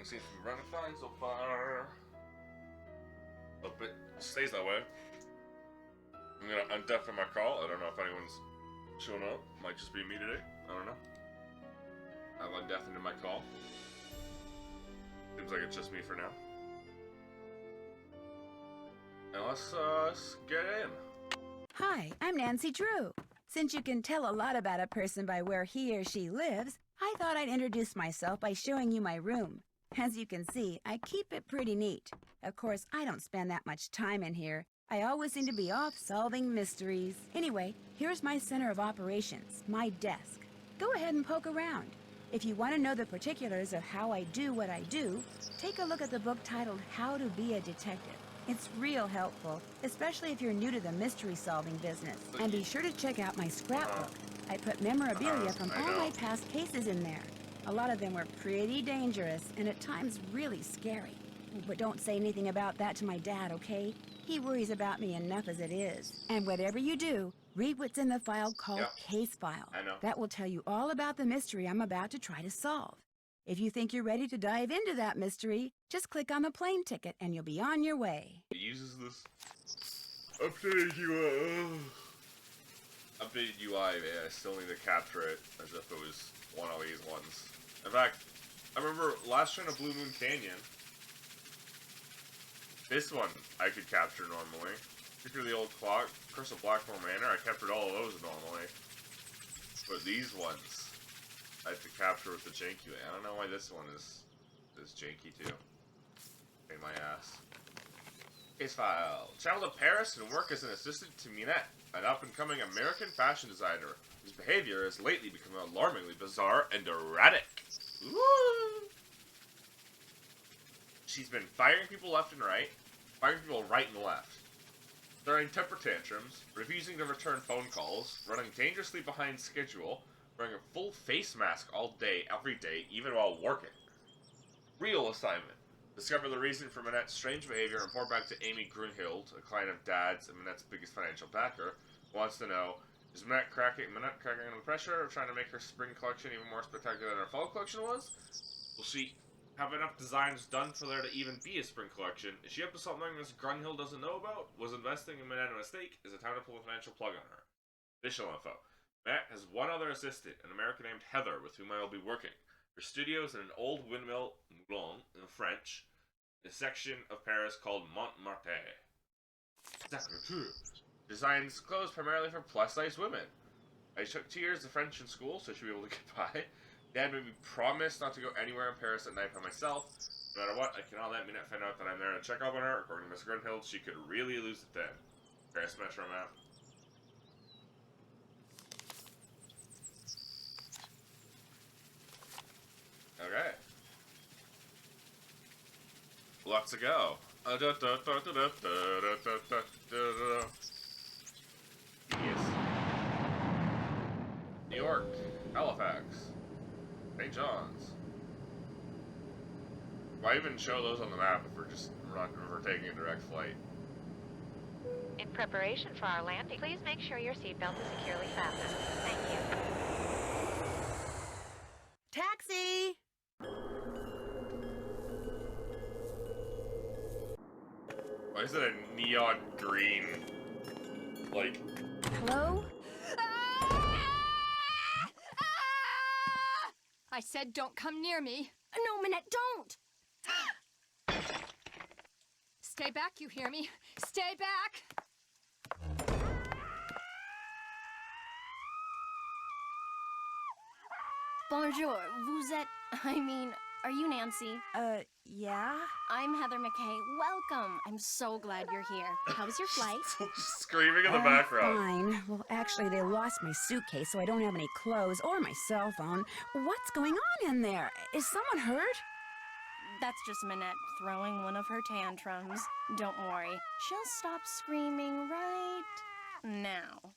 Everything seems to be running fine so far. Hope it stays that way. I'm gonna undeafen my call. I don't know if anyone's showing up. Might just be me today. I don't know. I've undeafened my call. Seems like it's just me for now. Now let's get in. Hi, I'm Nancy Drew. Since you can tell a lot about a person by where he or she lives, I thought I'd introduce myself by showing you my room. As you can see, I keep it pretty neat. Of course, I don't spend that much time in here. I always seem to be off solving mysteries. Anyway, here's my center of operations, my desk. Go ahead and poke around. If you want to know the particulars of how I do what I do, take a look at the book titled How to Be a Detective. It's real helpful, especially if you're new to the mystery-solving business. And be sure to check out my scrapbook. I put memorabilia from all my past cases in there. A lot of them were pretty dangerous and at times really scary. But don't say anything about that to my dad, okay? He worries about me enough as it is. And whatever you do, read what's in the file called Case File. I know. That will tell you all about the mystery I'm about to try to solve. If you think you're ready to dive into that mystery, just click on the plane ticket and you'll be on your way. It uses this updated UI. Updated UI, I still need to capture it as if it was one of these ones. In fact, I remember last run of Blue Moon Canyon. This one I could capture normally. Particularly the old clock, Curse of Blackmore Manor, I captured all of those normally. But these ones I have to capture with the janky way. I don't know why this one is janky too. Pain my ass. Case file. Travel to Paris and work as an assistant to Minette, an up-and-coming American fashion designer whose behavior has lately become alarmingly bizarre and erratic. Ooh. She's been firing people left and right, firing people right and left, throwing temper tantrums, refusing to return phone calls, running dangerously behind schedule, wearing a full face mask all day, every day, even while working. Real assignment. Discover the reason for Minette's strange behavior and report back to Amy Grunhild, a client of Dad's and Minette's biggest financial backer, who wants to know, is Minette cracking under the pressure of trying to make her spring collection even more spectacular than her fall collection was? Will she have enough designs done for there to even be a spring collection? Is she up to something Miss Grunhild doesn't know about? Was investing in Minette a mistake? Is it time to pull a financial plug on her? Additional info. Matt has one other assistant, an American named Heather, with whom I will be working. Her studio is in an old windmill, Moulin, in French, in a section of Paris called Montmartre. Designs clothes primarily for plus-size women. I took 2 years of French in school, so I should be able to get by. Dad made me promise not to go anywhere in Paris at night by myself. No matter what, I cannot let Minette find out that I'm there to check up on her. According to Miss Grunhild, she could really lose it then. Paris Metro map. Okay. Let's go. Yes. New York, Halifax, St. John's. Why even show those on the map if we're just taking a direct flight? In preparation for our landing, please make sure your seatbelt is securely fastened. Thank you. Taxi! Why is it a neon green? Like... Hello? I said don't come near me. No, Minette, don't! Stay back, you hear me? Stay back! Bonjour, vous êtes... are you Nancy? Yeah? I'm Heather McKay. Welcome. I'm so glad you're here. How was your flight? Screaming in the background. Fine. Well, actually, they lost my suitcase, so I don't have any clothes or my cell phone. What's going on in there? Is someone hurt? That's just Minette throwing one of her tantrums. Don't worry. She'll stop screaming right now.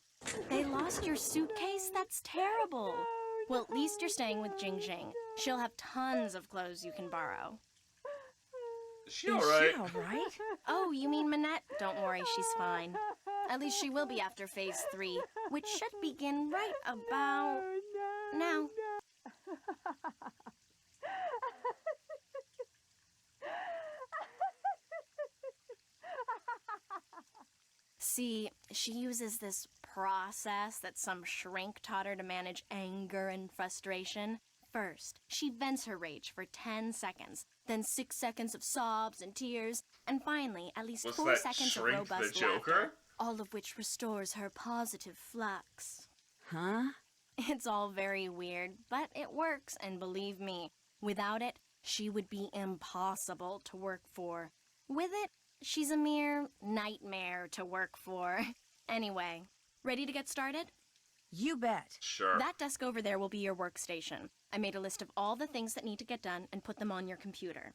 They lost your suitcase? That's terrible. Well, at least you're staying with Jing Jing. She'll have tons of clothes you can borrow. Is she alright? Is she alright? Oh, you mean Minette? Don't worry, she's fine. At least she will be after phase 3, which should begin right about now. See, she uses this process that some shrink taught her to manage anger and frustration. First, she vents her rage for 10 seconds, then 6 seconds of sobs and tears, and finally, at least Was 4 that seconds of Shrink the robust Joker? laughter, all of which restores her positive flux. Huh? It's all very weird, but it works, and believe me, without it, she would be impossible to work for. With it, she's a mere nightmare to work for. Anyway, ready to get started? You bet. Sure. That desk over there will be your workstation. I made a list of all the things that need to get done and put them on your computer.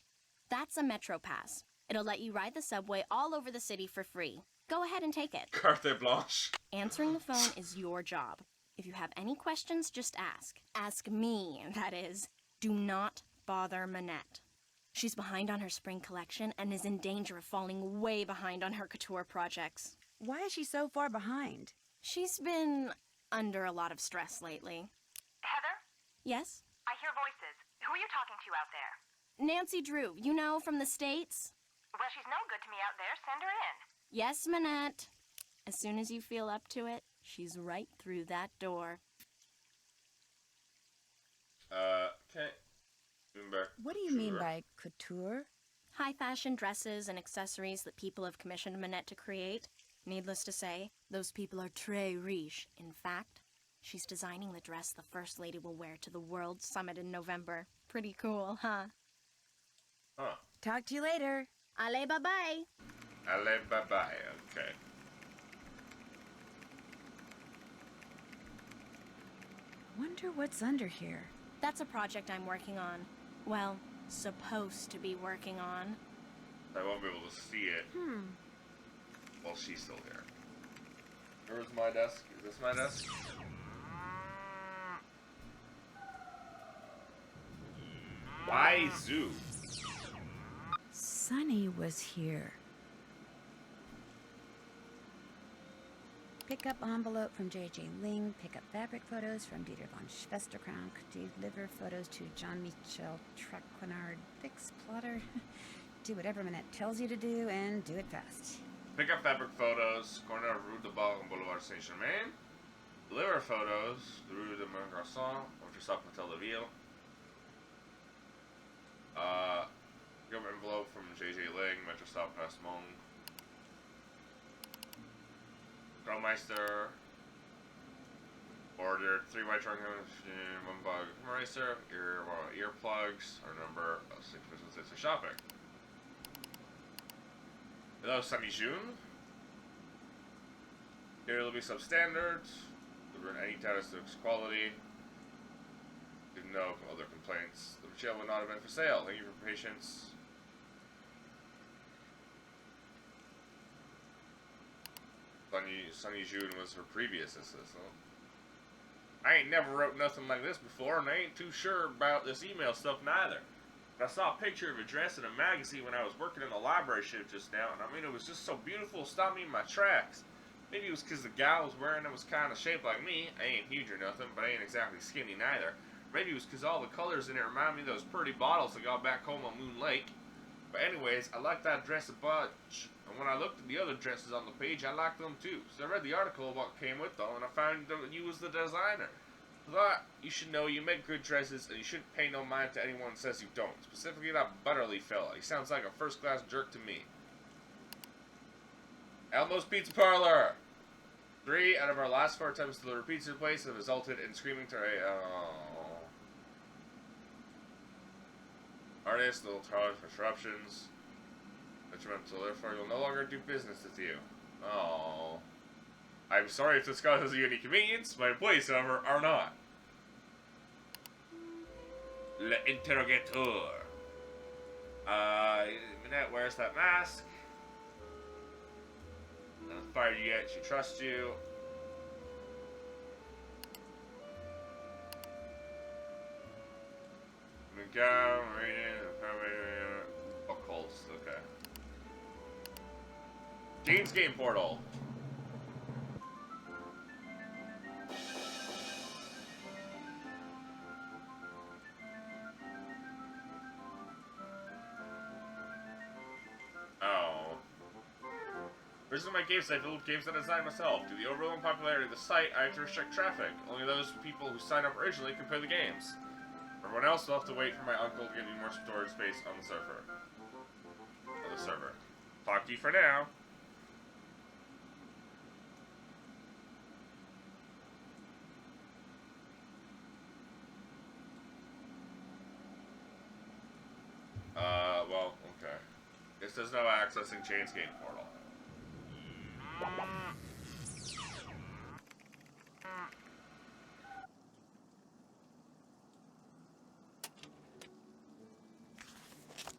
That's a Metro Pass. It'll let you ride the subway all over the city for free. Go ahead and take it. Carte blanche. Answering the phone is your job. If you have any questions, just ask. Ask me, that is. Do not bother Manette. She's behind on her spring collection and is in danger of falling way behind on her couture projects. Why is she so far behind? She's been under a lot of stress lately. Heather, Yes? I hear voices. Who are you talking to out there? Nancy Drew, you know, from the States? Well, she's no good to me out there. Send her in. Yes, Manette. As soon as you feel up to it, she's right through that door. Okay. Moving back. What do you mean Sure. by couture? High fashion dresses and accessories that people have commissioned Manette to create. Needless to say, those people are très riche. In fact, she's designing the dress the First Lady will wear to the World Summit in November. Pretty cool, huh? Huh. Talk to you later. Allez, bye-bye! Allez, bye-bye. Okay. Wonder what's under here. That's a project I'm working on. Well, supposed to be working on. I won't be able to see it while she's still here. Where's my desk? Is this my desk? Why zoo? Sunny was here. Pick up envelope from J.J. Ling. Pick up fabric photos from Dieter von Schwesterkrank. Deliver photos to Jean-Michel Traquenard. Fix plotter. Do whatever Manette tells you to do, and do it fast. Pick up fabric photos, corner of Rue de Bar and Boulevard Saint-Germain. Deliver photos, Rue de Montgarçon, Stop Hotel de Ville. Pick up envelope from J.J. Ling, Metro Stop Passmont. Grillmeister. Ordered 3 white trunk, 1 bug Grillmeister. Earplugs, our number of 6 visits to shopping. Hello, Sunny June. Here will be substandard. Deliver any status to quality. Didn't know of other complaints. The material will not have been for sale. Thank you for your patience. Sunny June was her previous assistant. I ain't never wrote nothing like this before, and I ain't too sure about this email stuff neither. I saw a picture of a dress in a magazine when I was working in the library shift just now, and I mean, it was just so beautiful it stopped me in my tracks. Maybe it was because the gal was wearing it was kind of shaped like me. I ain't huge or nothing, but I ain't exactly skinny neither. Maybe it was because all the colors in it remind me of those pretty bottles I got back home on Moon Lake. But anyways, I liked that dress a bunch. And when I looked at the other dresses on the page, I liked them too. So I read the article about what came with them, and I found that you was the designer. I thought you should know you make good dresses, and you shouldn't pay no mind to anyone who says you don't. Specifically that Butterly fella. He sounds like a first-class jerk to me. Elmo's Pizza Parlor! 3 out of our last 4 attempts to deliver pizza place have resulted in screaming to artists, little tolerance for disruptions. Detrimental, therefore you'll no longer do business with you. Oh. I'm sorry if this causes you any inconvenience. My employees, however, are not. Le interrogateur. Minette wears that mask. Not fired you yet, she trusts you. Go, occults, okay. James Game Portal. Originally my games, I build games that I design myself. Due to the overwhelming popularity of the site, I have to restrict traffic. Only those people who sign up originally can play the games. Everyone else will have to wait for my uncle to get me more storage space on the server. Talk to you for now. Well, okay. This does no accessing Chainsgate portal.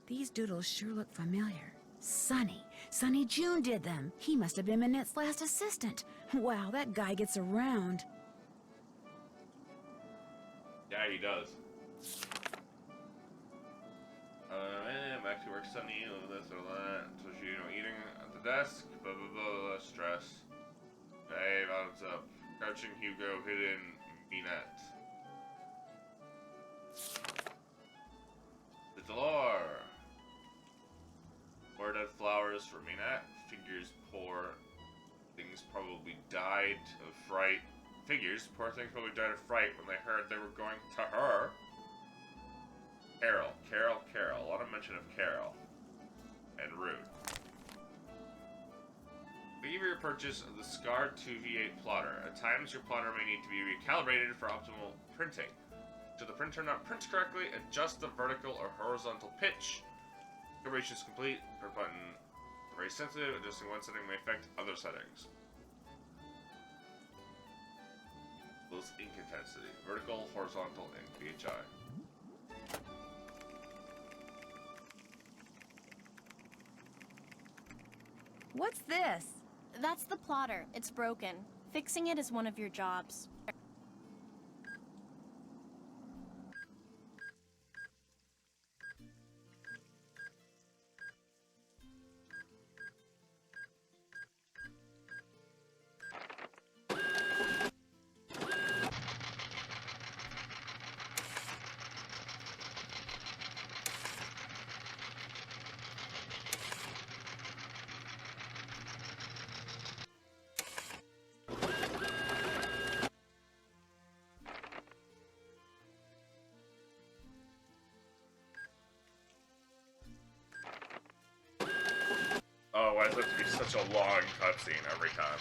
These doodles sure look familiar. Sonny. Sonny June did them. He must have been Minette's last assistant. Wow, that guy gets around. Yeah, he does. Back to work, Sonny, this or that. So eating at the desk, blah blah blah, stress. Hey, bottoms up. Crouching Hugo, hidden Minette. The Delore. More dead flowers for Minette. Figures poor. Things probably died of fright. Poor things probably died of fright when they heard they were going to her. Carol. A lot of mention of Carol. And rude. Leave your purchase of the SCAR 2v8 plotter. At times, your plotter may need to be recalibrated for optimal printing. Should the printer not print correctly, adjust the vertical or horizontal pitch. Calibration is complete. Print button very sensitive. Adjusting one setting may affect other settings. Ink intensity. Vertical, horizontal, and PHI. What's this? That's the plotter. It's broken. Fixing it is one of your jobs. Oh, why does it have to be such a long cutscene every time?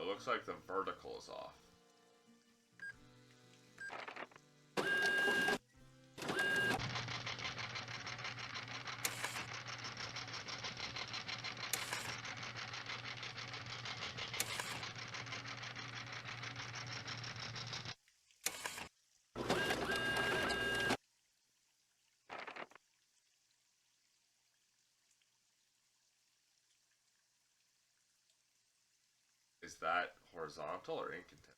Looks like the vertical is off. Is that horizontal or ink intensity?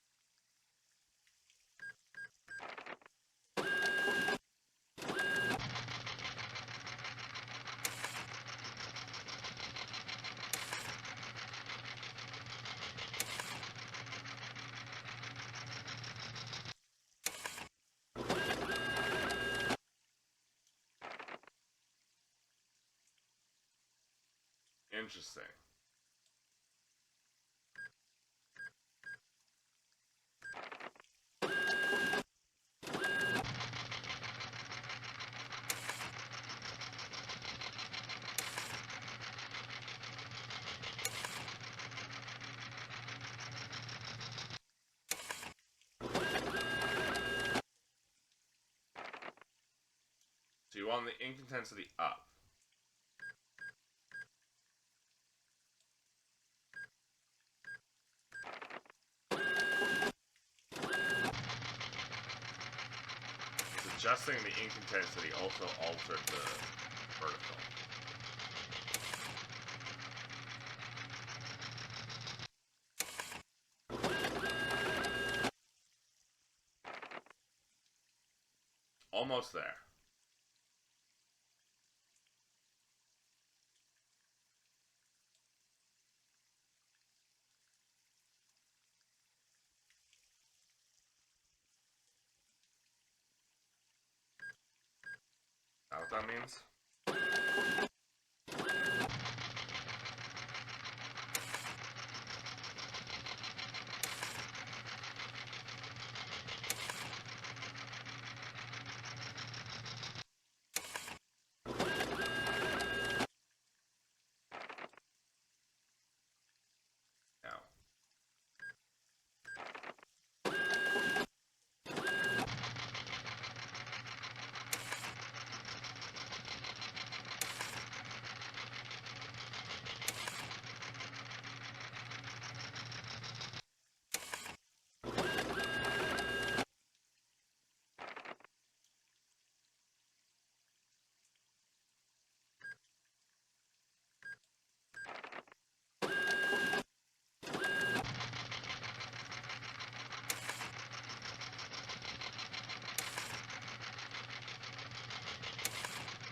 Interesting. So you want the ink intensity up. Adjusting the ink intensity also altered the vertical. Almost there. that means. Now.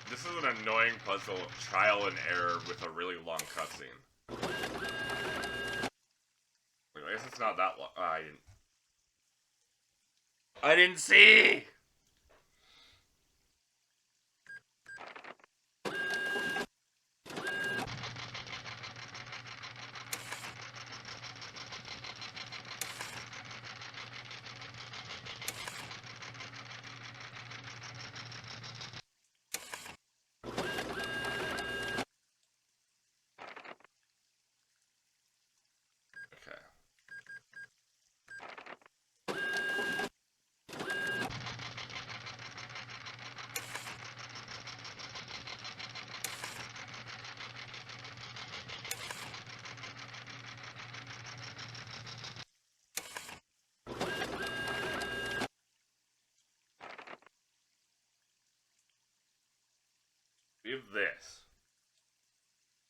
This is an annoying puzzle of trial and error with a really long cutscene. Wait, I guess it's not that long. I didn't see! Okay. We have this.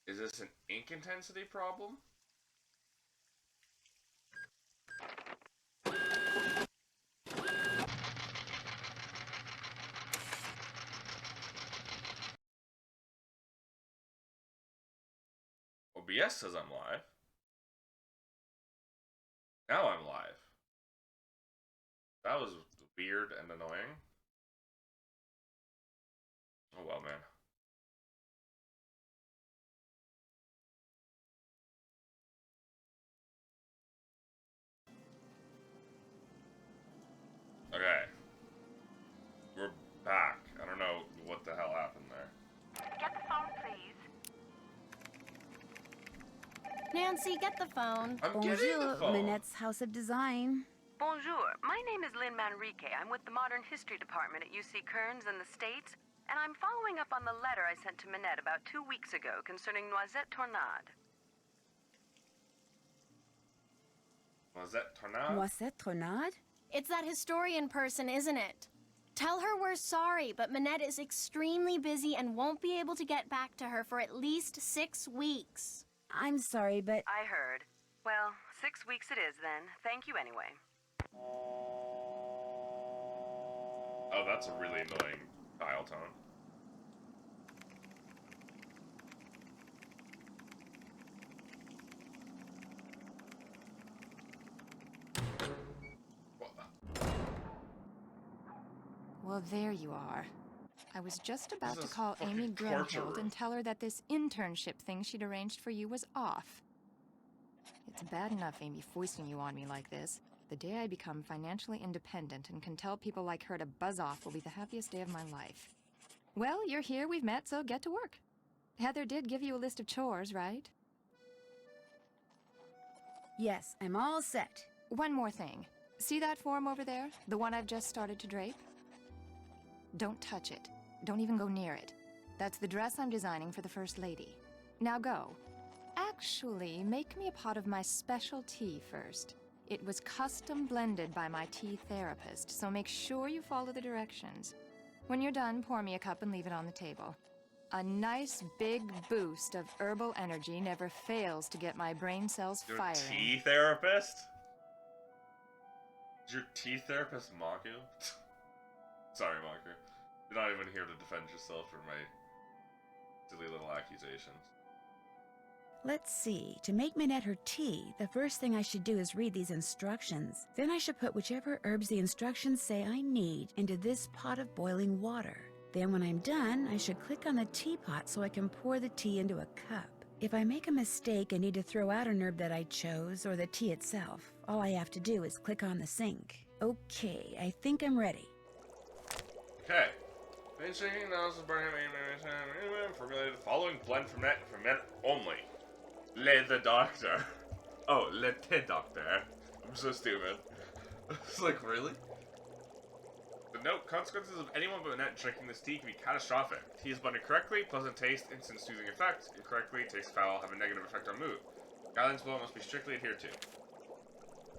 Is this an ink intensity problem? OBS says I'm live. Now I'm live. That was weird and annoying. Oh well, man. Okay. We're back. I don't know what the hell happened there. Get the phone, please. Nancy, get the phone. I'm getting the Bonjour, phone. Minette's House of Design. Bonjour. My name is Lynn Manrique. I'm with the Modern History Department at UC Kearns in the States, and I'm following up on the letter I sent to Minette about 2 weeks ago concerning Noisette Tornade. Noisette Tornade? Noisette Tornade? It's that historian person, isn't it? Tell her we're sorry, but Minette is extremely busy and won't be able to get back to her for at least 6 weeks. I'm sorry, but I heard. Well, 6 weeks it is then. Thank you anyway. Oh, that's a really annoying dial tone. Well, there you are. I was just about This to is call fucking Amy torture Grunhold room. and tell her that this internship thing she'd arranged for you was off. It's bad enough Amy foisting you on me like this. The day I become financially independent and can tell people like her to buzz off will be the happiest day of my life. Well, you're here, we've met, so get to work. Heather did give you a list of chores, right? yes, I'm all set. One more thing. See that form over there? The one I've just started to drape? Don't touch it. Don't even go near it. That's the dress I'm designing for the First Lady. Now go. Actually, make me a pot of my special tea first. It was custom blended by my tea therapist, so make sure you follow the directions. When you're done, pour me a cup and leave it on the table. A nice big boost of herbal energy never fails to get my brain cells Your firing. tea therapist? Did your tea therapist mock you? Sorry, Mocker. You're not even here to defend yourself from my silly little accusations. Let's see. To make Minette her tea, the first thing I should do is read these instructions. Then I should put whichever herbs the instructions say I need into this pot of boiling water. Then when I'm done, I should click on the teapot so I can pour the tea into a cup. If I make a mistake and need to throw out an herb that I chose, or the tea itself, all I have to do is click on the sink. Okay, I think I'm ready. Okay. Formulated the following blend from men only. Le the doctor. Oh, le te doctor. I'm so stupid. It's like, really? The note, consequences of anyone but Annette drinking this tea can be catastrophic. Tea is blended correctly, pleasant taste, instant soothing effect. Incorrectly, tastes foul, have a negative effect on mood. Guidelines below must be strictly adhered to.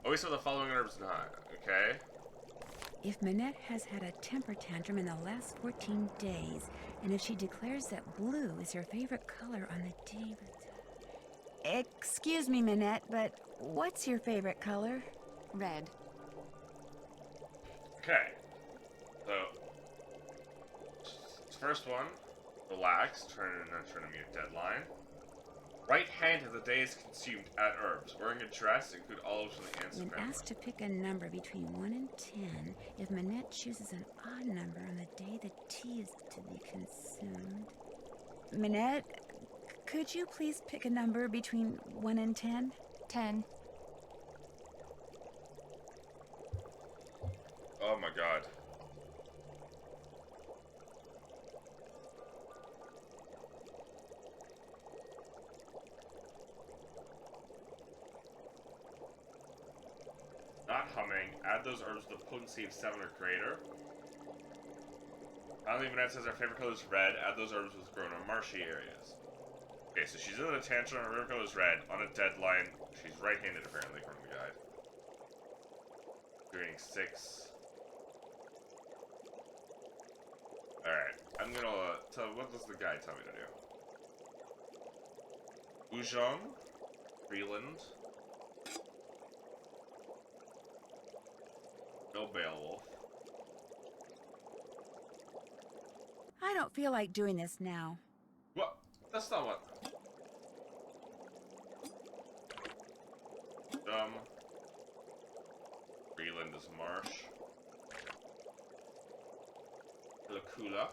Always have the following herbs in high. Okay. If Manette has had a temper tantrum in the last 14 days, and if she declares that blue is her favorite color on the day... Excuse me, Manette, but what's your favorite color? Red. Okay. So, first one, relax, trying to meet a deadline. Right hand of the day is consumed at herbs. Wearing a dress, include olives from the ants When family. asked to pick a number between 1 and 10, if Manette chooses an odd number on the day the tea is to be consumed... Manette, could you please pick a number between 1 and 10? 10. Oh my god. Not humming. Add those herbs to the potency of 7 or greater. Finally, Vanette says her favorite color is red. Add those herbs with grown in marshy areas. Okay, so she's in a tantrum. Her favorite color is red. On a deadline. She's right-handed, apparently, according to the guide. Doing 6. Alright. I'm gonna tell... What does the guide tell me to do? Ujong. Freeland. No Beowulf. I don't feel like doing this now. What? That's not what... Freeland is marsh. Lacula.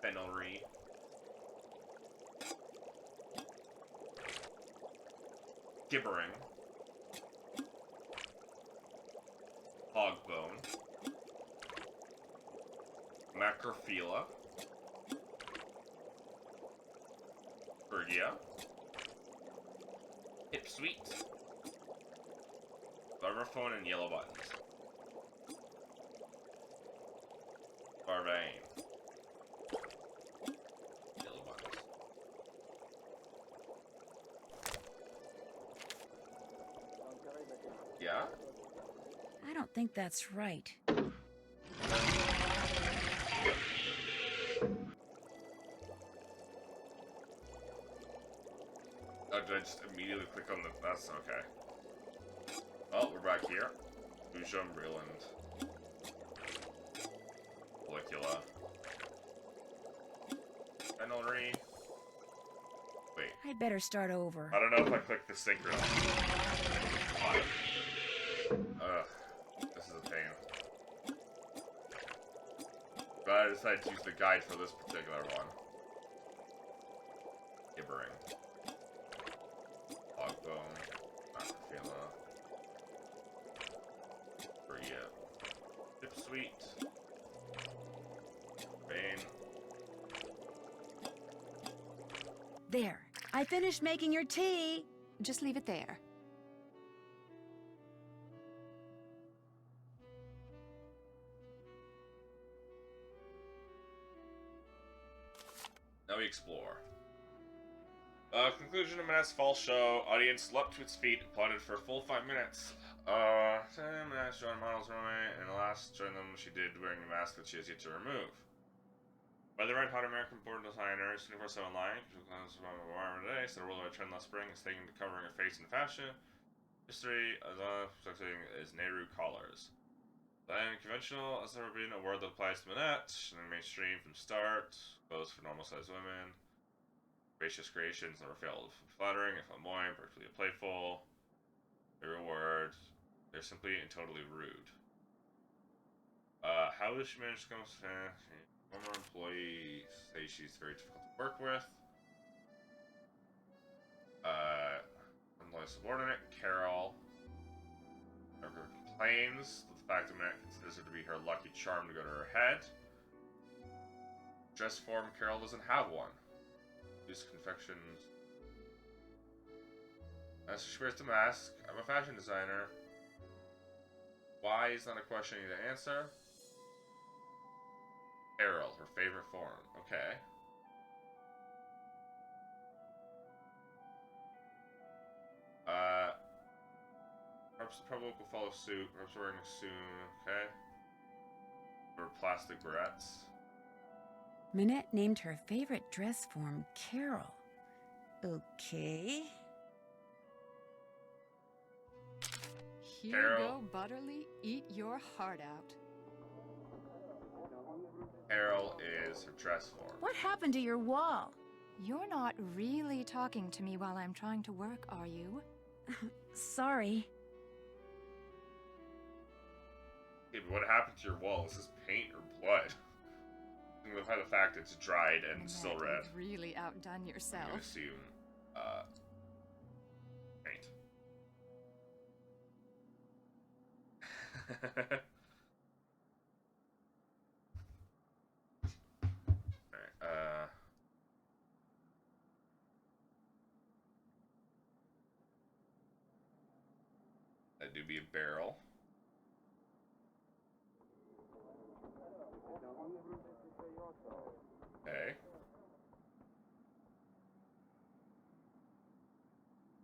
Fenelry. Gibbering. Hogbone. Macrophila. Bergia. Hipsweet. Larvaphone and yellow buttons. Barbane. Yellow buttons. Yeah? I don't think that's right. Oh, did I just immediately click on the... That's okay. Oh, we're back here. Ujum Breland. Molecula. Fenelry. Wait. I'd better start over. I don't know if I clicked the sync or not. Ugh. This is a pain. But I decided to use the guide for this particular one. Gibbering. Hogbone. Macrophila. Bria. Dipsweet. Bane. There. I finished making your tea. Just leave it there. Now we explore. Conclusion of Manette's fall show. Audience leapt to its feet, applauded for a full 5 minutes. Manette joined Model's roommate, and alas, joined them she did wearing a mask that she has yet to remove. By the red hot American born designers, 24/7 line, today, said a worldwide trend last spring is taking to covering her face in fashion. History is Nehru collars. Conventional has never been a word that applies to Manette, and mainstream from start, clothes for normal sized women. Gracious creations never failed. Flattering, if flamboyant, particularly playful. Favorite word. They're simply and totally rude. How does she manage to come? Former employees say she's very difficult to work with. Unloyal subordinate, Carol. Never complains that the fact that Matt considers it to be her lucky charm to go to her head. Dress form, Carol doesn't have one. Use confections. As she wears the mask, I'm a fashion designer. Why is not a question I need to answer. Carol, her favorite form. Okay. Perhaps the public will follow suit. Perhaps wearing a suit. Okay. Or plastic barrettes. Minette named her favorite dress form Carol. Okay. Here Carol. you go, Butterly. Eat your heart out. Carol is her dress form. What happened to your wall? You're not really talking to me while I'm trying to work, are you? Sorry. Okay, but what happened to your wall? Is this paint or blood? By the fact it's dried and still Matt, red. You've really outdone I'm gonna yourself. assume, paint. Alright, that do be a barrel. Okay.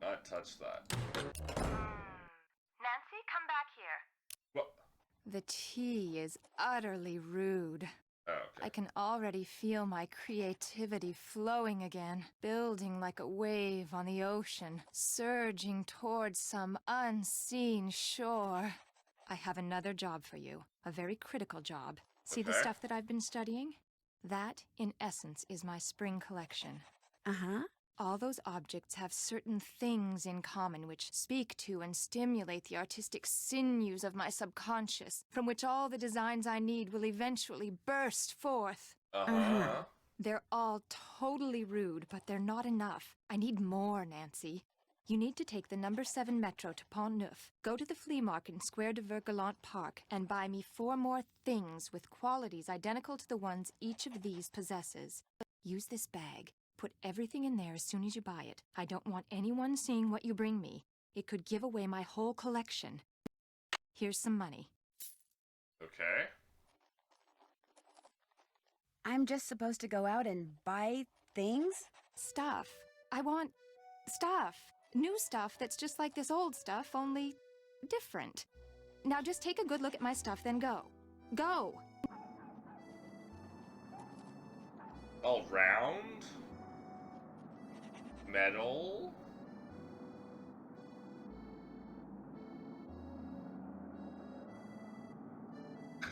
Not touch that. Nancy, come back here. What? The tea is utterly rude. Oh, okay. I can already feel my creativity flowing again, building like a wave on the ocean, surging towards some unseen shore. I have another job for you, a very critical job. See the Okay. stuff that I've been studying? That, in essence, is my spring collection. Uh-huh. All those objects have certain things in common which speak to and stimulate the artistic sinews of my subconscious, from which all the designs I need will eventually burst forth. Uh-huh. They're all totally rude, but they're not enough. I need more, Nancy. You need to take the number 7 metro to Pont Neuf, go to the flea market in Square de Vergalant Park, and buy me 4 more things with qualities identical to the ones each of these possesses. Use this bag. Put everything in there as soon as you buy it. I don't want anyone seeing what you bring me. It could give away my whole collection. Here's some money. Okay. I'm just supposed to go out and buy things? Stuff. I want stuff. New stuff that's just like this old stuff, only different. Now just take a good look at my stuff, then go. Go! All round? Metal?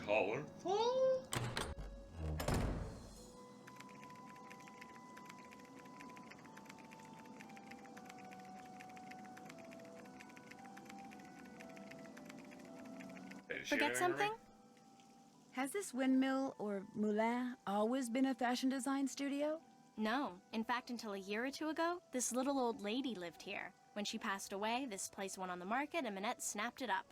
Colorful? Forget something? Has this windmill or moulin always been a fashion design studio? No. In fact, until a year or two ago, this little old lady lived here. When she passed away, this place went on the market and Minette snapped it up.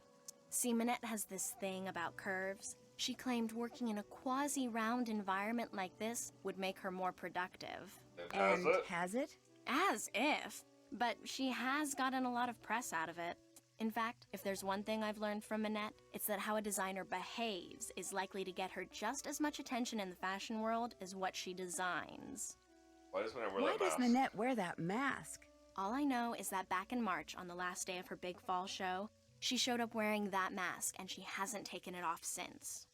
See, Minette has this thing about curves. She claimed working in a quasi-round environment like this would make her more productive. And has it? As if. But she has gotten a lot of press out of it. In fact, if there's one thing I've learned from Minette, it's that how a designer behaves is likely to get her just as much attention in the fashion world as what she designs. Why does Minette wear Why that does mask? Minette wear that mask? All I know is that back in March, on the last day of her big fall show, she showed up wearing that mask and she hasn't taken it off since.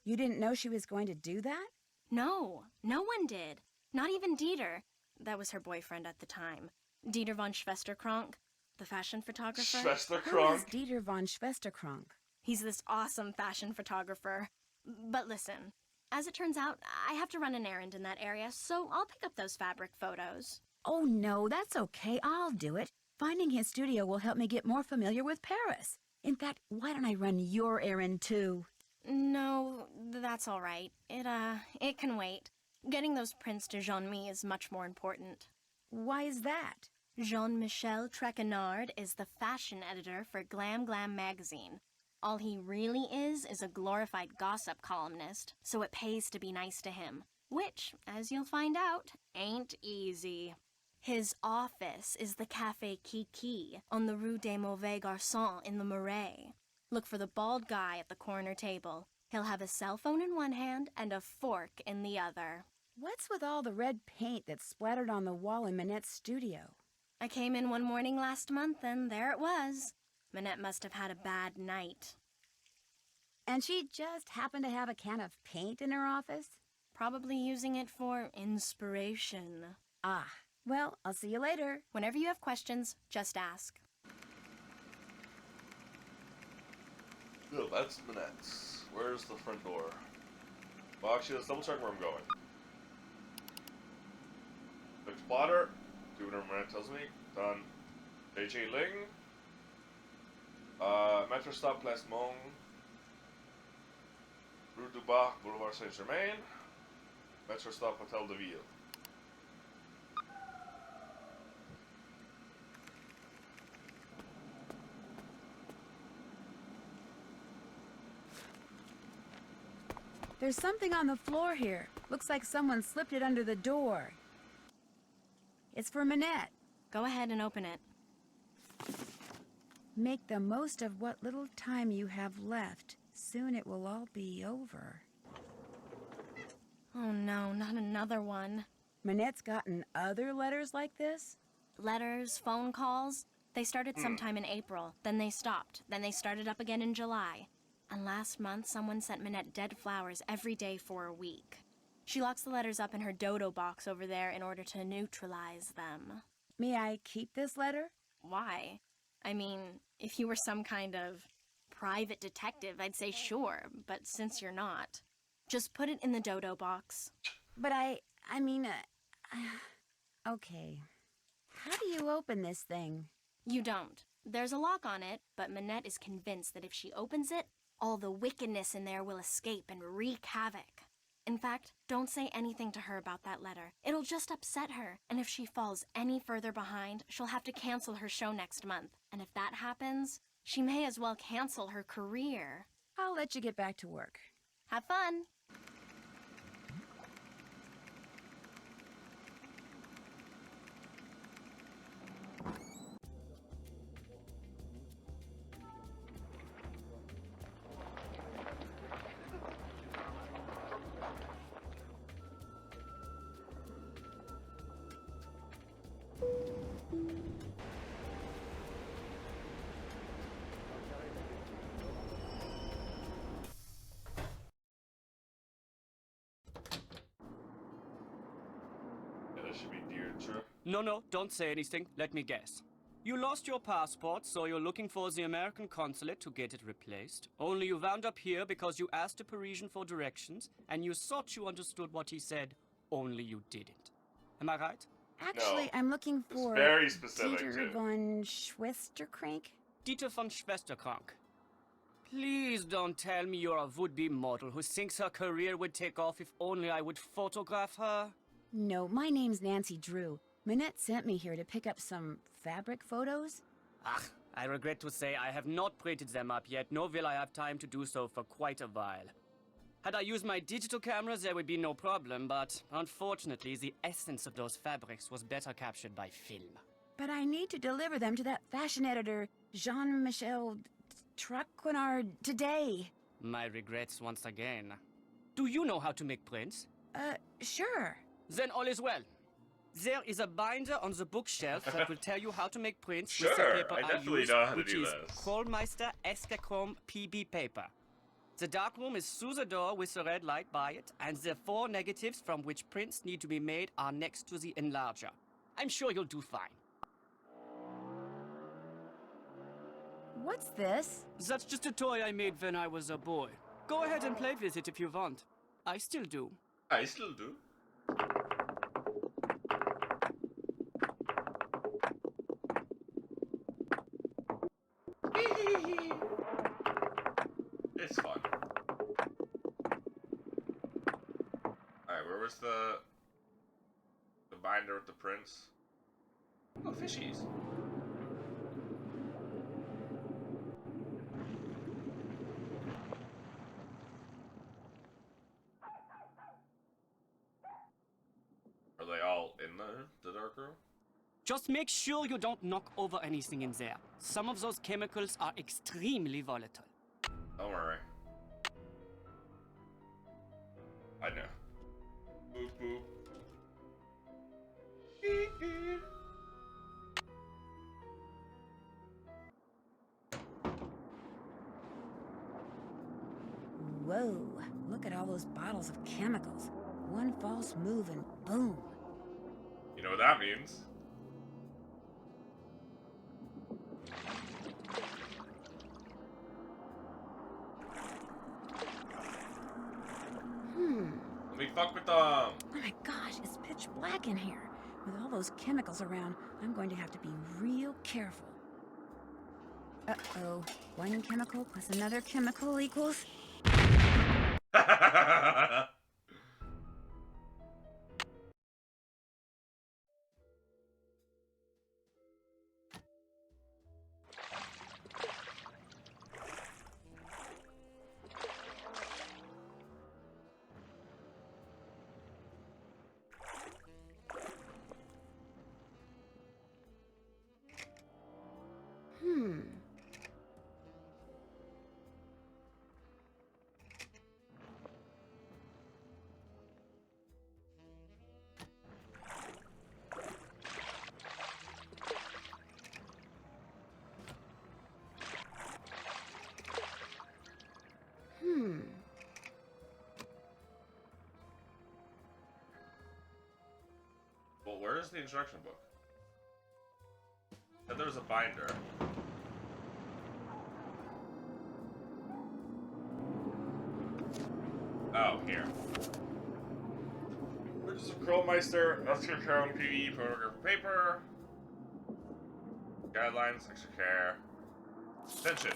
You didn't know she was going to do that? No, no one did. Not even Dieter. That was her boyfriend at the time. Dieter von Schwesterkrank, the fashion photographer. Who is Schwesterkrank? Dieter von Schwesterkrank? He's this awesome fashion photographer. But listen, as it turns out, I have to run an errand in that area, so I'll pick up those fabric photos. Oh no, that's okay. I'll do it. Finding his studio will help me get more familiar with Paris. In fact, why don't I run your errand too? No, that's all right. It can wait. Getting those prints to Jean-Mi is much more important. Why is that? Jean-Michel Trequenard is the fashion editor for Glam Glam magazine. All he really is a glorified gossip columnist, so it pays to be nice to him. Which, as you'll find out, ain't easy. His office is the Café Kiki on the Rue des Mauvais Garçons in the Marais. Look for the bald guy at the corner table. He'll have a cell phone in one hand and a fork in the other. What's with all the red paint that's splattered on the wall in Minette's studio? I came in one morning last month and there it was. Minette must have had a bad night. And she just happened to have a can of paint in her office? Probably using it for inspiration. Ah, well, I'll see you later. Whenever you have questions, just ask. No, that's Minette's. Where's the front door? Well, actually, let's double check where I'm going. Fixed plotter. Do whatever Minette tells me. Done. J.J. Ling. Metro stop Place Mont. Rue du Bac, Boulevard Saint-Germain. Metro stop Hotel de Ville. There's something on the floor here. Looks like someone slipped it under the door. It's for Minette. Go ahead and open it. Make the most of what little time you have left. Soon it will all be over. Oh no, not another one. Minette's gotten other letters like this? Letters, phone calls. They started sometime in April, then they stopped, then they started up again in July. And last month, someone sent Minette dead flowers every day for a week. She locks the letters up in her dodo box over there in order to neutralize them. May I keep this letter? Why? I mean, if you were some kind of private detective, I'd say sure, but since you're not, just put it in the dodo box. But okay. How do you open this thing? You don't. There's a lock on it, but Minette is convinced that if she opens it, all the wickedness in there will escape and wreak havoc. In fact, don't say anything to her about that letter. It'll just upset her, and if she falls any further behind, she'll have to cancel her show next month. And if that happens, she may as well cancel her career. I'll let you get back to work. Have fun! Yeah, that should be Deirdre. No, don't say anything. Let me guess. You lost your passport, so you're looking for the American consulate to get it replaced. Only you wound up here because you asked a Parisian for directions, and you thought you understood what he said, only you didn't. Am I right? Actually, No. I'm looking It's for very specific, Dieter too. von Schwesterkrank. Dieter von Schwesterkrank. Please don't tell me you're a would-be model who thinks her career would take off if only I would photograph her. No, my name's Nancy Drew. Minette sent me here to pick up some fabric photos. I regret to say I have not printed them up yet, nor will I have time to do so for quite a while. Had I used my digital cameras, there would be no problem, but unfortunately, the essence of those fabrics was better captured by film. But I need to deliver them to that fashion editor, Jean-Michel Trequenard, today. My regrets once again. Do you know how to make prints? Sure. Then all is well. There is a binder on the bookshelf that will tell you how to make prints with the Sure, paper I definitely use, know how to which do is this. Kohlmeister Escachrome PB paper. The darkroom is through the door with the red light by it, and the 4 negatives from which prints need to be made are next to the enlarger. I'm sure you'll do fine. What's this? That's just a toy I made when I was a boy. Go ahead and play with it if you want. I still do. I still do. It's fun. Alright, where was the binder with the prints? Oh, fishies. Are they all in the dark room? Just make sure you don't knock over anything in there. Some of those chemicals are extremely volatile. Don't worry. I know. Boop boop. Beep beep. Whoa, look at all those bottles of chemicals. One false move and boom. You know what that means? Let me fuck with them. Oh my gosh, it's pitch black in here. With all those chemicals around, I'm going to have to be real careful. Uh-oh. One chemical plus another chemical equals... Well, where is the instruction book? Said there was a binder. Oh, here. Bridges of Krillmeister, Oscar Crown PE, photograph paper. Guidelines, extra care. Attention.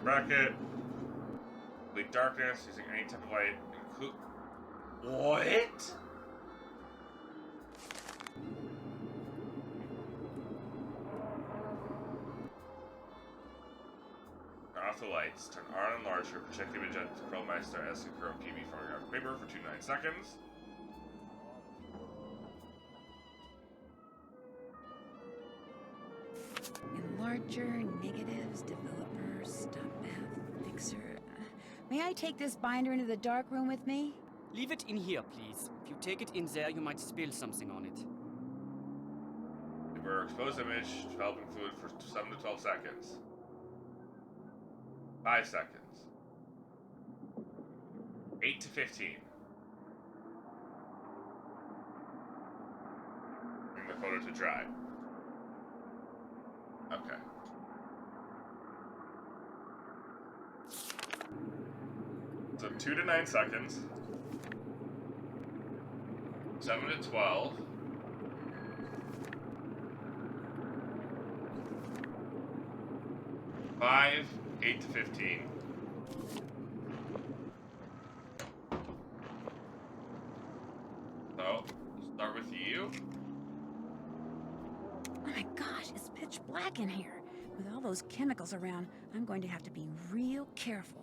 Bracket. Complete darkness using any type of light. What? Turn off the lights. Turn on and enlarge your projective image on Krillmeister as a current PV photograph paper for 29 seconds. Enlarger, negatives, developer, stop path, fixer. May I take this binder into the dark room with me? Leave it in here, please. If you take it in there, you might spill something on it. We're exposed image, developing fluid for 7 to 12 seconds. 5 seconds. 8 to 15. Bring the photo to dry. Okay. So 2 to 9 seconds. 7 to 12. 5, 8 to 15. So, start with you. Oh my gosh, it's pitch black in here. With all those chemicals around, I'm going to have to be real careful.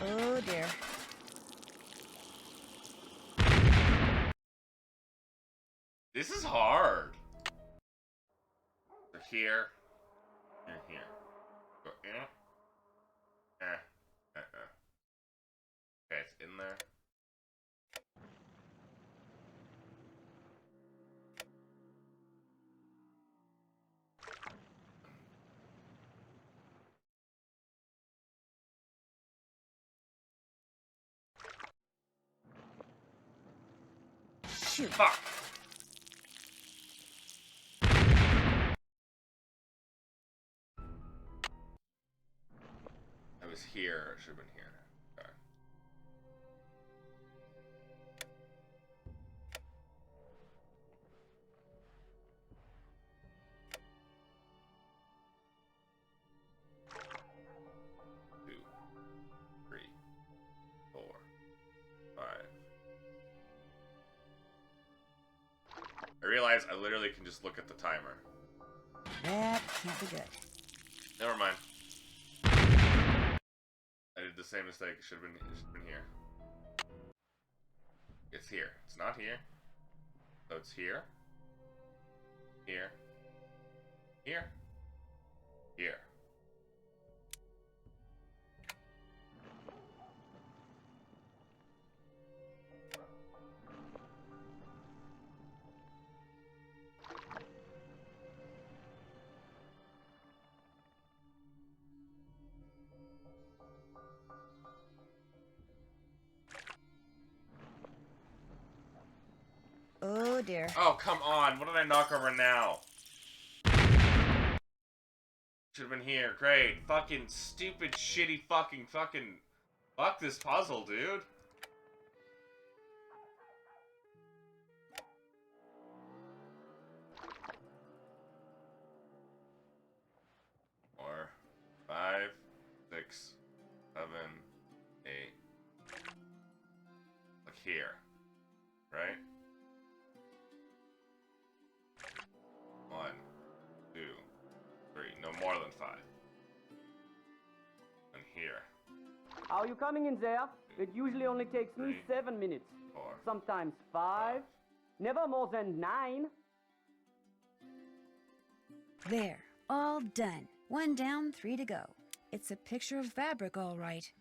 Oh dear. This is hard. So here, and here. Go Okay, it's in there. Shoot. Fuck. was here. It should have been here. Okay. Two, three, four, five. I realize I literally can just look at the timer. That can't be good. Never mind. I did the same mistake. It should have been here. It's here. It's not here. So it's here. Here. Here. Here. Oh dear. Oh, come on. What did I knock over now? Should have been here. Great. Fucking stupid, shitty fucking. Fuck this puzzle, dude. Four, 5, 6, 7, 8. Like here. Right? 1, 2, 3. No more than 5. And here. Are you coming in there? It usually only takes me 7 minutes. 4. Sometimes 5. Never more than 9. There. All done. 1 down, 3 to go. It's a picture of fabric, all right.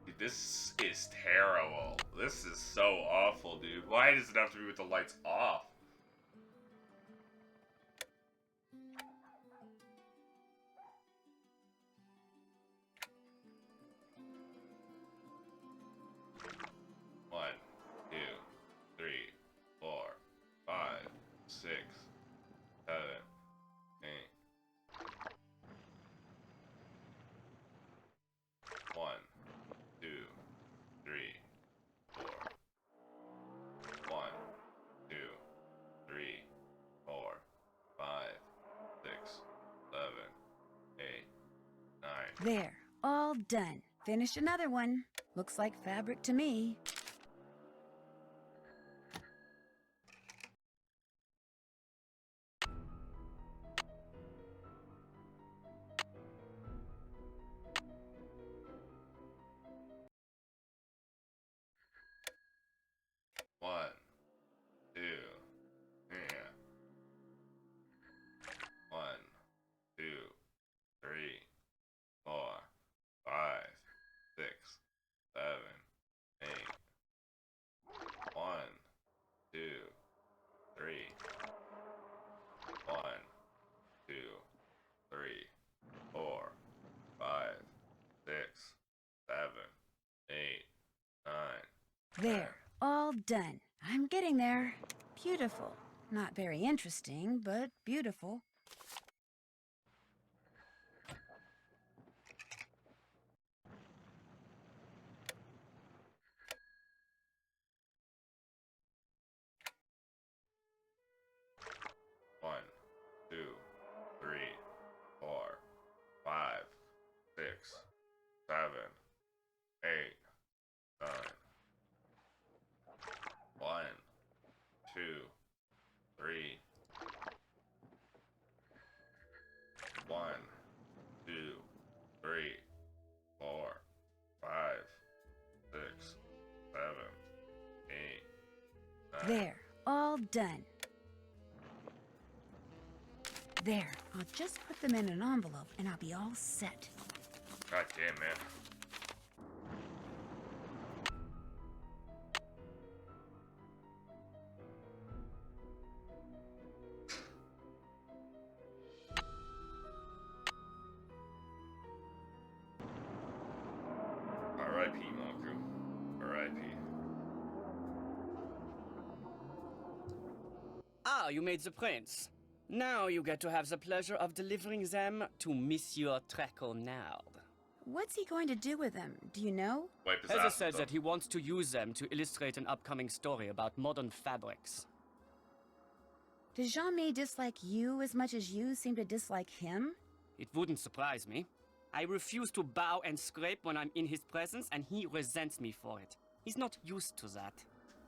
Dude, this is terrible. This is so awful, dude. Why does it have to be with the lights off? One, 2, 3, 4, 5, 6, 7, 8. 1, 2, 3, 4. 1, 2, 3, 4, 5, 6, 7, 8, 9. There. All done. Finished another one. Looks like fabric to me. One, 2, yeah. 1, 2, 3, 4, 5, 6, 7, 8. 1, 2, 3. 1, 2, 3, 4, 5, 6, 7, 8, 9. There. All done. I'm getting there. Beautiful. Not very interesting, but beautiful. One, 2, 3, 4, 5, 6, 7, 8, 9. 1, 2, 3. 1, 2, 3, 4, 5, 6, 7, 8, 9. There. All done. There. I'll just put them in an envelope and I'll be all set. God damn, man. R.I.P. Malku. R.I.P. Ah, Well, you made the prints. Now you get to have the pleasure of delivering them to Monsieur Traquenard. What's he going to do with them? Do you know? Wipe his Heather ass said with that them. he wants to use them to illustrate an upcoming story about modern fabrics. Does Jean-Mi dislike you as much as you seem to dislike him? It wouldn't surprise me. I refuse to bow and scrape when I'm in his presence, and he resents me for it. He's not used to that.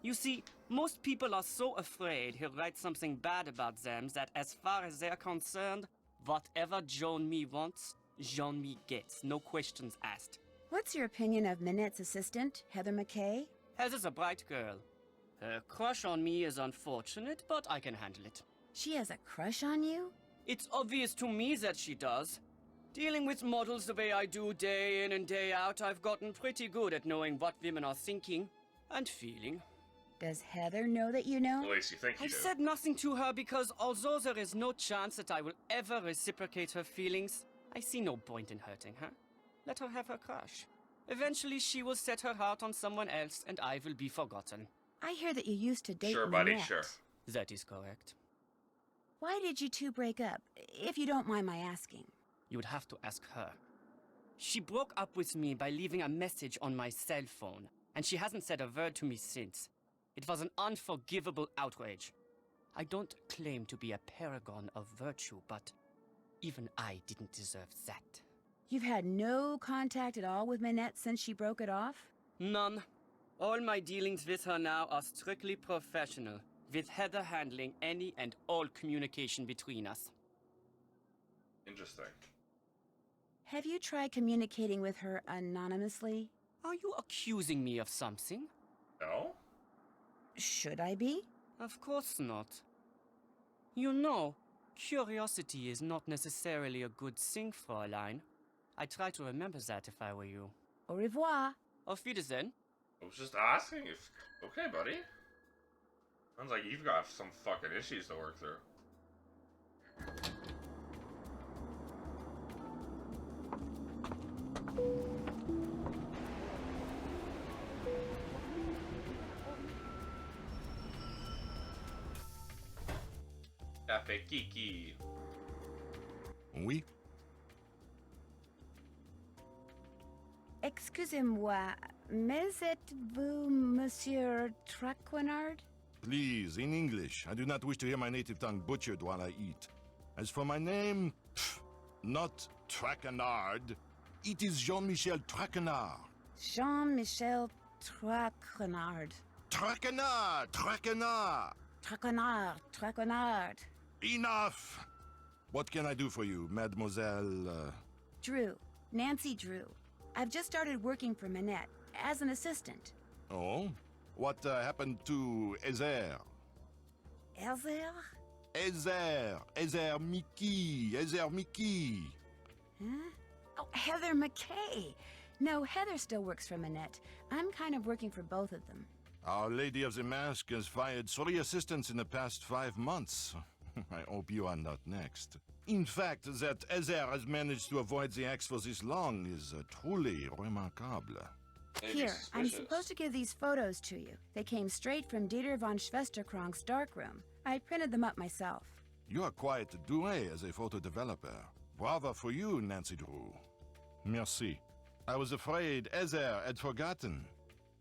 You see, most people are so afraid he'll write something bad about them that as far as they're concerned, whatever Jean-Mi wants, Jean-Mi gets, no questions asked. What's your opinion of Minette's assistant, Heather McKay? Heather's a bright girl. Her crush on me is unfortunate, but I can handle it. She has a crush on you? It's obvious to me that she does. Dealing with models the way I do day in and day out, I've gotten pretty good at knowing what women are thinking and feeling. Does Heather know that you know? At least you think you I've do. said nothing to her because although there is no chance that I will ever reciprocate her feelings, I see no point in hurting her. Let her have her crush. Eventually she will set her heart on someone else and I will be forgotten. I hear that you used to date Sure, buddy, Minette. sure. That is correct. Why did you two break up, if you don't mind my asking? You would have to ask her. She broke up with me by leaving a message on my cell phone, and she hasn't said a word to me since. It was an unforgivable outrage. I don't claim to be a paragon of virtue, but even I didn't deserve that. You've had no contact at all with Minette since she broke it off? None. All my dealings with her now are strictly professional, with Heather handling any and all communication between us. Interesting. Have you tried communicating with her anonymously? Are you accusing me of something? No? Should I be? Of course not. You know, curiosity is not necessarily a good thing, Fräulein. I try to remember that if I were you. Au revoir. Auf Wiedersehen. I was just asking if... Okay, buddy. Sounds like you've got some fucking issues to work through. Café Kiki. Oui? Excusez-moi, mais êtes-vous Monsieur Traquenard? Please, in English. I do not wish to hear my native tongue butchered while I eat. As for my name, not Traquenard. It is Jean-Michel Traquenard. Jean-Michel Traquenard. Traquenard! Traquenard! Traquenard, Traquenard. Enough! What can I do for you, Mademoiselle... Drew, Nancy Drew. I've just started working for Minette as an assistant. Oh? What happened to Ezer? Elzer? Ezer Mickey. Huh? Oh, Heather McKay. No, Heather still works for Minette. I'm kind of working for both of them. Our Lady of the Mask has fired 3 assistants in the past 5 months. I hope you are not next. In fact, that Ezer has managed to avoid the axe for this long is truly remarkable. Here, I'm supposed to give these photos to you. They came straight from Dieter von Schwesterkrank's darkroom. I printed them up myself. You are quite doué as a photo developer. Bravo for you, Nancy Drew. Merci. I was afraid Ezer had forgotten.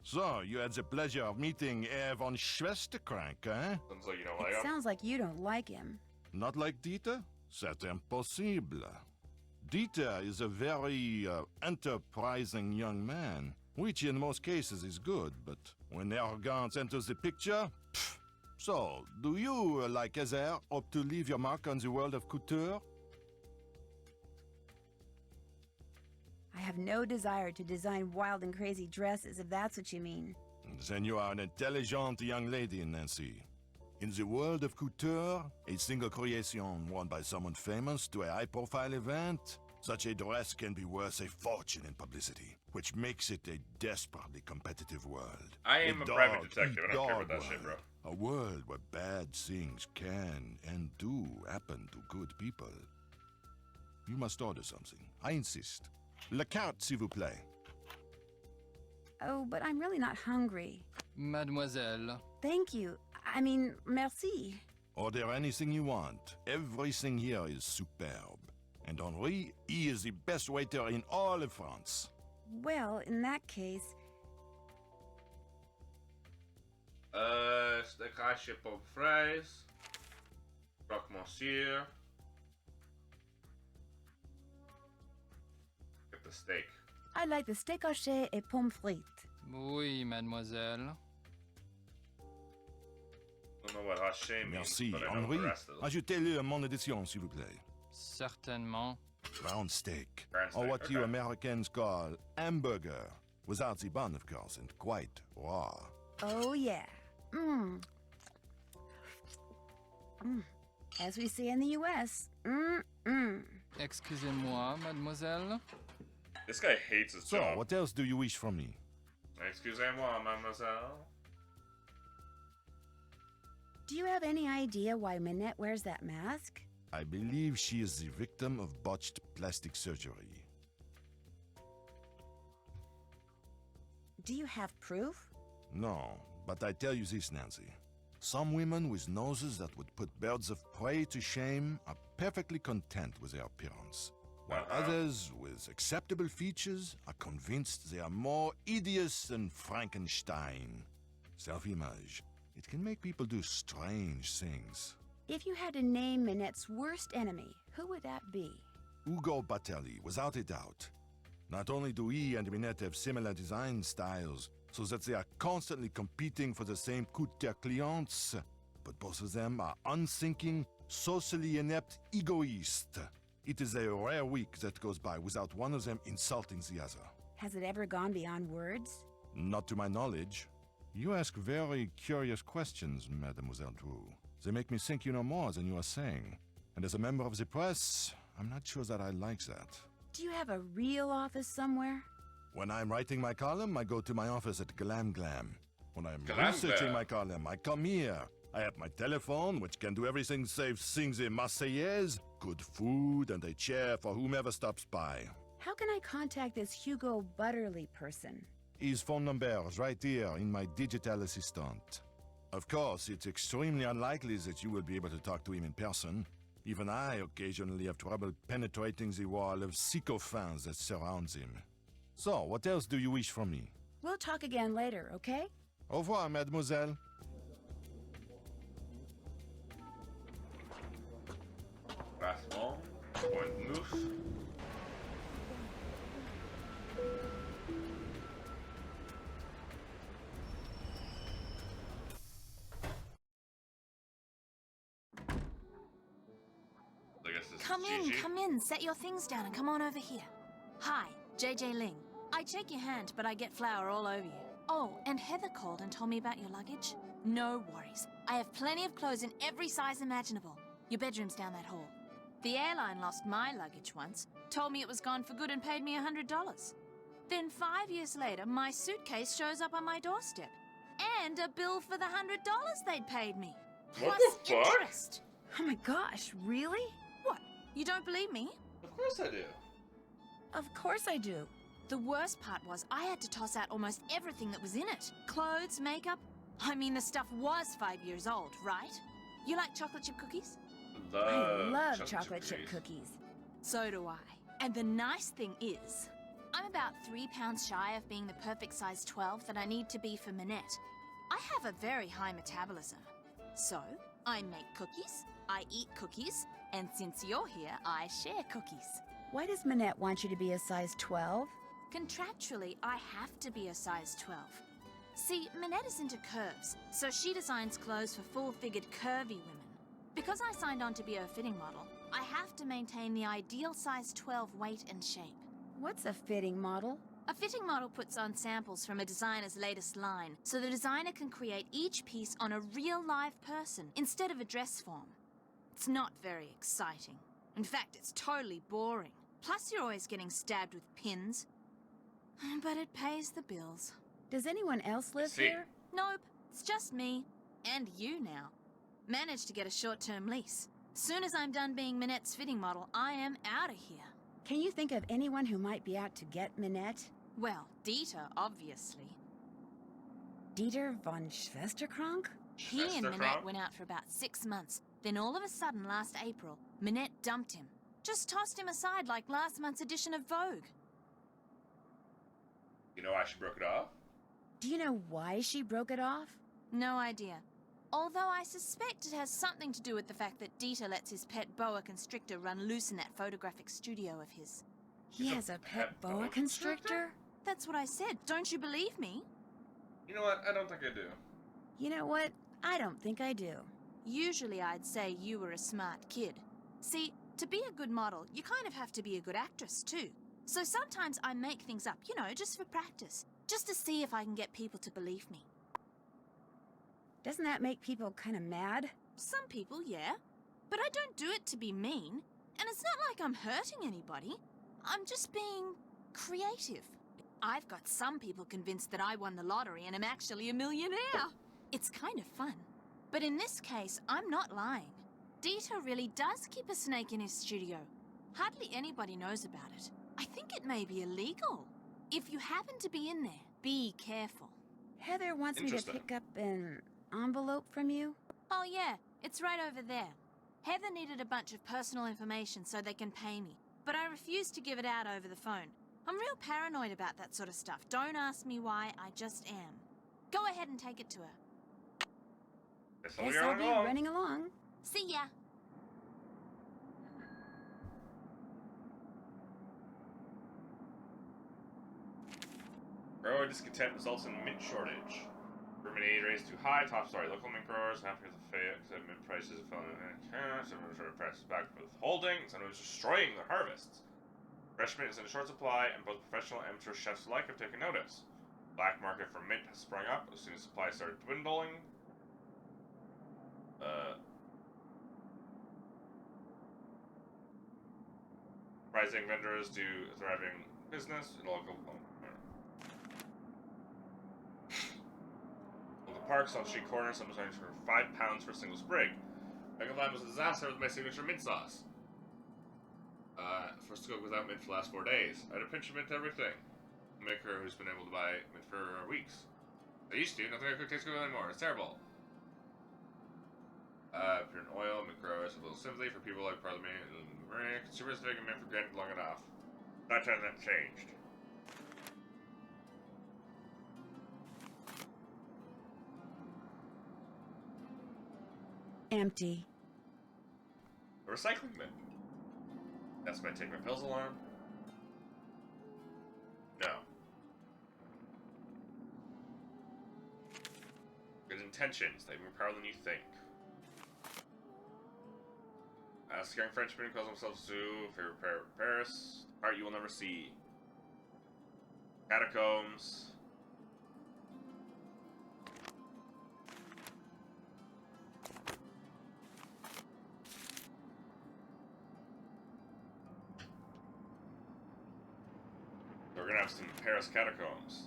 So, you had the pleasure of meeting Herr von Schwesterkrank, eh? Sounds like you don't like It him. sounds like you don't like him. Not like Dieter? C'est impossible. Dieter is a very enterprising young man, which in most cases is good, but when arrogance enters the picture, pff. So, do you, like Ezer, hope to leave your mark on the world of couture? I have no desire to design wild and crazy dresses, if that's what you mean. Then you are an intelligent young lady, Nancy. In the world of couture, a single creation worn by someone famous to a high-profile event, such a dress can be worth a fortune in publicity, which makes it a desperately competitive world. I am a private detective. I don't care dog about that shit, bro. A world where bad things can and do happen to good people. You must order something. I insist. La carte, s'il vous plaît. Oh, but I'm really not hungry. Mademoiselle. Thank you. I mean, merci. Order anything you want. Everything here is superb. And Henri, he is the best waiter in all of France. Well, in that case, Steak haché pommes fraise. Croque monsieur. Get the steak. I like the steak haché et pommes frites. Oui, mademoiselle. Don't know what haché means, Merci, but I know Henri. the rest of them. Ajoutez-le mon addition, s'il vous plaît. Certainement. Round steak. Round Or steak, what you okay. Americans call hamburger. Without the bun, of course, and quite raw. Oh, yeah. Mmm. As we say in the U.S., Excusez-moi, mademoiselle. This guy hates his So, job. what else do you wish from me? Excusez-moi, mademoiselle. Do you have any idea why Minette wears that mask? I believe she is the victim of botched plastic surgery. Do you have proof? No, but I tell you this, Nancy. Some women with noses that would put birds of prey to shame are perfectly content with their appearance, while others with acceptable features are convinced they are more hideous than Frankenstein. Self-image. It can make people do strange things. If you had to name Minette's worst enemy, who would that be? Ugo Batelli, without a doubt. Not only do he and Minette have similar design styles, so that they are constantly competing for the same coup de clients, but both of them are unthinking, socially inept egoists. It is a rare week that goes by without one of them insulting the other. Has it ever gone beyond words? Not to my knowledge. You ask very curious questions, Mademoiselle Drew. They make me think you know more than you are saying. And as a member of the press, I'm not sure that I like that. Do you have a real office somewhere? When I'm writing my column, I go to my office at Glam Glam. When I'm Glam researching Glam. my column, I come here. I have my telephone, which can do everything save sing the Marseillaise, good food, and a chair for whomever stops by. How can I contact this Hugo Butterly person? His phone number is right here in my digital assistant. Of course, it's extremely unlikely that you will be able to talk to him in person. Even I occasionally have trouble penetrating the wall of sycophants that surrounds him. So, what else do you wish from me? We'll talk again later, okay? Au revoir, mademoiselle. Last one. Point move. I guess this Come is in, Gigi. come in. Set your things down and come on over here. Hi, JJ Ling. I'd shake your hand, but I get flour all over you. Oh, and Heather called and told me about your luggage. No worries. I have plenty of clothes in every size imaginable. Your bedroom's down that hall. The airline lost my luggage once, told me it was gone for good and paid me $100. Then 5 years later, my suitcase shows up on my doorstep. And a bill for the $100 they'd paid me. What Plus the fuck? interest. Oh my gosh, really? What? You don't believe me? Of course I do. Of course I do. The worst part was I had to toss out almost everything that was in it. Clothes, makeup. I mean, the stuff was 5 years old, right? You like chocolate chip cookies? I love chocolate chip cookies. So do I. And the nice thing is, I'm about 3 pounds shy of being the perfect size 12 that I need to be for Minette. I have a very high metabolism. So, I make cookies, I eat cookies, and since you're here, I share cookies. Why does Minette want you to be a size 12? Contractually, I have to be a size 12. See, Minette is into curves, so she designs clothes for full-figured curvy women. Because I signed on to be a fitting model, I have to maintain the ideal size 12 weight and shape. What's a fitting model? A fitting model puts on samples from a designer's latest line, so the designer can create each piece on a real live person instead of a dress form. It's not very exciting. In fact, it's totally boring. Plus, you're always getting stabbed with pins. But it pays the bills. Does anyone else live here? Nope, it's just me. And you now. Managed to get a short-term lease. Soon as I'm done being Minette's fitting model, I am out of here. Can you think of anyone who might be out to get Minette? Well, Dieter, obviously. Dieter von Schwesterkrank? He and Minette went out for about 6 months, Then all of a sudden, last April, Minette dumped him. Just tossed him aside like last month's edition of Vogue. You know why she broke it off? Do you know why she broke it off? No idea. Although I suspect it has something to do with the fact that Dieter lets his pet boa constrictor run loose in that photographic studio of his. He has a pet boa constrictor? That's what I said. Don't you believe me? You know what? I don't think I do. You know what? I don't think I do. Usually I'd say you were a smart kid. See, to be a good model, you kind of have to be a good actress too. So sometimes I make things up, you know, just for practice. Just to see if I can get people to believe me. Doesn't that make people kind of mad? Some people, yeah. But I don't do it to be mean. And it's not like I'm hurting anybody. I'm just being creative. I've got some people convinced that I won the lottery and am actually a millionaire. It's kind of fun. But in this case, I'm not lying. Dieter really does keep a snake in his studio. Hardly anybody knows about it. I think it may be illegal. If you happen to be in there, be careful. Heather wants me to pick up an envelope from you. Oh yeah, it's right over there. Heather needed a bunch of personal information so they can pay me, but I refused to give it out over the phone. I'm real paranoid about that sort of stuff. Don't ask me why, I just am. Go ahead and take it to her. Guess I'll be running along. See ya. Grower discontent results in mint shortage. Rumen aid raised too high, top story. Local mint growers happy with the fate, except mint prices have fallen. Sometimes short prices back with holding, sometimes destroying their harvests. Fresh mint is in short supply, and both professional and amateur chefs alike have taken notice. Black market for mint has sprung up as soon as supply started dwindling. Rising vendors do thriving business in local parks on street corners, sometimes for £5 for a single sprig. Second time was a disaster with my signature mint sauce. First to go without mint for the last 4 days. I had a pinch of mint to everything. A maker who's been able to buy mint for weeks. I used to, nothing I could taste good anymore. It's terrible. Pure in oil, mint growers have little sympathy for people like Parliament and consumers have taken mint for granted long enough. That time that changed. Empty. A recycling bin. That's my take my pills alarm. No. Good intentions. They have more power than you think. Ask young Frenchmen who calls themselves Zoo, favorite pair of Paris. Art you will never see. Catacombs. We're gonna have some Paris catacombs.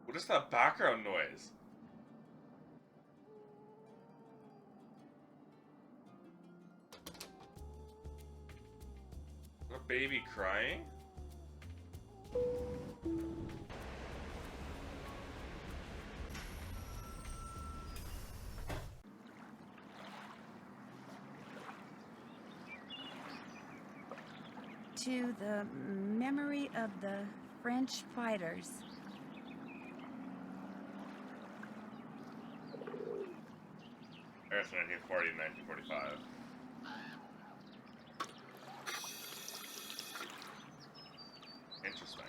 What is that background noise? Is that a baby crying? To the memory of the French fighters. Paris 1940 and 1945. Interesting.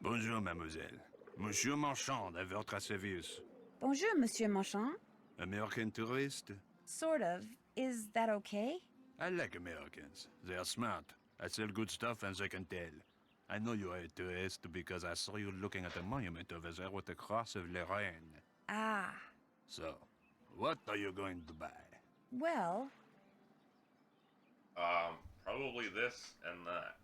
Bonjour, mademoiselle. Monsieur Marchand, à votre service. Bonjour, Monsieur Marchand. American tourist? Sort of. Is that okay? I like Americans. They are smart. I sell good stuff and they can tell. I know you are a tourist because I saw you looking at the monument over there with the cross of Lorraine. Ah. So, What are you going to buy? Well, Probably this and that.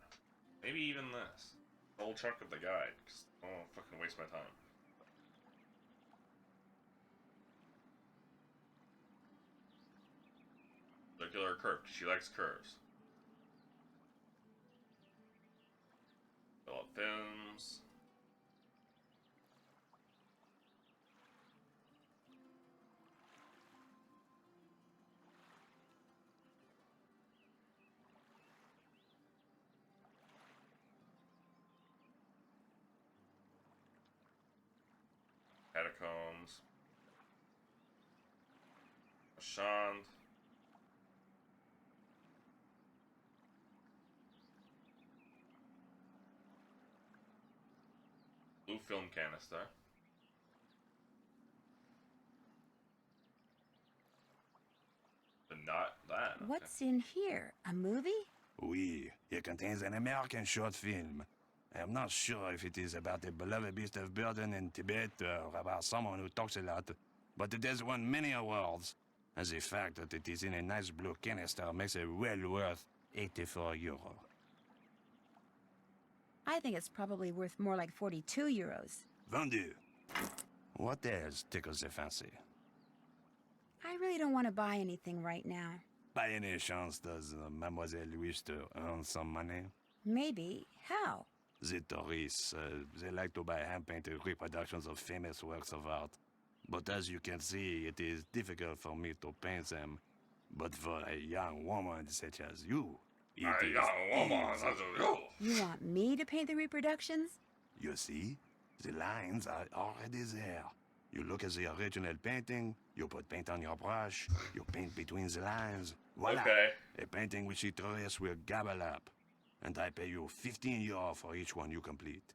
Maybe even this. I'll check with the guide, because I don't want to fucking waste my time. Circular curve, 'cause she likes curves. Philip fins. Catacombs. Ashand. Blue film canister. But not that. Okay. what's in here? A movie? Oui, it contains an American short film. I'm not sure if it is about a beloved beast of burden in Tibet or about someone who talks a lot, but it has won many awards. And the fact that it is in a nice blue canister makes it well worth 84 euro. I think it's probably worth more like 42 euros. Vendu. What else tickles the fancy? I really don't want to buy anything right now. By any chance, does Mademoiselle wish to earn some money? Maybe. How? The tourists, they like to buy hand-painted reproductions of famous works of art. But as you can see, it is difficult for me to paint them. But for a young woman such as you, it is easy. You want me to paint the reproductions? You see, the lines are already there. You look at the original painting, you put paint on your brush, you paint between the lines. Voila! Okay. A painting which the tourists will gobble up. And I pay you 15 euro for each one you complete.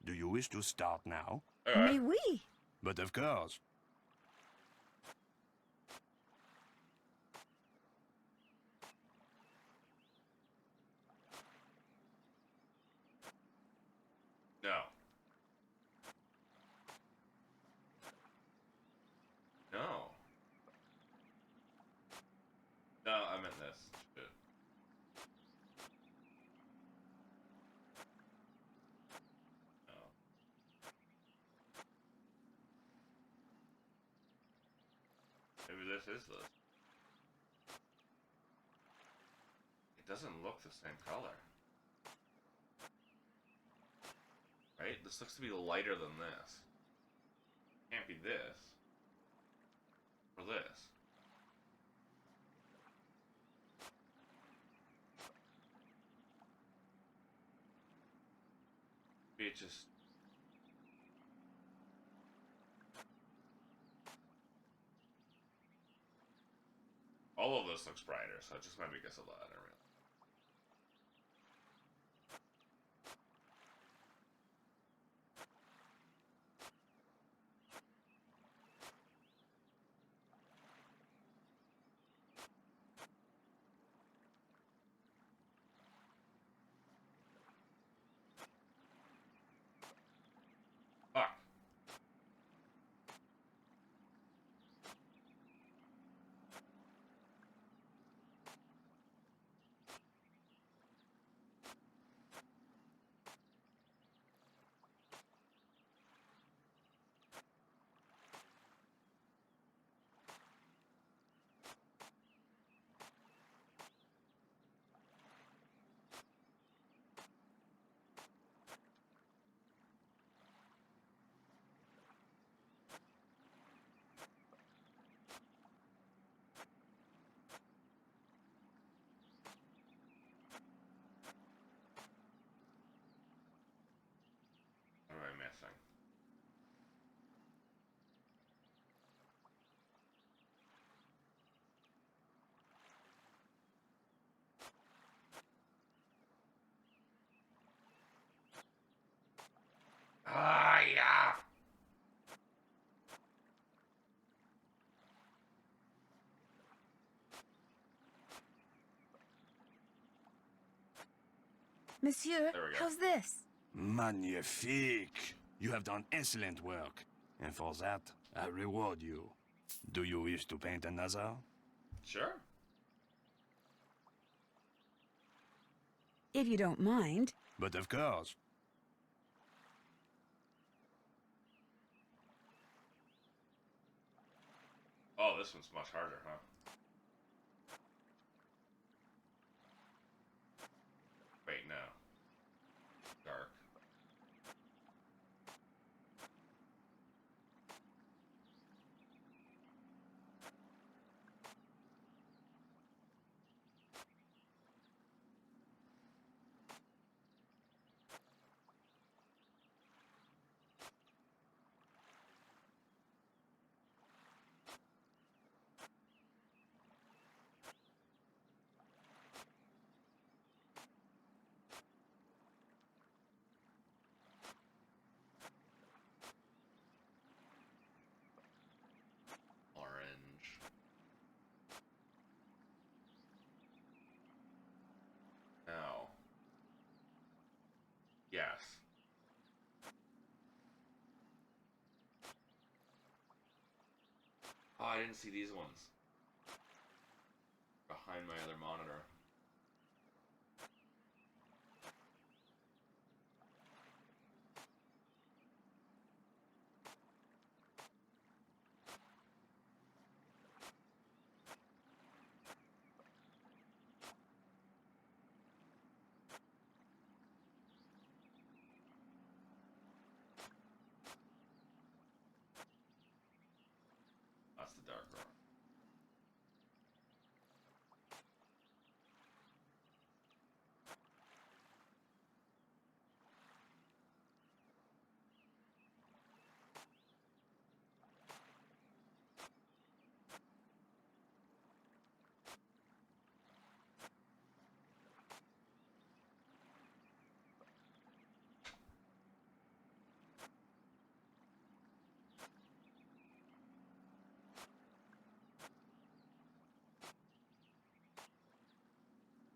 Do you wish to start now? Mais oui! But of course. No. No. No, I meant this. Shit. No. Maybe this is this. It doesn't look the same color. Right? This looks to be lighter than this. Can't be this. Or this. Maybe it just... All of this looks brighter, so it just might be because of that, I really. Fuck. What am I missing? Ah, yeah! Monsieur, There we go. how's this? Magnifique! You have done excellent work. And for that, I reward you. Do you wish to paint another? Sure. If you don't mind. But of course. Oh, this one's much harder, huh? Wait, no. Dark. Orange. Now. Yes. Oh, I didn't see these ones. Behind my other monitor. That's the dark one.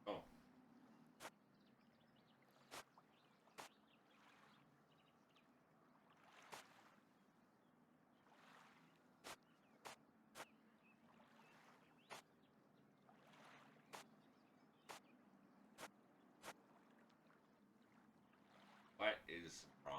Oh. What is wrong?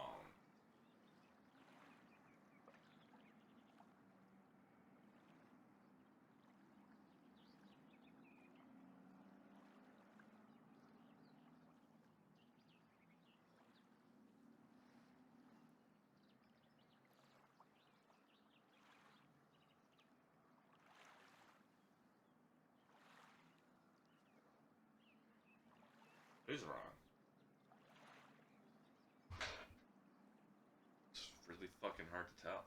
What is wrong? It's really fucking hard to tell.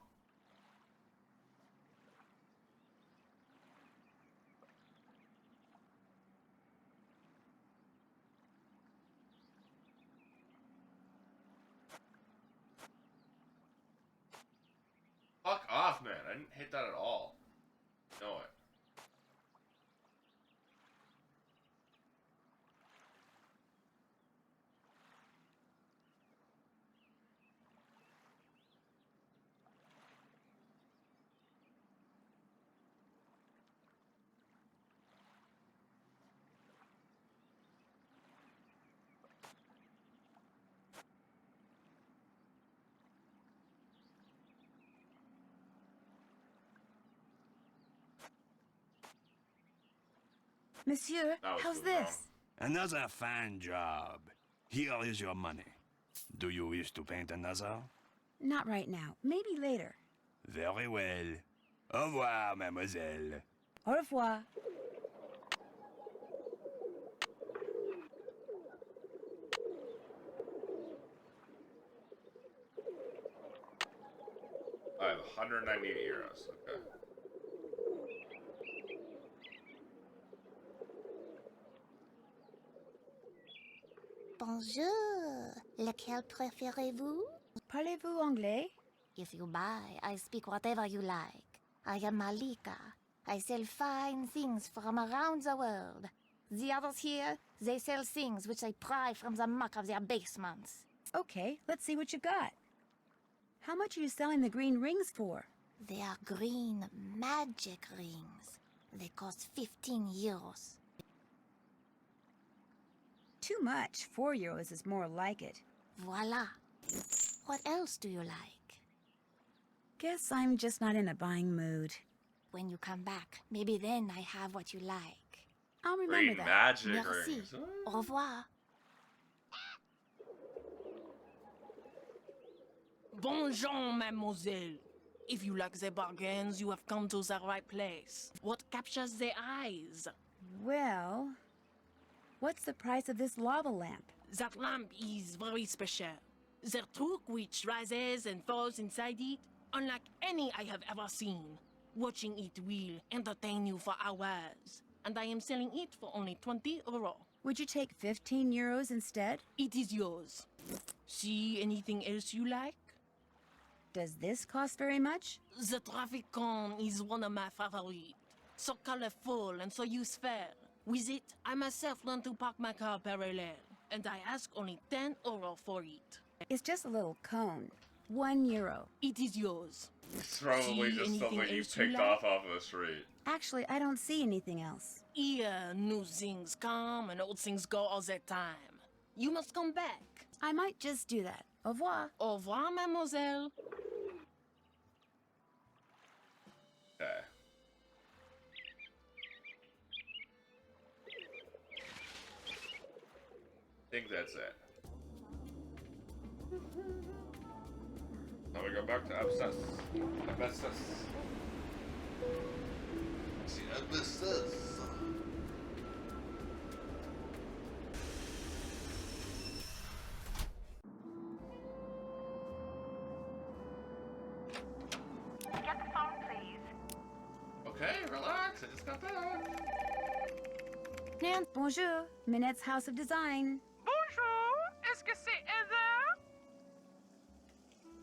Fuck off, man. I didn't hit that at all. Know it. Monsieur, how's this? Another fine job. Here is your money. Do you wish to paint another? Not right now. Maybe later. Very well. Au revoir, mademoiselle. Au revoir. I have 198 euros. Okay. Bonjour. Lequel préférez-vous? Parlez-vous anglais? If you buy, I speak whatever you like. I am Malika. I sell fine things from around the world. The others here, they sell things which they pry from the muck of their basements. Okay, let's see what you got. How much are you selling the green rings for? They are green magic rings. They cost 15 euros. Too much. 4 euros is more like it. Voila. What else do you like? Guess I'm just not in a buying mood. When you come back, maybe then I have what you like. I'll remember Green that. magic Merci. rings. Au revoir. Bonjour, mademoiselle. If you like the bargains, you have come to the right place. What captures the eyes? Well, what's the price of this lava lamp? That lamp is very special. The trunk which rises and falls inside it, unlike any I have ever seen. Watching it will entertain you for hours. And I am selling it for only 20 euros. Would you take 15 euros instead? It is yours. See anything else you like? Does this cost very much? The traffic cone is one of my favorites. So colorful and so useful. With it, I myself learn to park my car parallel. And I ask only 10 euro for it. It's just a little cone. 1 euro. It is yours. It's probably See just something anything you else you picked like? off of the street. Actually, I don't see anything else. Here, new things come and old things go all the time. You must come back. I might just do that. Au revoir. Au revoir, mademoiselle. Okay. I think that's it. Now we go back to Abscess. Abscess. See, Abscess. Get the phone, please. Okay, relax. I just got back. Nan, bonjour. Minette's House of Design. Bonjour. Est-ce que c'est Heather?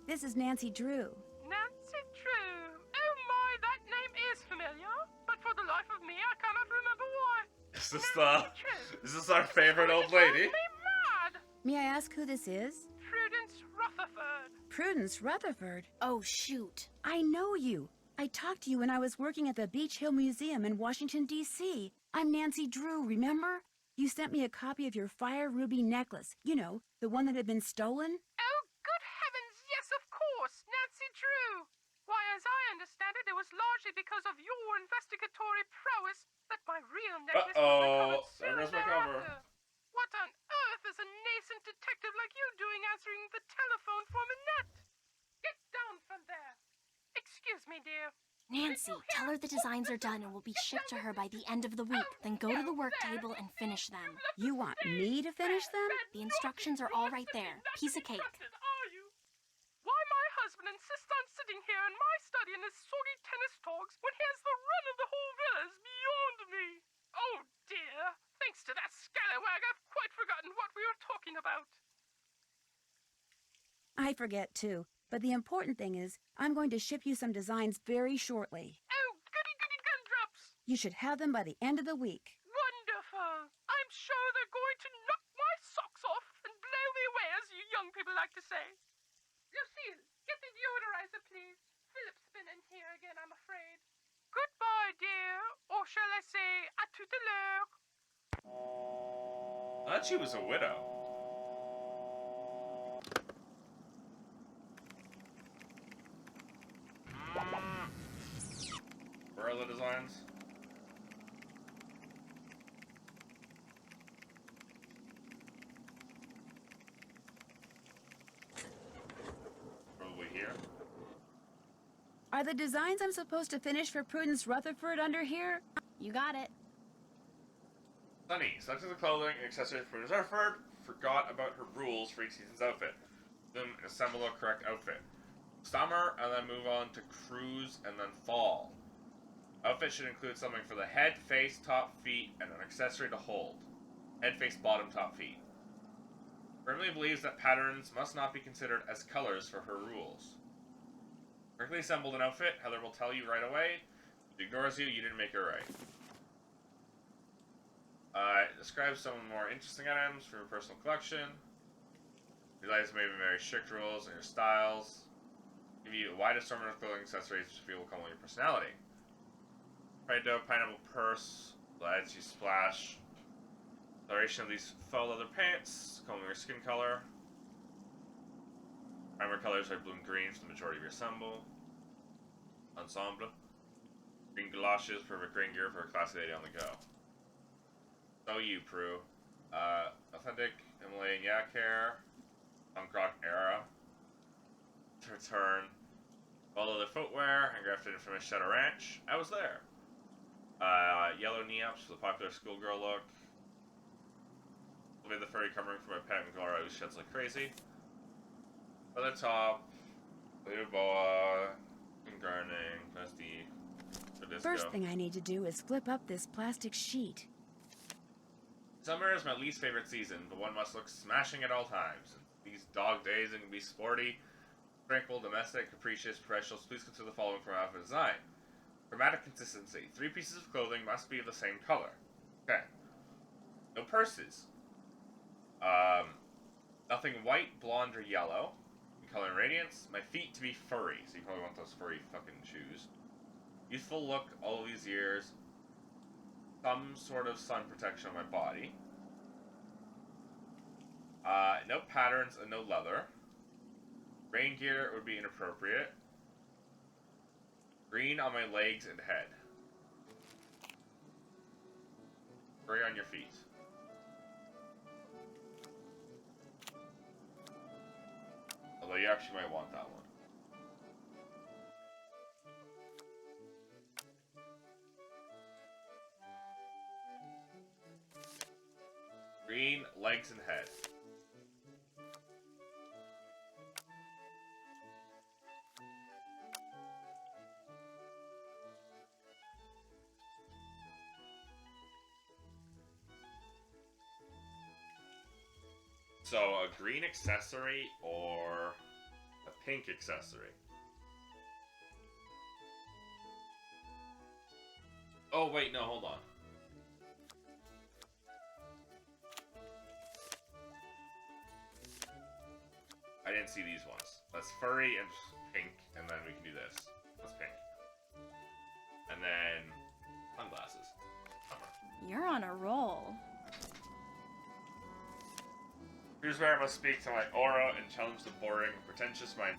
This is Nancy Drew. Nancy Drew. Oh my, that name is familiar. But for the life of me, I cannot remember why. Is this our favorite old lady? Me mad. May I ask who this is? Prudence Rutherford. Prudence Rutherford. Oh, shoot. I know you. I talked to you when I was working at the Beach Hill Museum in Washington, D.C. I'm Nancy Drew, remember? You sent me a copy of your fire ruby necklace. You know, the one that had been stolen. Oh, good heavens, yes, of course, Nancy Drew. Why, as I understand it, it was largely because of your investigatory prowess that my real necklace was recovered soon There goes my cover. thereafter. What on earth is a nascent detective like you doing answering the telephone for Minette? Get down from there. Excuse me, dear. Nancy, tell her the designs are done and will be shipped to her by the end of the week. Then go to the work table and finish them. You want me to finish them? The instructions are all right there. Piece of cake. Are you? Why my husband insists on sitting here in my study in his soggy tennis togs when he has the run of the whole villa is beyond me. Oh dear. Thanks to that scallywag, I've quite forgotten what we were talking about. I forget too. But the important thing is, I'm going to ship you some designs very shortly. Oh, goody goody gumdrops. You should have them by the end of the week. Wonderful. I'm sure they're going to knock my socks off and blow me away, as you young people like to say. Lucille, get the deodorizer, please. Philip's been in here again, I'm afraid. Goodbye, dear. Or shall I say, à tout à l'heure. I thought she was a widow. Where are the designs? Probably here. Are the designs I'm supposed to finish for Prudence Rutherford under here? You got it. Sunny, selected the clothing and accessories for Prudence Rutherford, forgot about her rules for each season's outfit. Then assemble a correct outfit. Summer, and then move on to cruise, and then fall. Outfit should include something for the head, face, top, feet, and an accessory to hold. Head, face, bottom, top, feet. Firmly believes that patterns must not be considered as colors for her rules. Correctly assembled an outfit, Heather will tell you right away. If she ignores you, you didn't make it right. Describe some more interesting items from your personal collection. These items may be very strict rules in your styles. Give you a wide assortment of clothing accessories which feel come with your personality. Prado pineapple purse lets you splash. Coloration of these faux leather pants, come with your skin color. Primary colors are blue and green for the majority of your ensemble. Green galoshes, perfect rain gear for a classy lady on the go. So you, Prue. Authentic Himalayan yak hair, punk rock era. To return. All other footwear, handcrafted from a Shadow Ranch. I was there. Yellow knee-ups for the popular schoolgirl look. Made the furry covering for my pet Ngora who sheds like crazy. Leather top, blue boa, and gardening, musty, for disco. First thing I need to do is flip up this plastic sheet. Summer is my least favorite season, but one must look smashing at all times. These dog days it can be sporty, tranquil, domestic, capricious, professional. Please consider the following from outfit design. Chromatic consistency. 3 pieces of clothing must be of the same color. Okay. No purses. Nothing white, blonde, or yellow. Color and radiance. My feet to be furry, so you probably want those furry fucking shoes. Youthful look all these years. Some sort of sun protection on my body. No patterns and no leather. Rain gear would be inappropriate. Green on my legs and head. Gray on your feet. Although you actually might want that one. Green, legs and head. So, a green accessory or a pink accessory? Oh, wait, no, hold on. I didn't see these ones. That's furry and pink, and then we can do this. That's pink. And then sunglasses. You're on a roll. Here's where I must speak to my aura and challenge the boring, pretentious mind.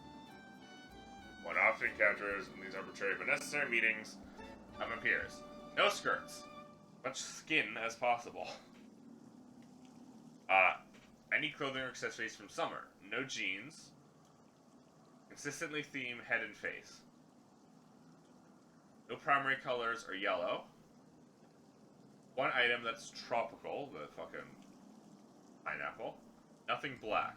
One often encounters in these arbitrary but necessary meetings of my peers. No skirts. Much skin as possible. Any clothing or accessories from summer. No jeans. Consistently theme head and face. No primary colors or yellow. One item that's tropical, the fucking pineapple. Nothing black.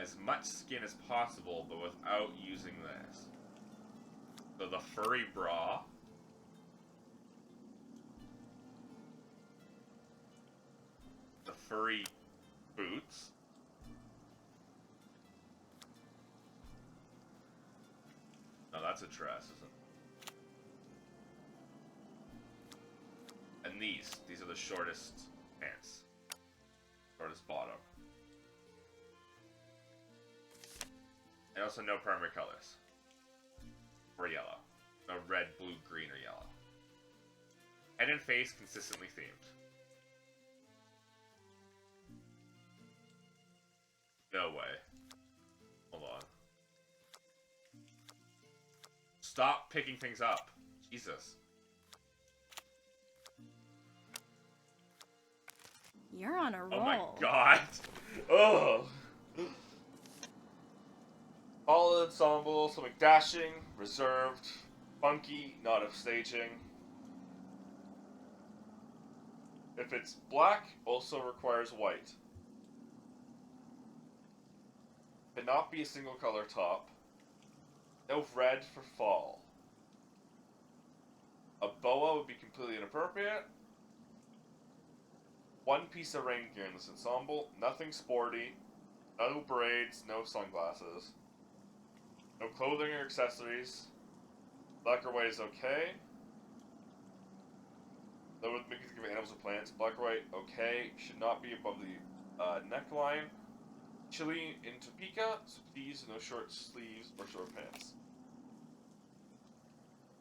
As much skin as possible, but without using this. So the furry bra. The furry boots. No, that's a dress, isn't it? And these are the shortest pants. Shortest bottom. And also no primary colors. Or yellow. No red, blue, green, or yellow. Head and face consistently themed. No way. Hold on. Stop picking things up. Jesus. You're on a roll. Oh my god. Ugh. All ensemble, something dashing, reserved, funky, not of staging. If it's black, also requires white. Cannot be a single color top. No red for fall. A boa would be completely inappropriate. One piece of rain gear in this ensemble. Nothing sporty. No braids, no sunglasses. No clothing or accessories. Black or white is okay. Though with Mickey's give animals and plants, black or white, okay. Should not be above the neckline. Chili in Topeka, so please no short sleeves or short pants.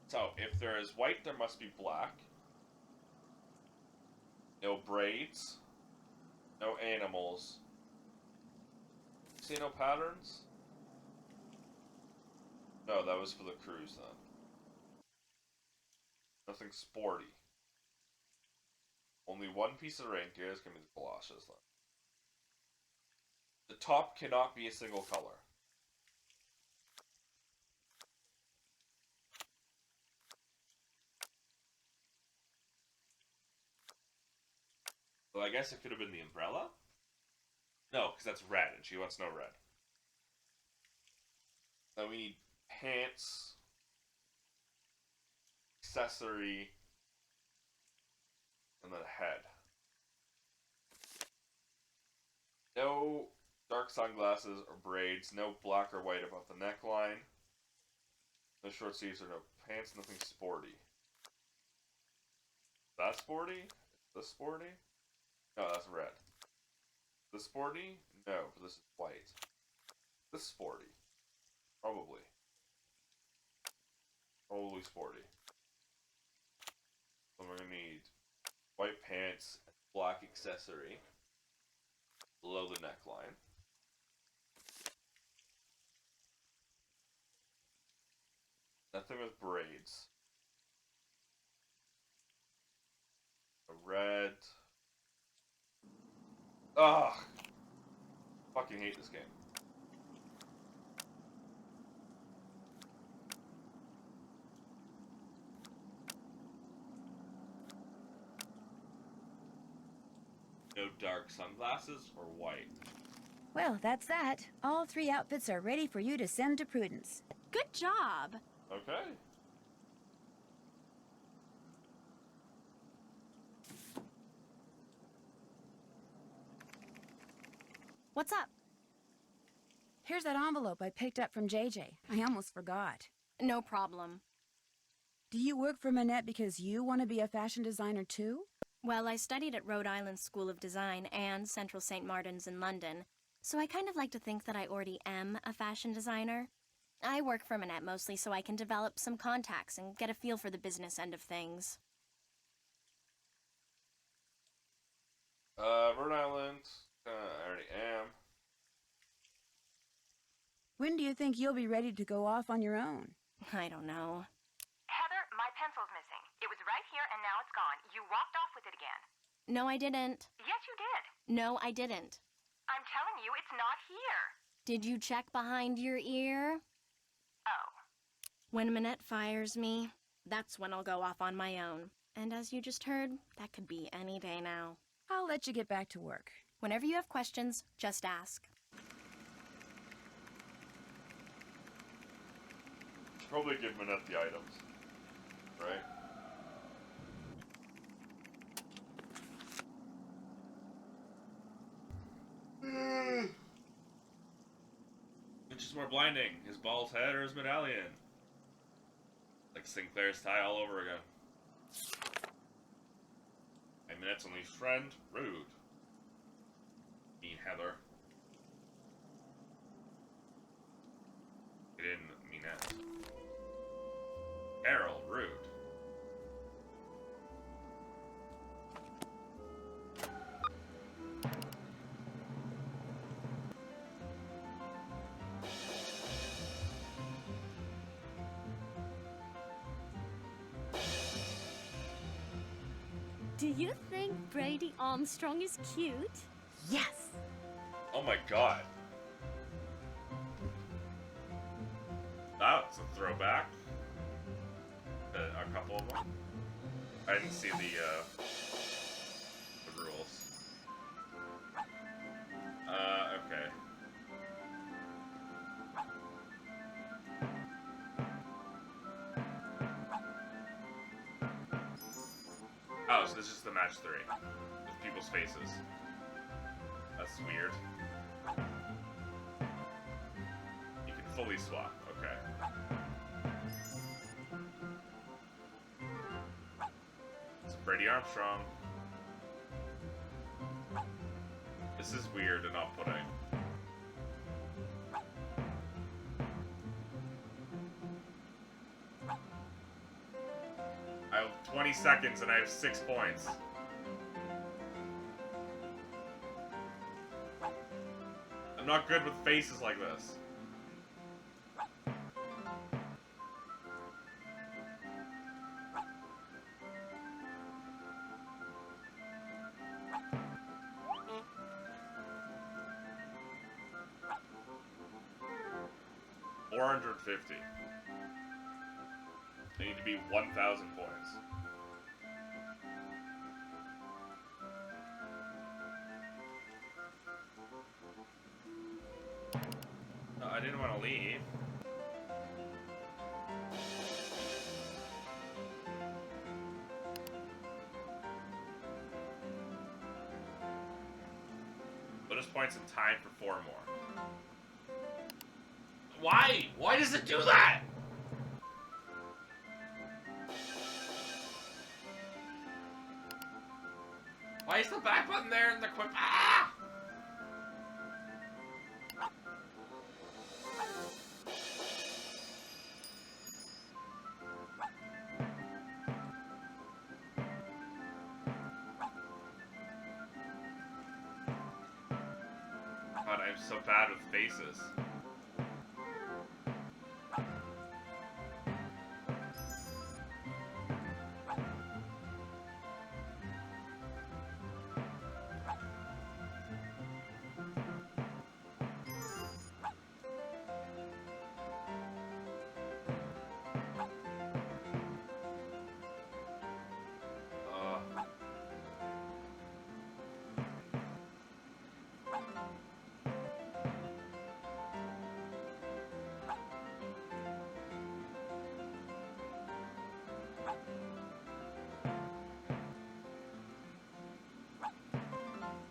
So, if there is white, there must be black. No braids. No animals. See no patterns? No, that was for the cruise then. Nothing sporty. Only one piece of rain gear is going to be the galoshes then. The top cannot be a single color. Well, I guess it could have been the umbrella? No, because that's red, and she wants no red. Then we need pants, accessory, and then a head. No dark sunglasses or braids, no black or white above the neckline, no short sleeves or no pants, nothing sporty. That's sporty? Is this sporty? No, that's red. This sporty? No, but this is white. This sporty. Probably. Probably sporty. So we're gonna need white pants, black accessory below the neckline. Nothing with braids. A red. Ugh! Fucking hate this game. No dark sunglasses or white. Well, that's that. All 3 outfits are ready for you to send to Prudence. Good job. Okay. What's up? Here's that envelope I picked up from JJ. I almost forgot. No problem. Do you work for Manette because you want to be a fashion designer too? Well, I studied at Rhode Island School of Design and Central St. Martin's in London, so I kind of like to think that I already am a fashion designer. I work for Manette mostly so I can develop some contacts and get a feel for the business end of things. Rhode Island. I already am. When do you think you'll be ready to go off on your own? I don't know. Heather, my pencil's missing. It was right here and now it's gone. You walked off with it again. No, I didn't. Yes, you did. No, I didn't. I'm telling you, it's not here. Did you check behind your ear? Oh. When Manette fires me, that's when I'll go off on my own. And as you just heard, that could be any day now. I'll let you get back to work. Whenever you have questions, just ask. Should probably give Manette the items. Right? Which is more blinding, his bald head or his medallion? Like Sinclair's tie all over again. And Manette's only friend, rude. Mean Heather. It didn't mean that. Harold, rude. Do you think Brady Armstrong is cute? Yes! Oh my god. That's a throwback. A couple of them. I didn't see the rules. Okay. Oh, so this is the match 3. With people's faces. That's weird. You can fully swap, okay. Brady Armstrong. This is weird and off-putting. I have 20 seconds and I have 6 points. I'm not good with faces like this. $450. I need to be 1,000 points. No, I didn't want to leave. Bonus points in time for 4 more. Why? Why does it do that? Why is the back button there and the quick? Ah! God, I'm so bad with faces.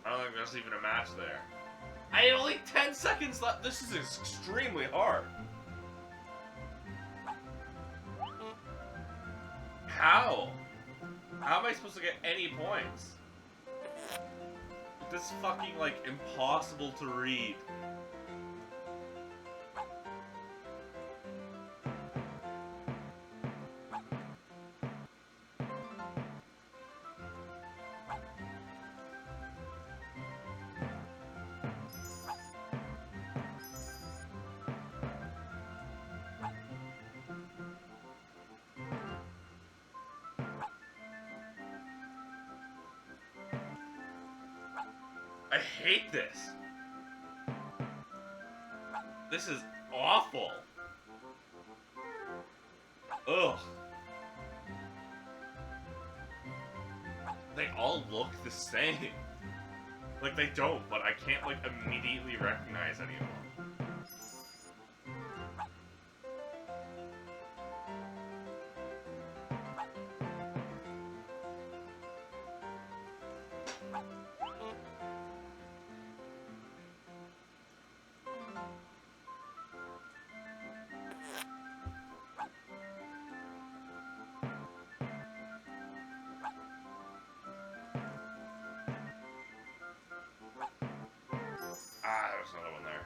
I don't think there's even a match there. I had only 10 seconds left. This is extremely hard. How? How am I supposed to get any points? This is fucking, like, impossible to read. I hate this. This is awful. Ugh. They all look the same. Like, they don't, but I can't, like, immediately recognize any of them. Ah, there's another one there.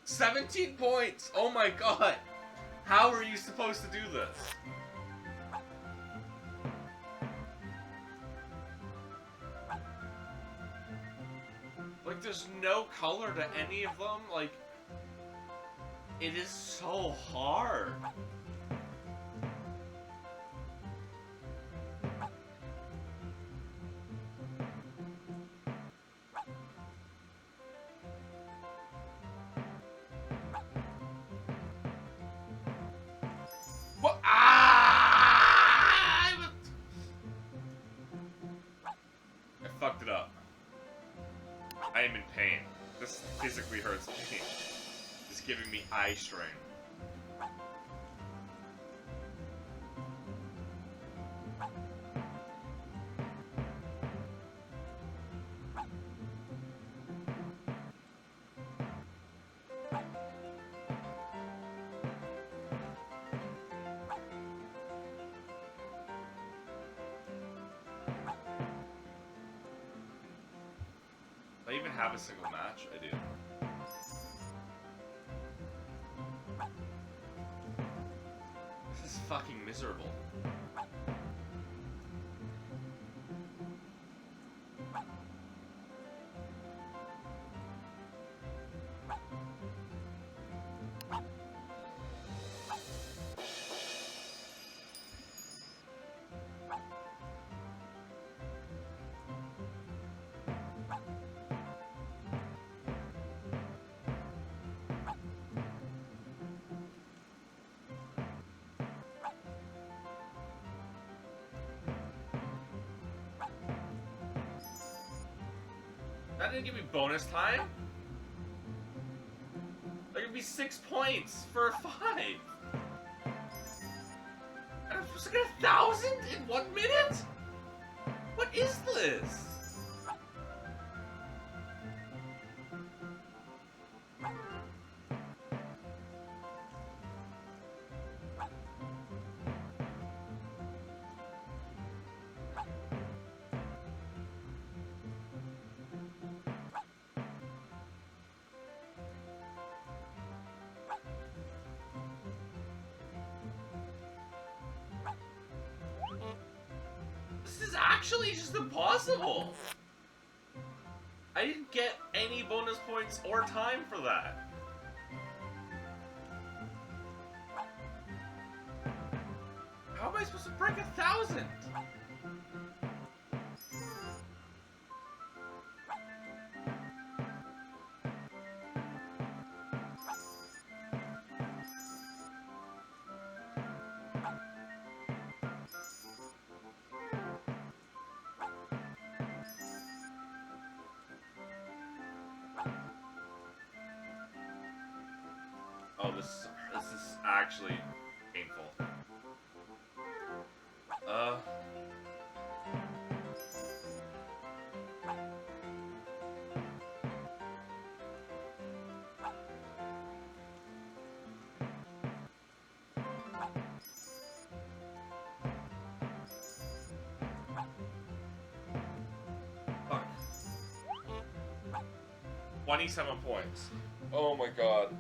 $17 points! Oh my god! How are you supposed to do this? Like, there's no color to any of them. Like, it is so hard. fucked it up. I am in pain. This physically hurts me. It's giving me eye strain. Do I even have a single match? I do. This is fucking miserable. That didn't give me bonus time. That could be 6 points for a 5. And I'm supposed to get 1,000 in 1 minute? What is this? This is actually just impossible. I didn't get any bonus points or time for that. How am I supposed to break 1,000? Oh, this is actually painful. Fuck. 27 points. Oh my god.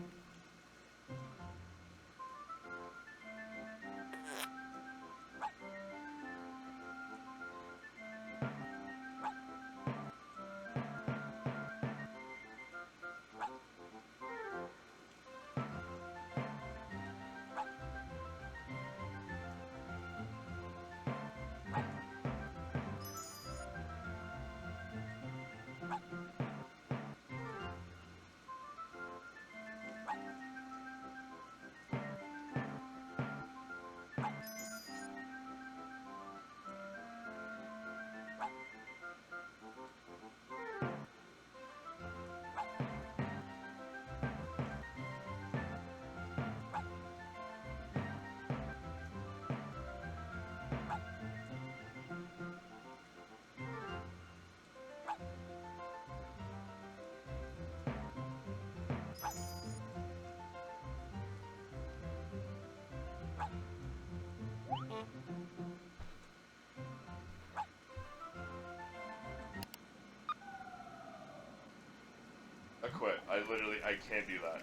I quit. I can't do that.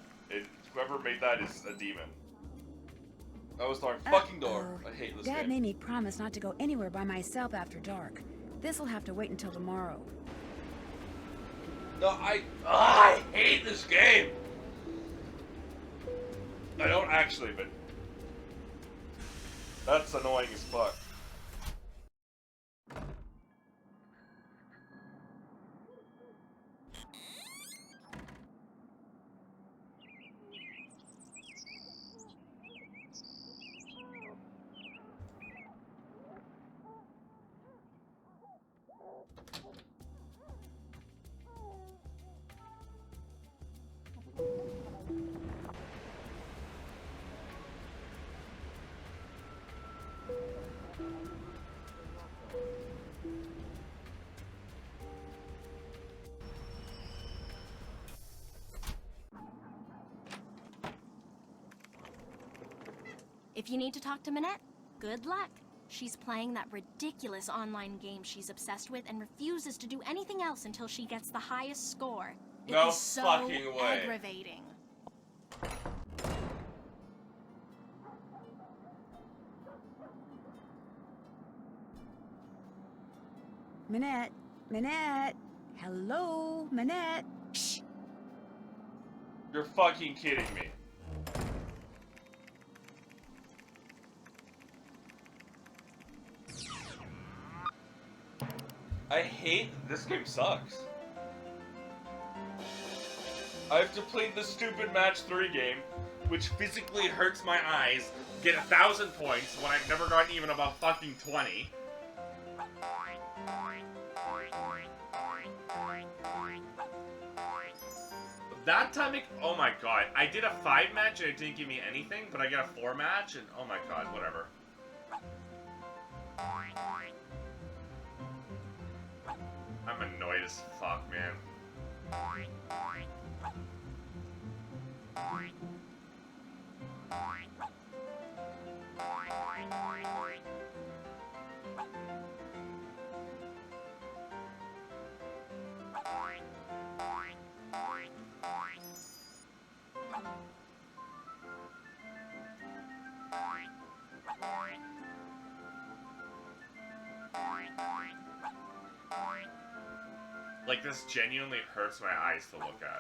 Whoever made that is a demon. That was the wrong fucking door. I hate this Dad game. made me promise not to go anywhere by myself after dark. This'll have to wait until tomorrow. No, I hate this game! I don't actually, but that's annoying as fuck. If you need to talk to Minette, good luck. She's playing that ridiculous online game she's obsessed with and refuses to do anything else until she gets the highest score. No It is so fucking way. aggravating. Minette, Minette, hello, Minette. Shh. You're fucking kidding me. I hate this game sucks. I have to play the stupid match 3 game, which physically hurts my eyes, get 1,000 points when I've never gotten even above fucking 20. That time, oh my god, I did a 5 match and it didn't give me anything, but I got a 4 match and oh my god, whatever. I'm annoyed as fuck, man. Like, this genuinely hurts my eyes to look at.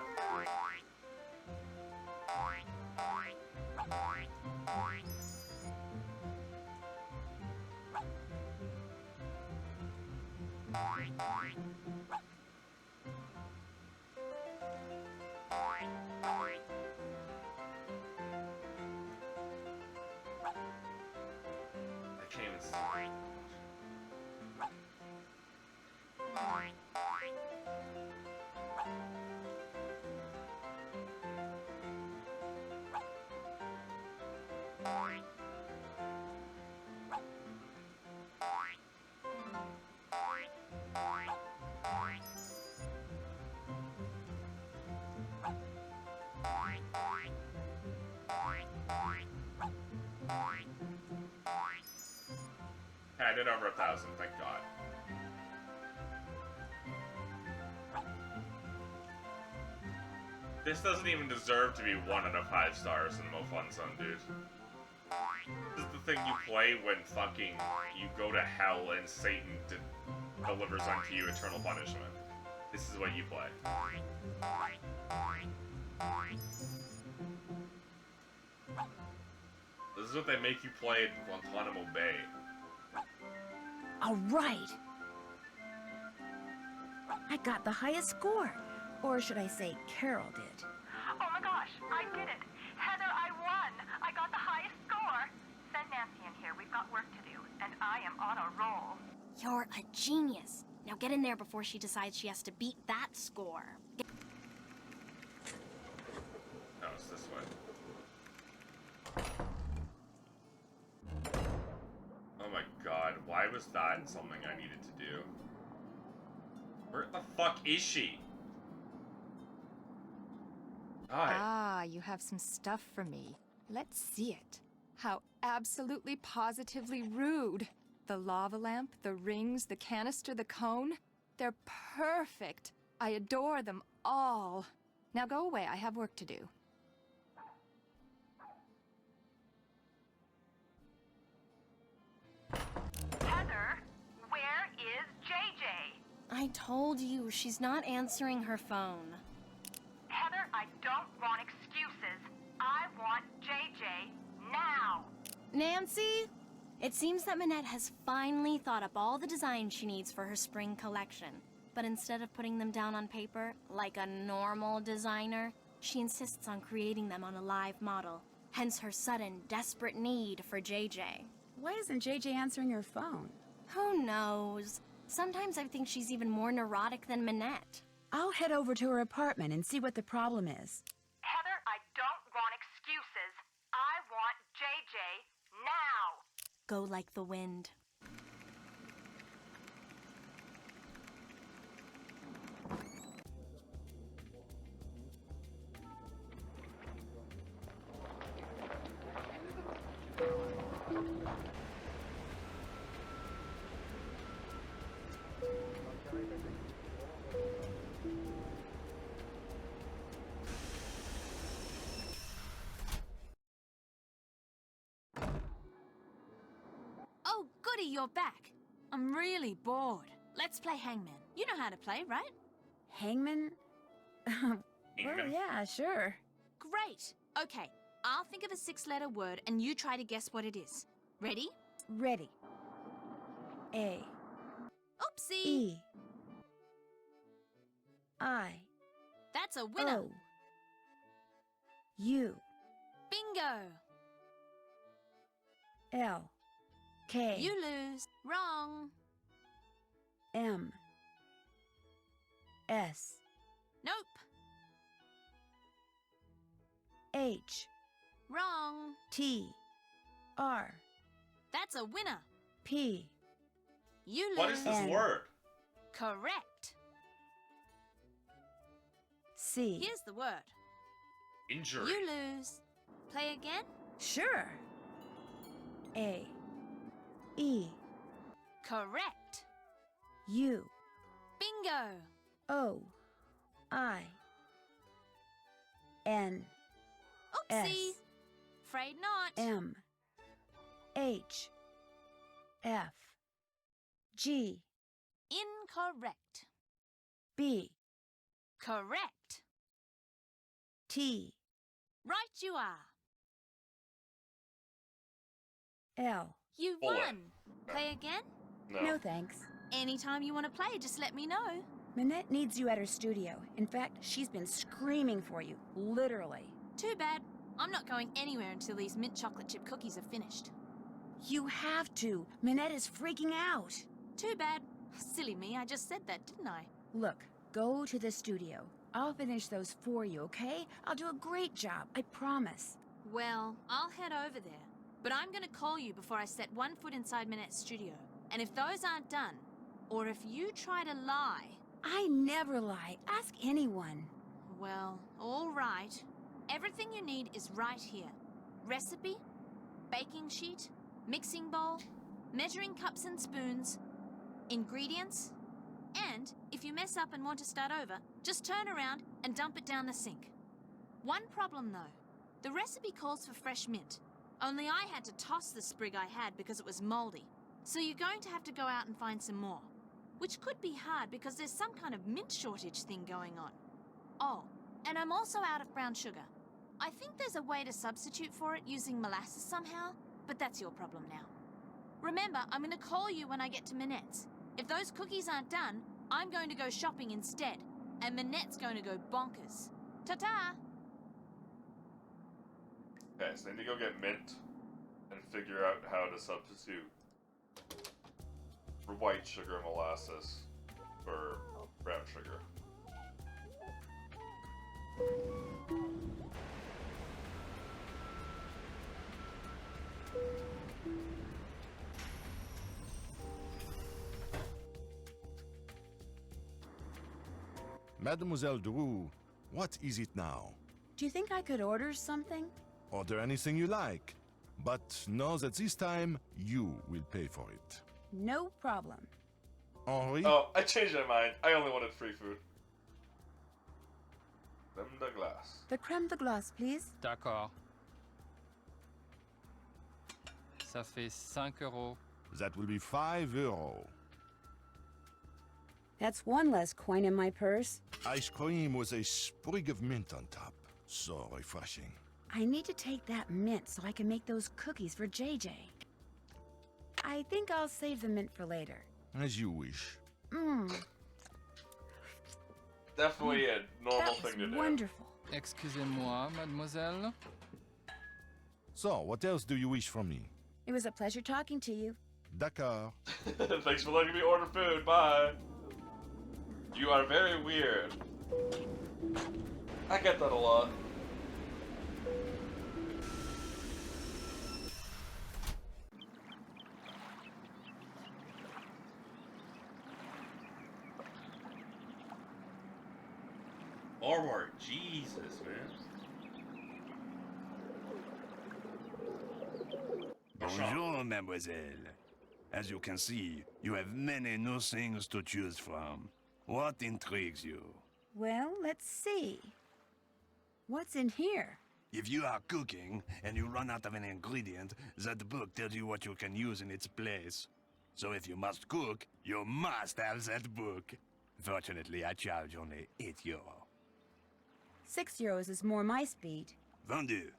I can't even see. I did over 1,000, thank God. This doesn't even deserve to be 1 out of 5 stars in the Mo Fun Zone, dude. This is the thing you play when fucking you go to hell and Satan delivers unto you eternal punishment. This is what you play. This is what they make you play at Guantanamo Bay. All right. I got the highest score. Or should I say Carol did. Oh my gosh, I did it. Heather, I won. I got the highest score. Send Nancy in here. We've got work to do, and I am on a roll. You're a genius. Now get in there before she decides she has to beat that score. No, it's this way. Oh my god, why was that something I needed to do? Where the fuck is she? Hi. Ah, you have some stuff for me. Let's see it. How absolutely positively rude. The lava lamp, the rings, the canister, the cone. They're perfect. I adore them all. Now go away, I have work to do. Heather, where is JJ? I told you, she's not answering her phone. Heather, I don't want excuses. I want JJ now. Nancy? It seems that Minette has finally thought up all the designs she needs for her spring collection. But instead of putting them down on paper, like a normal designer, she insists on creating them on a live model. Hence her sudden, desperate need for JJ. Why isn't JJ answering her phone? Who knows? Sometimes I think she's even more neurotic than Minette. I'll head over to her apartment and see what the problem is. Heather, I don't want excuses. I want JJ now. Go like the wind. goody you're back. I'm really bored. Let's play Hangman. You know how to play, right? Hangman? Well, yeah, sure. Great. Okay, I'll think of a 6-letter word and you try to guess what it is. Ready? Ready. A. Oopsie. E. I. That's a winner. O. U. Bingo. L. K. You lose. Wrong. M. S. Nope. H. Wrong. T. R. That's a winner. P. You lose. What is this word? Correct. C. Here's the word. Injury. You lose. Play again? Sure. A. E. Correct. U. Bingo. O. I. N. Oopsie. S. Afraid not. M. H. F. G. Incorrect. B. Correct. T. Right you are. L. You Bullet. won. Play again? No thanks. Anytime you want to play, just let me know. Minette needs you at her studio. In fact, she's been screaming for you, literally. Too bad. I'm not going anywhere until these mint chocolate chip cookies are finished. You have to. Minette is freaking out. Too bad. Silly me, I just said that, didn't I? Look, go to the studio. I'll finish those for you, okay? I'll do a great job, I promise. Well, I'll head over there. But I'm going to call you before I set one foot inside Minette's studio. And if those aren't done, or if you try to lie... I never lie. Ask anyone. Well, all right. Everything you need is right here. Recipe, baking sheet, mixing bowl, measuring cups and spoons, ingredients, and if you mess up and want to start over, just turn around and dump it down the sink. One problem though, the recipe calls for fresh mint, only I had to toss the sprig I had because it was moldy, so you're going to have to go out and find some more, which could be hard because there's some kind of mint shortage thing going on. Oh, and I'm also out of brown sugar. I think there's a way to substitute for it using molasses somehow, but that's your problem now. Remember, I'm going to call you when I get to Minette's. If those cookies aren't done, I'm going to go shopping instead, and Minette's going to go bonkers. Ta-ta! Okay, so I need to go get mint and figure out how to substitute for white sugar and molasses for brown sugar. Mademoiselle Drew, what is it now? Do you think I could order something? Order anything you like, but know that this time you will pay for it. No problem. Henri? Oh, I changed my mind. I only wanted free food. Crème de glace. The crème de glace, please. D'accord. Ça fait 5 euros. That will be 5 euros. That's one less coin in my purse. Ice cream with a sprig of mint on top. So refreshing. I need to take that mint so I can make those cookies for JJ. I think I'll save the mint for later. As you wish. Definitely a normal That thing to was do. wonderful. Excusez-moi, mademoiselle. So, what else do you wish from me? It was a pleasure talking to you. D'accord. Thanks for letting me order food. Bye. You are very weird. I get that a lot. Forward, Jesus, man. Bonjour, mademoiselle. As you can see, you have many new things to choose from. What intrigues you? Well, let's see. What's in here? If you are cooking and you run out of an ingredient, that book tells you what you can use in its place. So if you must cook, you must have that book. Fortunately, I charge only €8. €6 is more my speed. Vendu.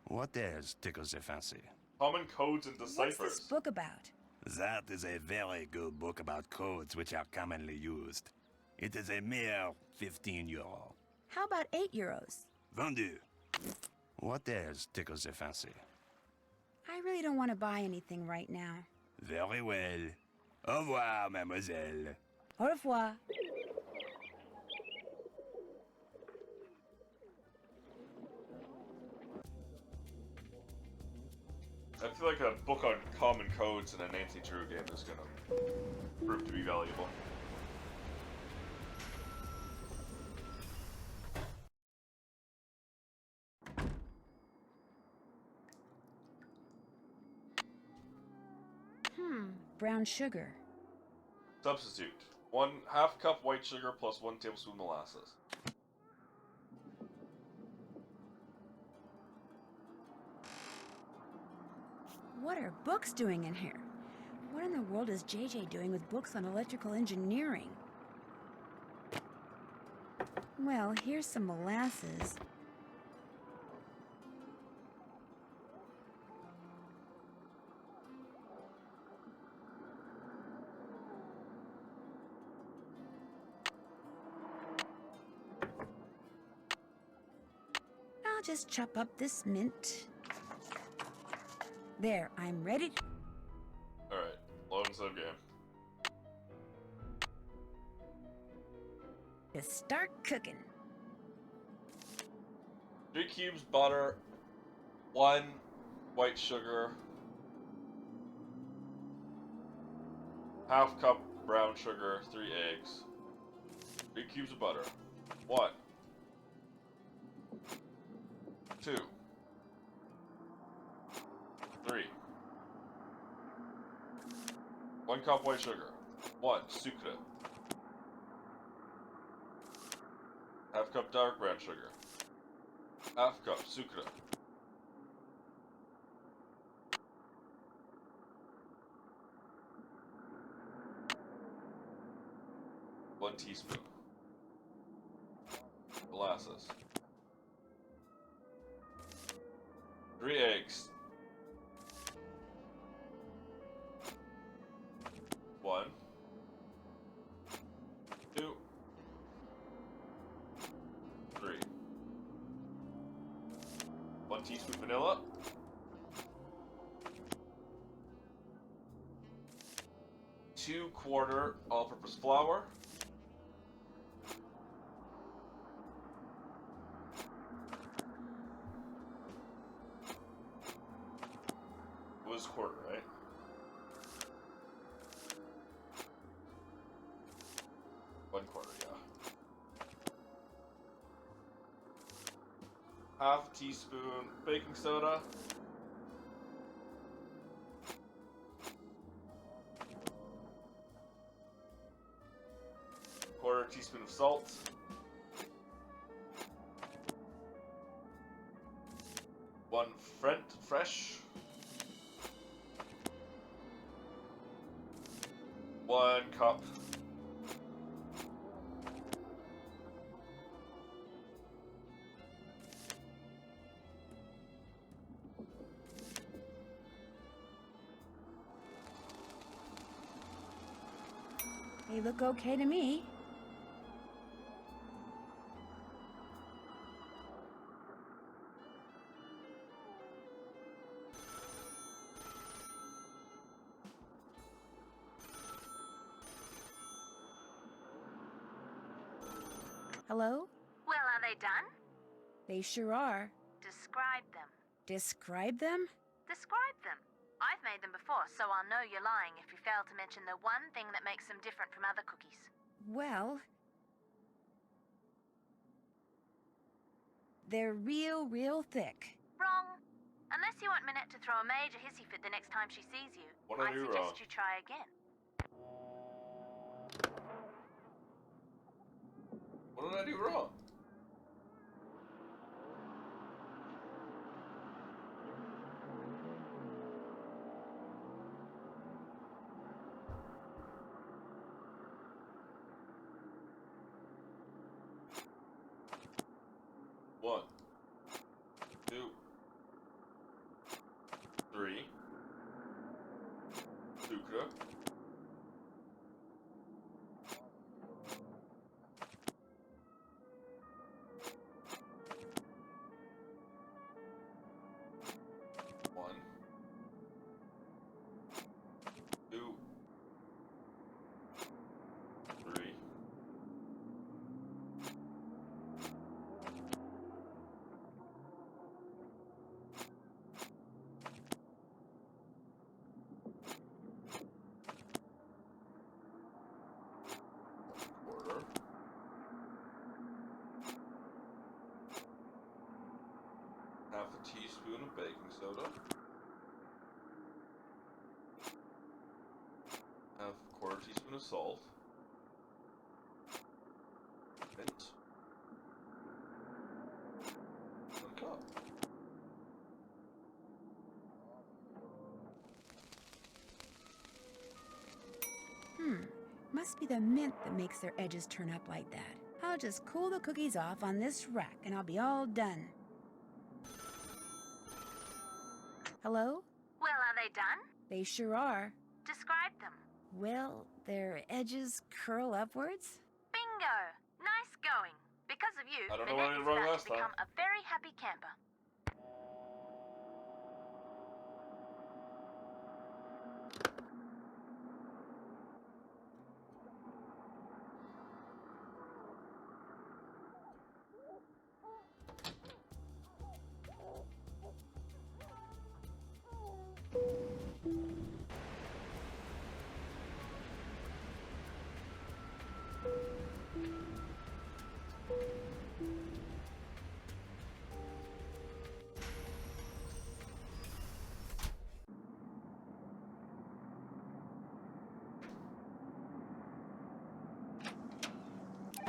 What else tickles the fancy? Common codes and deciphers. What's this book about? That is a very good book about codes which are commonly used. It is a mere €15. How about €8? Vendu. What else tickles the fancy? I really don't want to buy anything right now. Very well. Au revoir, mademoiselle. Au revoir. I feel like a book on common codes in a Nancy Drew game is gonna prove to be valuable. Brown sugar. Substitute. 1/2 cup white sugar plus 1 tablespoon molasses. What are books doing in here? What in the world is JJ doing with books on electrical engineering? Well, here's some molasses. I'll just chop up this mint. There, I'm ready. Alright, load and save game. To start cooking. 3 cubes butter, 1 white sugar, 1/2 cup brown sugar, 3 eggs, 3 cubes of butter, 1, 2, 3, 1 cup white sugar, 1 sucre, 1/2 cup dark brown sugar, 1/2 cup sucre, 1 teaspoon molasses, 3 eggs, 1, 2, 3, 1 teaspoon vanilla, 2/4 all-purpose flour, 1/4, right? One quarter, yeah. 1/2 teaspoon baking soda. 1/4 teaspoon of salt. 1 fresh. 1 cup. They look okay to me. Hello? Well, are they done? They sure are. Describe them. Describe them? Describe them. I've made them before, so I'll know you're lying if you fail to mention the one thing that makes them different from other cookies. Well, they're real thick. Wrong. Unless you want Minette to throw a major hissy fit the next time she sees you, What did I I do suggest wrong? you try again. What did I do wrong? a teaspoon of baking soda. Have a quarter teaspoon of salt. Mint. 1 cup. Must be the mint that makes their edges turn up like that. I'll just cool the cookies off on this rack and I'll be all done. Hello? Well, are they done? They sure are. Describe them. Well, their edges curl upwards. Bingo! Nice going. Because of you, I don't know what I Minette did is wrong about last to become time. a very happy camper.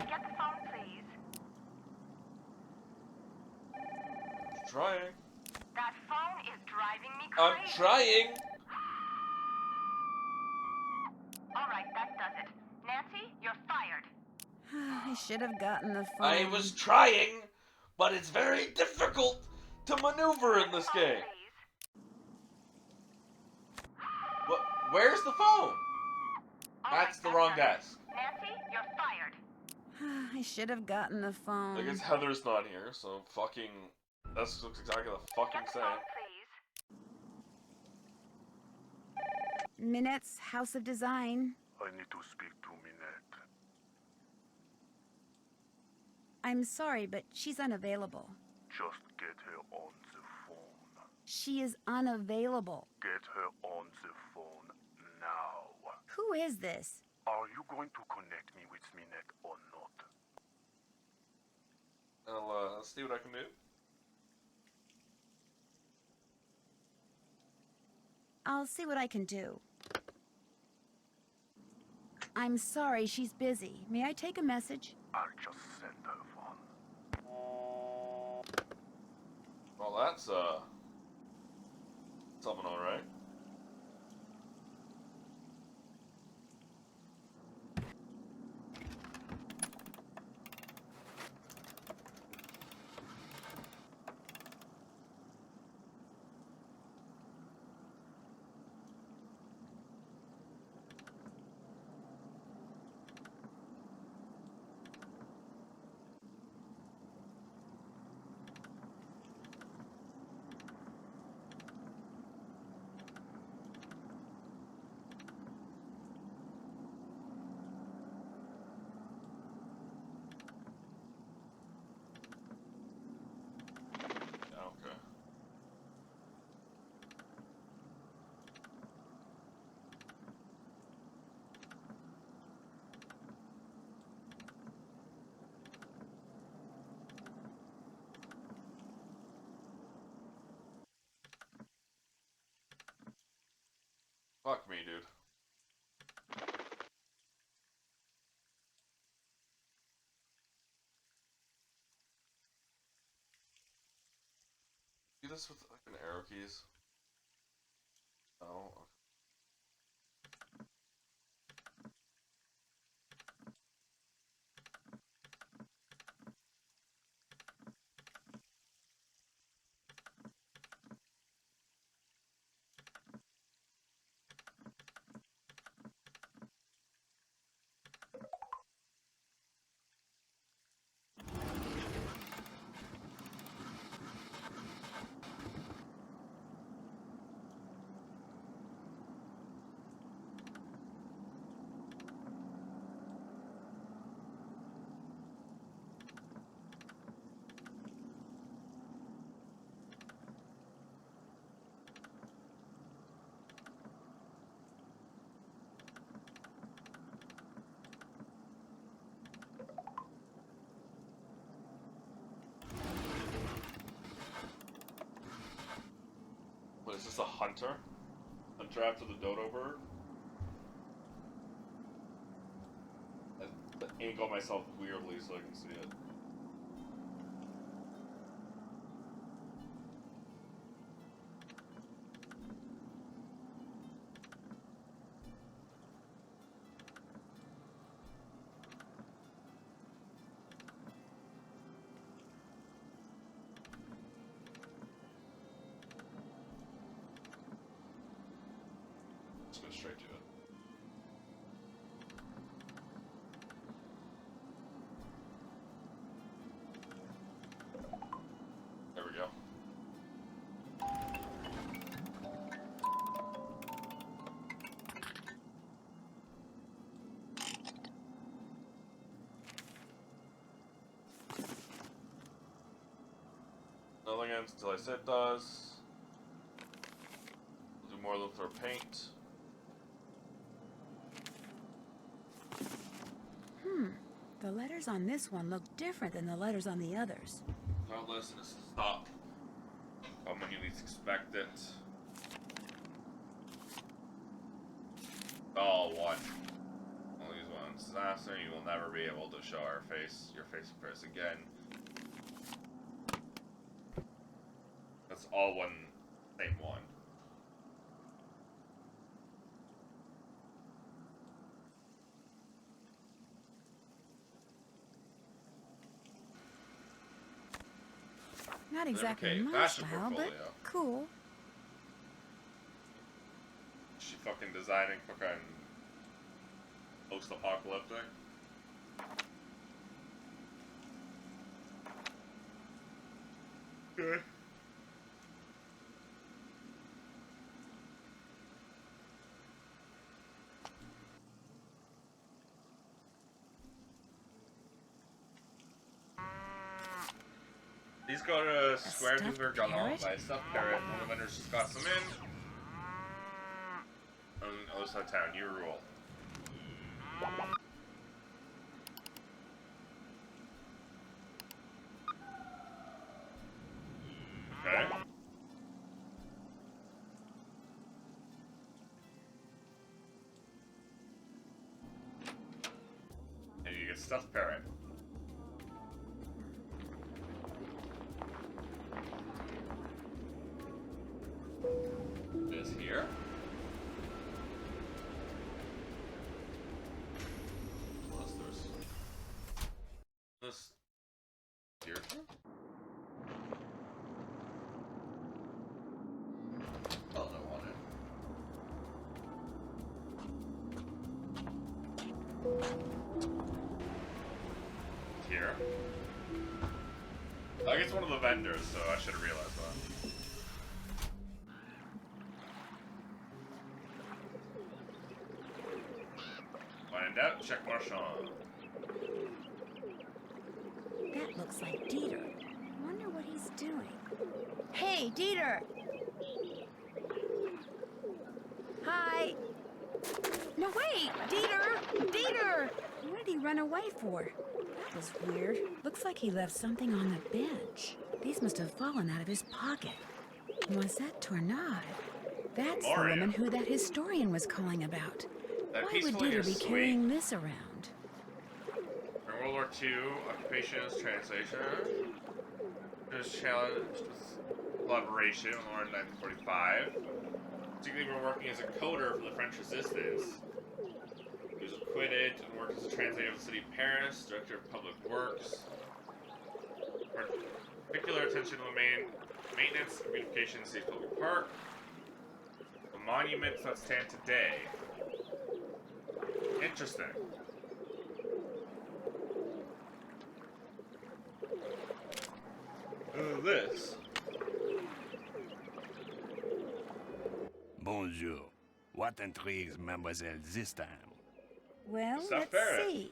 Get the phone, please. Trying. That phone is driving me I'm crazy. trying. All right, that does it. Nancy, you're fired. I should have gotten the phone. I was trying, but it's very difficult to maneuver in this game. What? Where's the phone? That's the wrong desk. Nancy, you're fired. I should have gotten the phone. I guess Heather's not here, so fucking. That looks exactly the fucking same. Minette's House of Design. I need to speak to Minette. I'm sorry, but she's unavailable. Just get her on the phone. She is unavailable. Get her on the phone now. Who is this? Are you going to connect me with Minette or not? I'll see what I can do. I'll see what I can do. I'm sorry, she's busy. May I take a message? I'll just send her one. Well, that's something alright. Okay. Fuck me, dude. Do this with like an arrow keys? No. Okay. a hunter? Hunter after the dodo bird? I angle myself weirdly so I can see it. Let's go straight to it. There we go. Nothing ends until I say it does. We'll do more look for paint. The letters on this one look different than the letters on the others. Don't listen to stop. Come when you least expect it. All one. Only use one disaster, you will never be able to show your face in person again. That's all one, same one. Not exactly Okay, my fashion style, but portfolio. cool. She fucking designing fucking post-apocalyptic. Okay. These go to Square du Vergalon by Stuffed Parrot. One of the vendors just got some in. On the other side of town, you rule. Okay. And you get Stuffed Parrot. This here. What's this? This here. Oh, I want it. Here. I think it's one of the vendors, so I should have realized that. Find out, check Marchand. That looks like Dieter. Wonder what he's doing. Hey, Dieter! Hi! No, wait! Dieter! Dieter! What did he run away for? That was weird. Looks like he left something on the bench. These must have fallen out of his pocket. Noisette Tournade. That's the woman who that historian was calling about. That Why would peacefully Dieter is be sweet. carrying this around? In World War II, occupation as translation. It was challenged with collaboration in the war in 1945. Particularly when working as a coder for the French resistance. He was acquitted and worked as a translator of the city of Paris, director of public works. Particular attention to the maintenance and beautification of the city's public park. The monuments that stand today. Interesting. This. Bonjour. What intrigues Mademoiselle this time? Well, Stuffed let's parrot. see.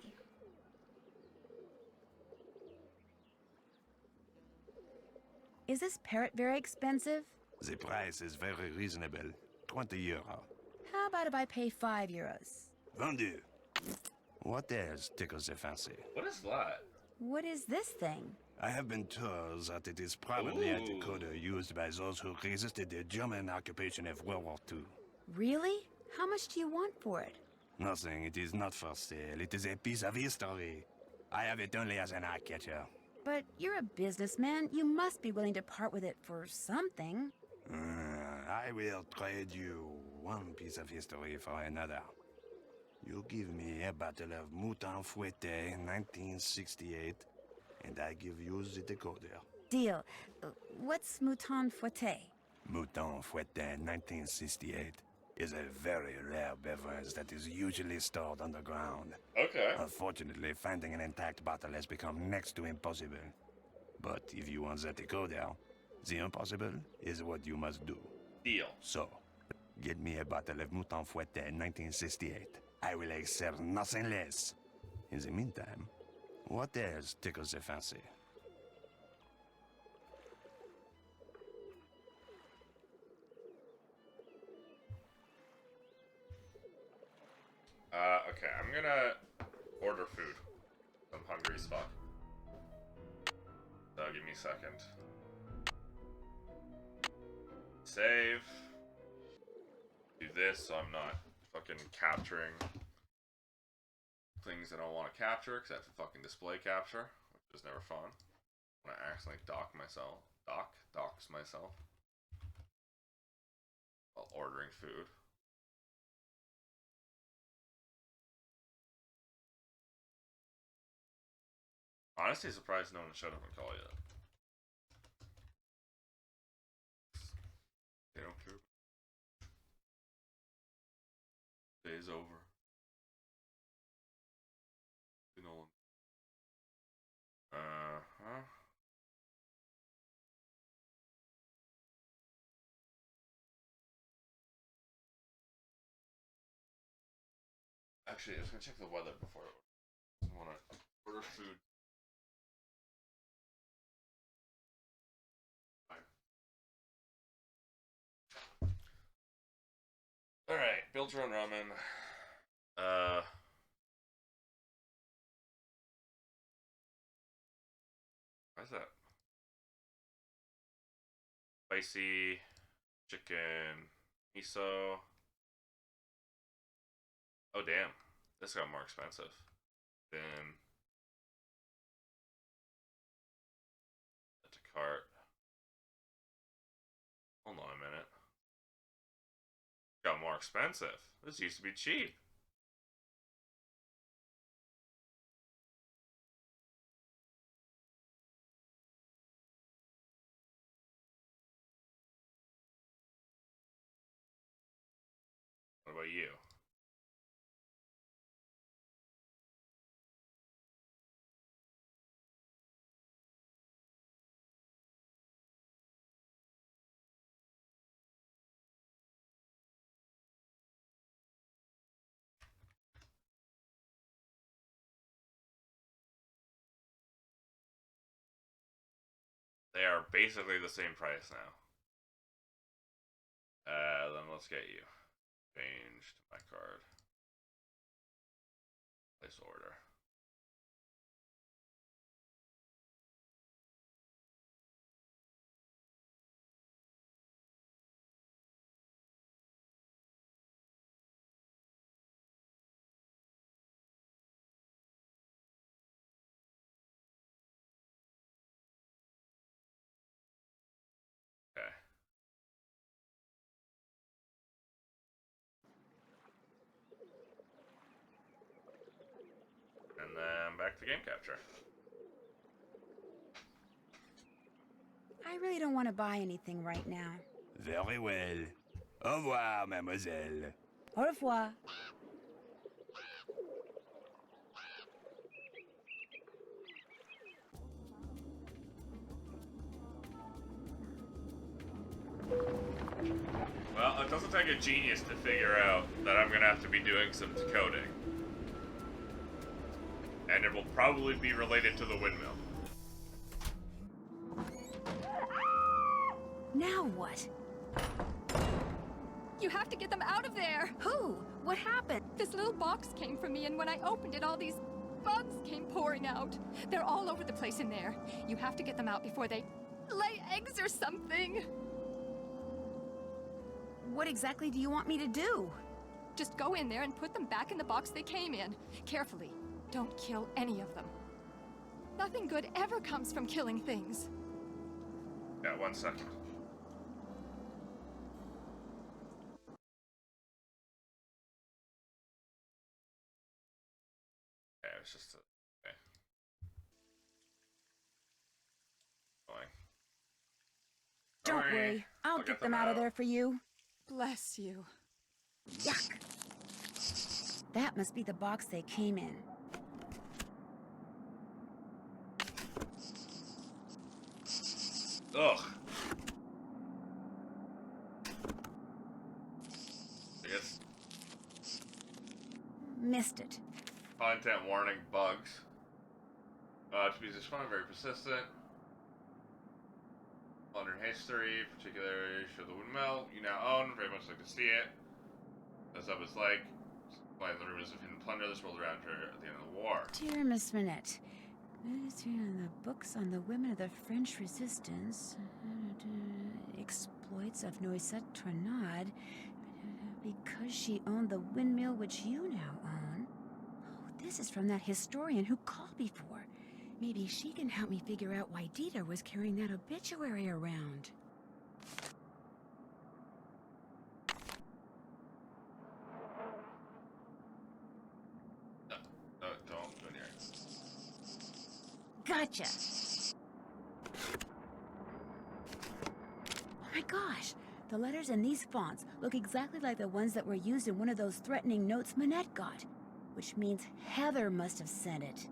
Is this parrot very expensive? The price is very reasonable. 20 euro. How about if I pay 5 euros? Vendu. What else tickles your fancy? What is that? What is this thing? I have been told that it is probably a decoder used by those who resisted the German occupation of World War II. Really? How much do you want for it? Nothing. It is not for sale. It is a piece of history. I have it only as an eye-catcher. But you're a businessman. You must be willing to part with it for something. I will trade you one piece of history for another. You give me a bottle of Mouton Fouetté 1968, and I give you the decoder. Deal. What's Mouton Fouetté? Mouton Fouetté 1968 is a very rare beverage that is usually stored underground. Okay. Unfortunately, finding an intact bottle has become next to impossible. But if you want the decoder, the impossible is what you must do. Deal. So, get me a bottle of Mouton Fouetté 1968. I will accept nothing less. In the meantime, what else tickles the fancy? Okay, I'm gonna order food. I'm hungry as fuck. So give me a second. Save. Do this so I'm not fucking capturing things I don't want to capture, because I have to fucking display capture, which is never fun. When I accidentally dox myself while ordering food. Honestly, surprised no one showed up and called yet. They don't care. Day's over. No one. Huh? Actually, I was gonna check the weather before I want to order food. Alright, build your own ramen. Why is that? Spicy chicken miso. Oh damn, this got more expensive. Then add to cart. Hold on a minute. Got more expensive. This used to be cheap. What about you? They are basically the same price now. Then let's get you. Change to my card. Place order. Okay. And then back to game capture. I really don't want to buy anything right now. Very well. Au revoir, mademoiselle. Au revoir. Well, it doesn't take a genius to figure out that I'm gonna have to be doing some decoding. And it will probably be related to the windmill. Now what? You have to get them out of there! Who? What happened? This little box came from me, and when I opened it, all these bugs came pouring out. They're all over the place in there. You have to get them out before they lay eggs or something. What exactly do you want me to do? Just go in there and put them back in the box they came in. Carefully. Don't kill any of them. Nothing good ever comes from killing things. Yeah, 1 second. Yeah, it's just okay. Fine. Don't worry. I'll get them out of there for you. Bless you. Yuck. That must be the box they came in. Ugh. Yes. Missed it. Content warning: bugs. To be responded, very persistent. Modern history, particularly show the windmill you now own. Very much like to see it. That's up its like. Supplying the rumors of hidden plunder this world around her at the end of the war. Dear Miss Manette, the books on the women of the French resistance, exploits of Noisette Tornade, because she owned the windmill which you now own. Oh, this is from that historian who called before. Maybe she can help me figure out why Dita was carrying that obituary around. Don't go near it. Gotcha! Oh my gosh! The letters in these fonts look exactly like the ones that were used in one of those threatening notes Manette got. Which means Heather must have sent it.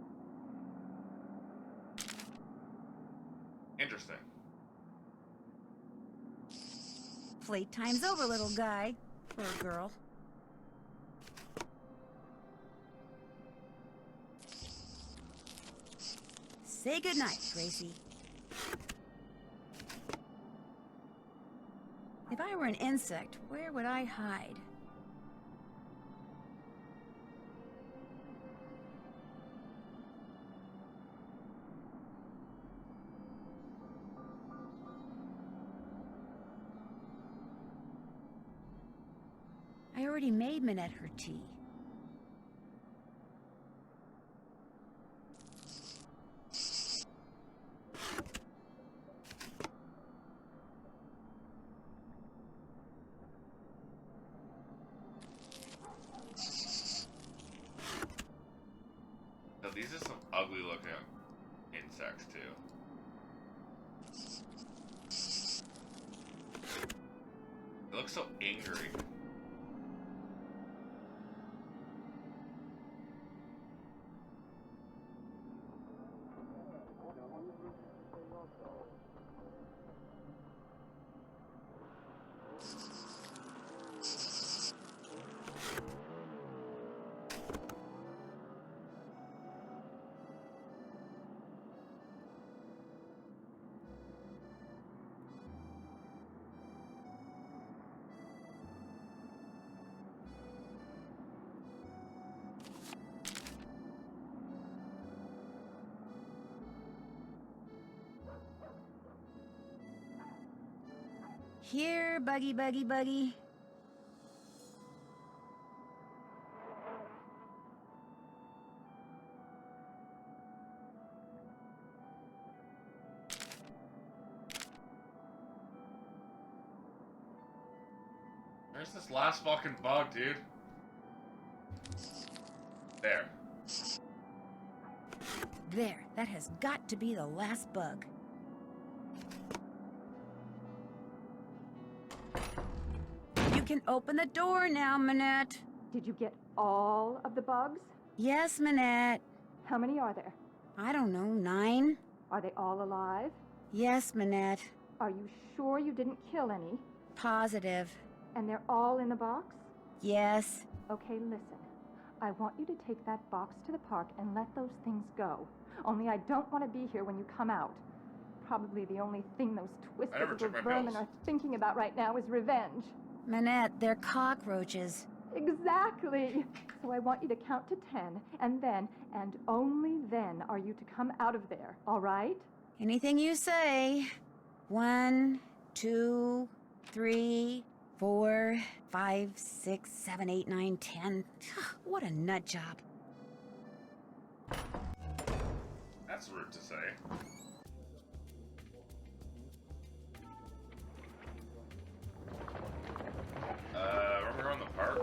Interesting. Playtime's over, little guy. Or girl. Say goodnight, Gracie. If I were an insect, where would I hide? I already made Manette her tea. Now, these are some ugly looking insects too. They look so angry. Here, Buggy, Buggy, Buggy. Where's this last fucking bug, dude? There. There, that has got to be the last bug. You can open the door now, Manette. Did you get all of the bugs? Yes, Manette. How many are there? I don't know, 9? Are they all alive? Yes, Manette. Are you sure you didn't kill any? Positive. And they're all in the box? Yes. Okay, listen. I want you to take that box to the park and let those things go. Only I don't want to be here when you come out. Probably the only thing those twisted little vermin are thinking about right now is revenge. Manette, they're cockroaches. Exactly. So I want you to count to 10, and then, and only then, are you to come out of there, all right? Anything you say. 1, 2, 3, 4, 5, 6, 7, 8, 9, 10. What a nut job. That's rude to say. When we were in the park.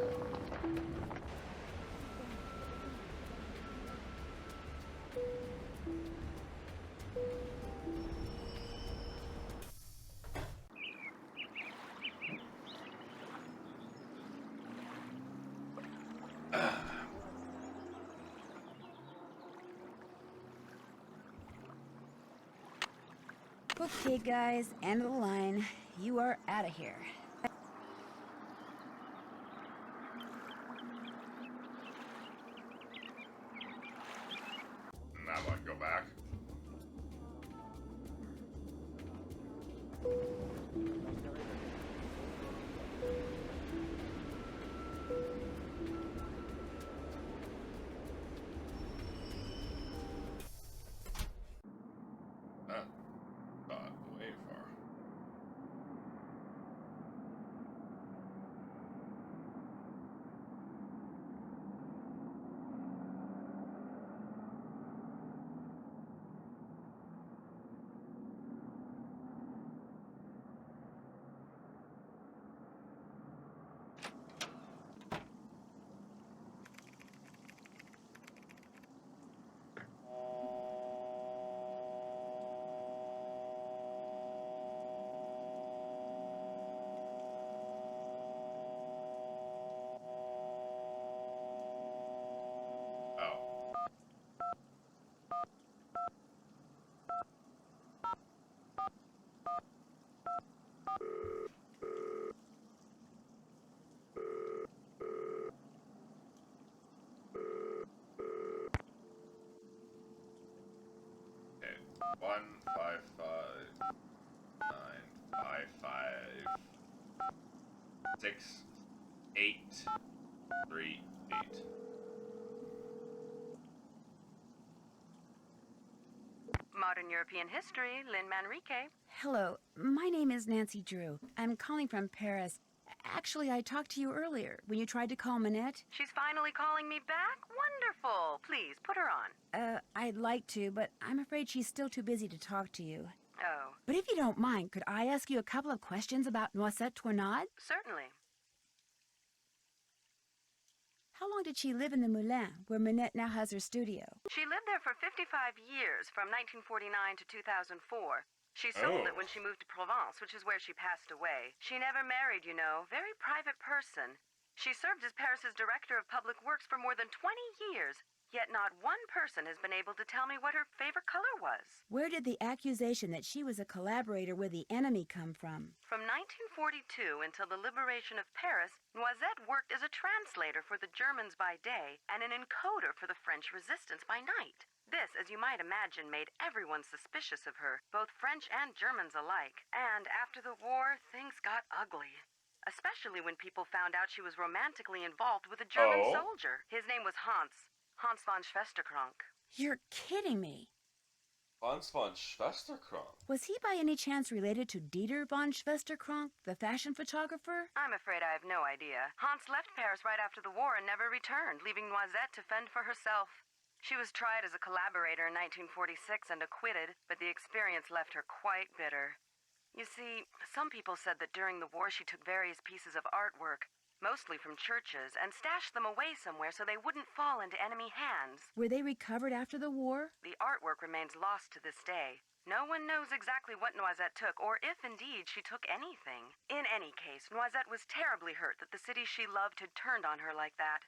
Okay, guys, end of the line. You are out of here. Now I can go back. Way far. Okay. 1, 5, 5, 9, 5, 5, 6, 8, 3, 8. Modern European History, Lynn Manrique. Hello, my name is Nancy Drew. I'm calling from Paris. Actually, I talked to you earlier when you tried to call Minette. She's finally calling me back? Wonderful. Please, put her on. I'd like to, but I'm afraid she's still too busy to talk to you. Oh. But if you don't mind, could I ask you a couple of questions about Noisette Tournade? Certainly. How long did she live in the Moulin, where Minette now has her studio? She lived there for 55 years, from 1949 to 2004. She sold it when she moved to Provence, which is where she passed away. She never married, you know. Very private person. She served as Paris's director of public works for more than 20 years, yet not one person has been able to tell me what her favorite color was. Where did the accusation that she was a collaborator with the enemy come from? From 1942 until the liberation of Paris, Noisette worked as a translator for the Germans by day and an encoder for the French resistance by night. This, as you might imagine, made everyone suspicious of her, both French and Germans alike. And after the war, things got ugly. Especially when people found out she was romantically involved with a German soldier. His name was Hans von Schwesterkrank. You're kidding me. Hans von Schwesterkrank? Was he by any chance related to Dieter von Schwesterkrank, the fashion photographer? I'm afraid I have no idea. Hans left Paris right after the war and never returned, leaving Noisette to fend for herself. She was tried as a collaborator in 1946 and acquitted, but the experience left her quite bitter. You see, some people said that during the war she took various pieces of artwork, mostly from churches, and stashed them away somewhere so they wouldn't fall into enemy hands. Were they recovered after the war? The artwork remains lost to this day. No one knows exactly what Noisette took, or if indeed she took anything. In any case, Noisette was terribly hurt that the city she loved had turned on her like that.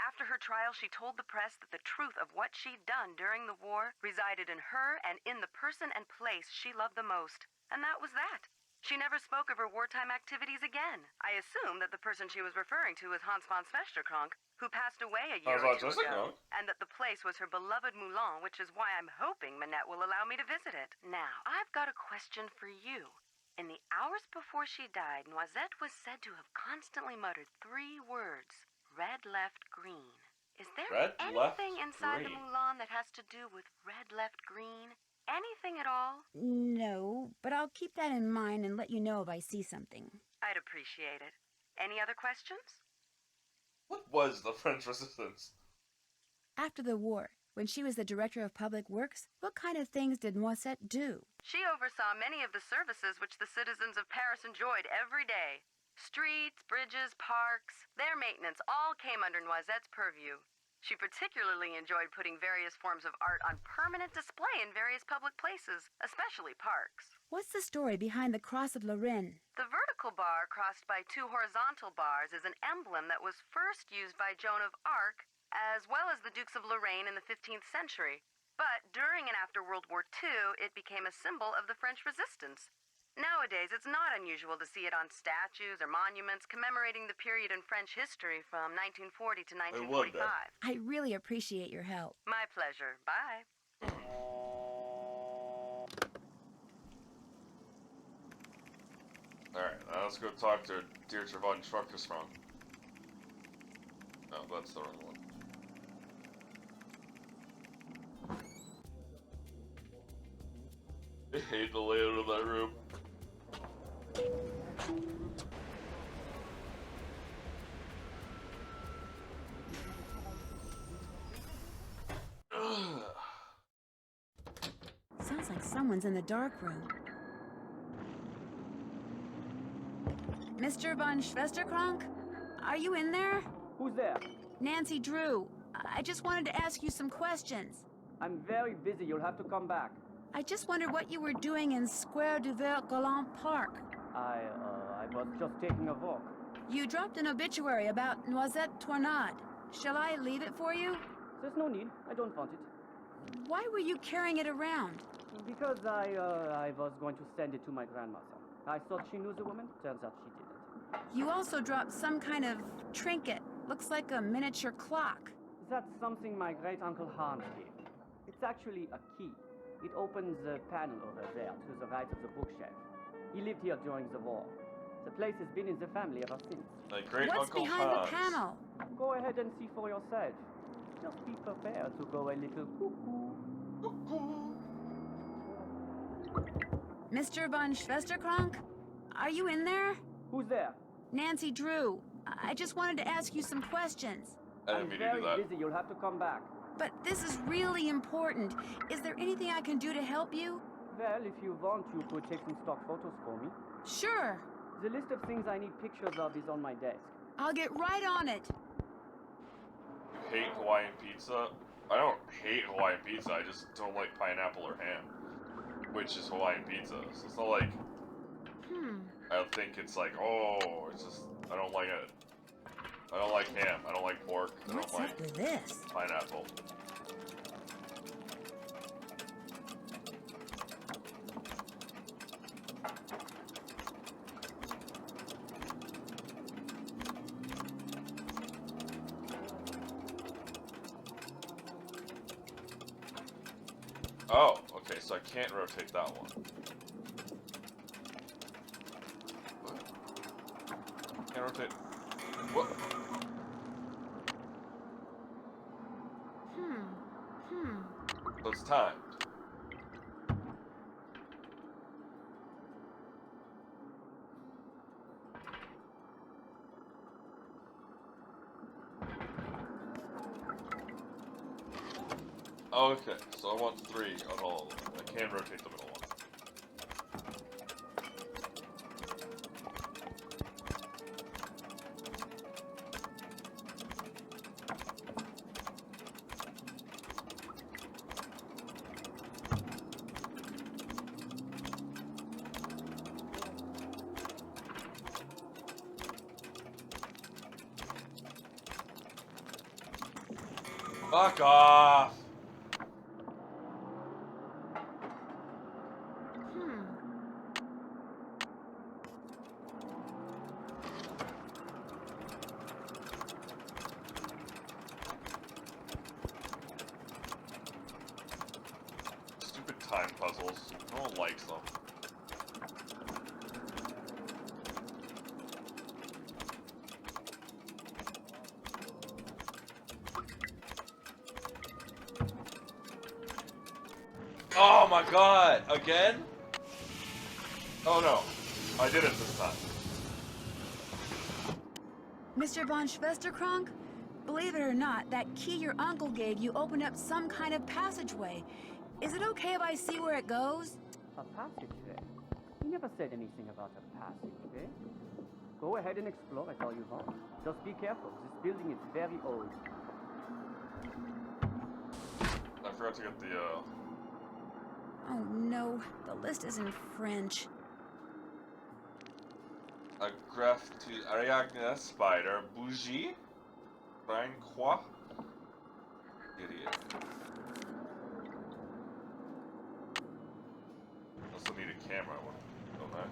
After her trial, she told the press that the truth of what she'd done during the war resided in her and in the person and place she loved the most. And that was that. She never spoke of her wartime activities again. I assume that the person she was referring to was Hans von Schwesterkrank, who passed away a year or two ago, and that the place was her beloved Moulin, which is why I'm hoping Minette will allow me to visit it. Now, I've got a question for you. In the hours before she died, Noisette was said to have constantly muttered 3 words. red left green. Is there Red left anything inside the green. Mulan that has to do with red left green? Anything at all? No, but I'll keep that in mind and let you know if I see something. I'd appreciate it. Any other questions? What was the French Resistance? After the war, when she was the director of public works, what kind of things did Noisette do? She oversaw many of the services which the citizens of Paris enjoyed every day. Streets, bridges, parks, their maintenance all came under Noisette's purview. She particularly enjoyed putting various forms of art on permanent display in various public places, especially parks. What's the story behind the Cross of Lorraine? The vertical bar crossed by two horizontal bars is an emblem that was first used by Joan of Arc, as well as the Dukes of Lorraine in the 15th century. But during and after World War II, it became a symbol of the French resistance. Nowadays, it's not unusual to see it on statues or monuments commemorating the period in French history from 1940 to 1945. I really appreciate your help. My pleasure. Bye. Alright, now let's go talk to Deirdre von Schwarzenegger. No, that's the wrong one. I hate the layout of that room. Sounds like someone's in the dark room. Mr. von Schwesterkrank? Are you in there? Who's there? Nancy Drew. I just wanted to ask you some questions. I'm very busy. You'll have to come back. I just wondered what you were doing in Square du Vert Galant Park. I was just taking a walk. You dropped an obituary about Noisette Tornade. Shall I leave it for you? There's no need. I don't want it. Why were you carrying it around? Because I was going to send it to my grandmother. I thought she knew the woman. Turns out she didn't. You also dropped some kind of trinket. Looks like a miniature clock. That's something my great-uncle Hans gave me. It's actually a key. It opens the panel over there to the right of the bookshelf. He lived here during the war. The place has been in the family ever since. My great What's uncle behind Hans. the panel? Go ahead and see for yourself. Just be prepared to go a little cuckoo. Cuckoo. Mr. von Schwesterkrank? Are you in there? Who's there? Nancy Drew. I just wanted to ask you some questions. I'm very busy. You'll have to come back. But this is really important. Is there anything I can do to help you? Well, if you want, you could take some stock photos for me. Sure. The list of things I need pictures of is on my desk. I'll get right on it. You hate Hawaiian pizza? I don't hate Hawaiian pizza, I just don't like pineapple or ham. Which is Hawaiian pizza. So it's not like... I don't think it's like, oh, it's just... I don't like it. I don't like ham. I don't like pork. I What's don't like up with this? pineapple. Oh, okay, so I can't rotate that one. What? Can't rotate. What? So it's timed. Okay, so I want 3 on all of them. I can rotate the middle one. Fuck off! Stupid time puzzles. No one likes them. Oh my god! Again? Oh no. I did it this time. Mr. von Schwesterkrank? Believe it or not, that key your uncle gave you opened up some kind of passageway. Is it okay if I see where it goes? A passageway? He never said anything about a passageway. Go ahead and explore it all you want. Just be careful. This building is very old. I forgot to get the, Oh no, the list is in French. a graph to Ariadne spider, bougie, Rhin quoi? Idiot. Also need a camera, don't I?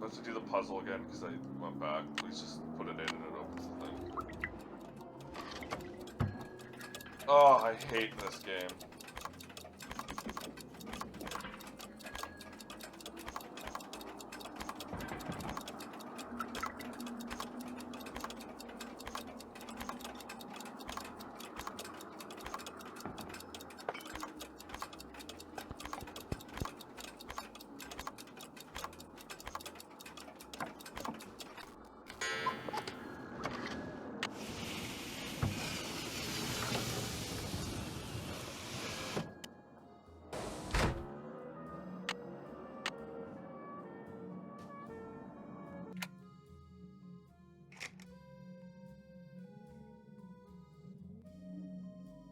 Let's do the puzzle again because I went back. Please just put it in and it opens the thing. Oh, I hate this game.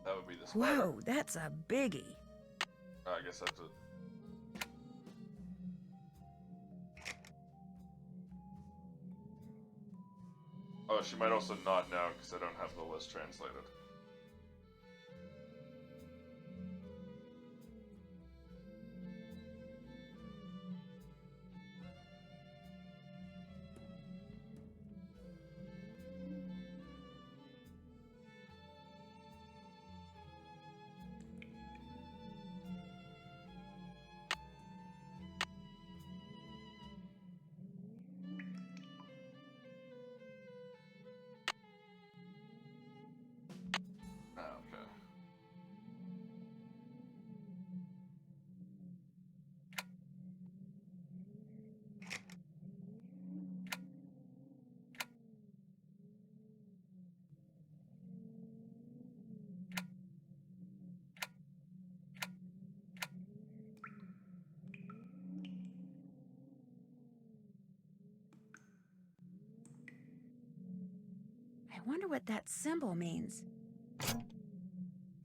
That would be the spider. Whoa, that's a biggie. I guess that's it. Oh, she might also not know because I don't have the list translated. Okay. I wonder what that symbol means.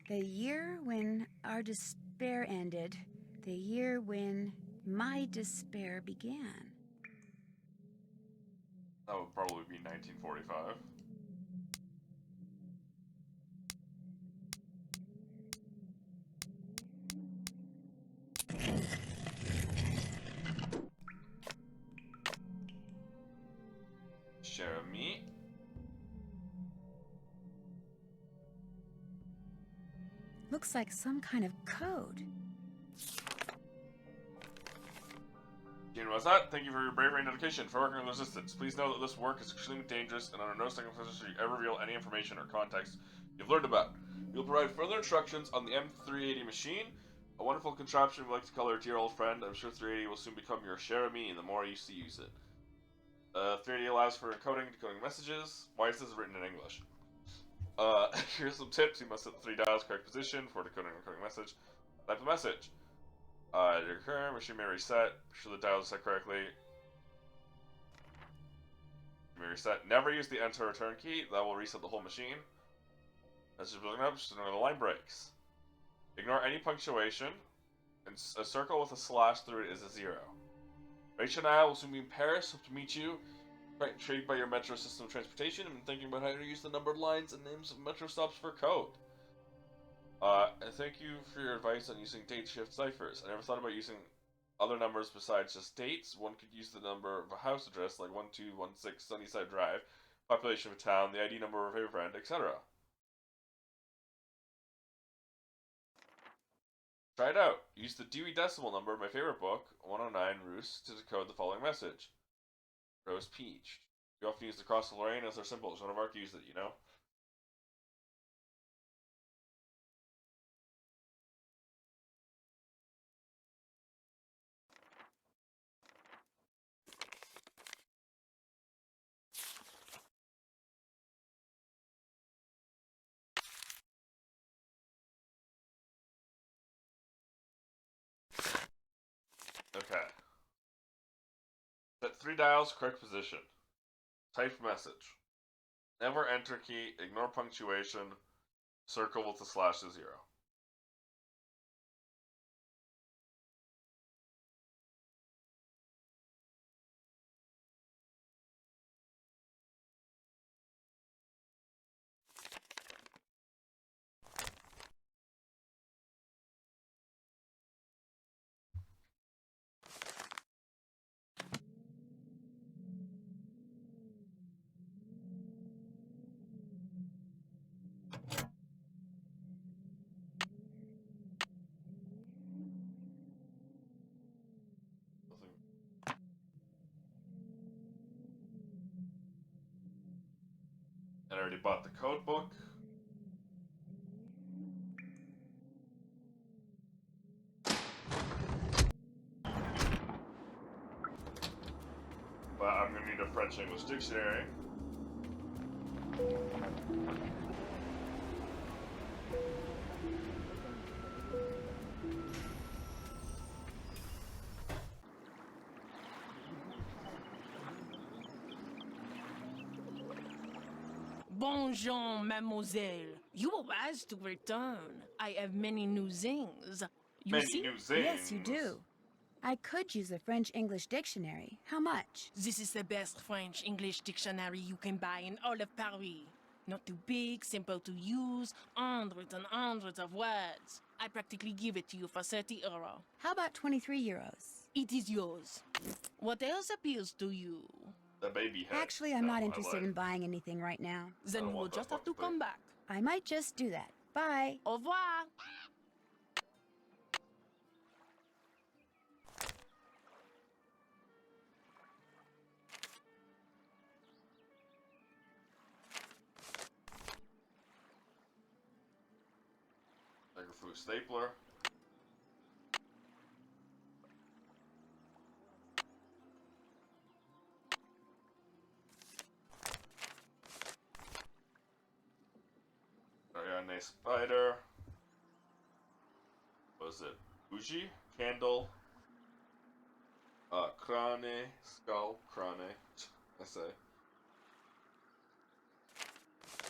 The year when our despair ended. The year when my despair began. That would probably be 1945. Jeremy. Looks like some kind of code. Gene Rosette, thank you for your bravery and dedication for working with resistance. Please know that this work is extremely dangerous and under no circumstances should you ever reveal any information or context you've learned about. You'll provide further instructions on the M380 machine, a wonderful contraption we like to call our dear old friend. I'm sure 380 will soon become your cher ami the more you use it. 380 allows for encoding, decoding messages. Why is this written in English? Here's some tips. You must set the 3 dials correct position for decoding and encoding message. Type the message. Your current machine may reset. Make sure the dials are set correctly. You may reset. Never use the enter or return key. That will reset the whole machine. As you're building up, just ignore the line breaks. Ignore any punctuation. And a circle with a slash through it is a 0. Rachel and I will soon be in Paris. Hope to meet you. Quite intrigued by your metro system of transportation and thinking about how to use the numbered lines and names of metro stops for code. And thank you for your advice on using date shift ciphers. I never thought about using other numbers besides just dates. One could use the number of a house address like 1216 Sunnyside Drive, population of a town, the ID number of a friend, etc. Try it out. Use the Dewey Decimal number of my favorite book, 109 Rus, to decode the following message. Rose Peach. We often use the cross of Lorraine as our symbol. Joan of Arc used it, you know? Okay. Set 3 dials, correct position. Type message. Never enter key, ignore punctuation, circle with the slash to 0. And I already bought the code book. But I'm going to need a French-English dictionary. Bonjour, mademoiselle. You were wise to return. I have many new things. You see? Yes, you do. I could use a French-English dictionary. How much? This is the best French-English dictionary you can buy in all of Paris. Not too big, simple to use, hundreds and hundreds of words. I practically give it to you for 30 euro. How about 23 euros? It is yours. What else appeals to you? The baby head. Actually, I'm not interested in buying anything right now. Then you will just have to come back. I might just do that. Bye. Au revoir. Tiger Flu stapler. Ariane spider. What was it? Bougie? Candle. Crane. Skull. Crane. I say.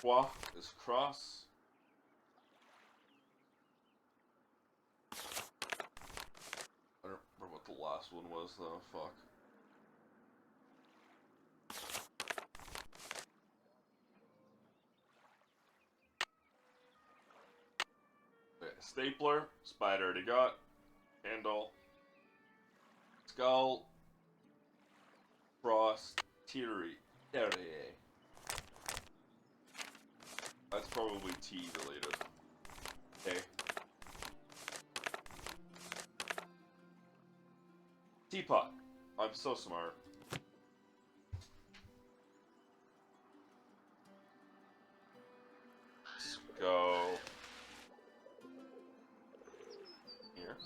Croix is cross. I don't remember what the last one was though. Fuck. Okay, stapler. Spider already got. Candle. Skull. Cross. Teary. Terrier. That's probably tea related. Okay. Teapot. I'm so smart. Let's go here.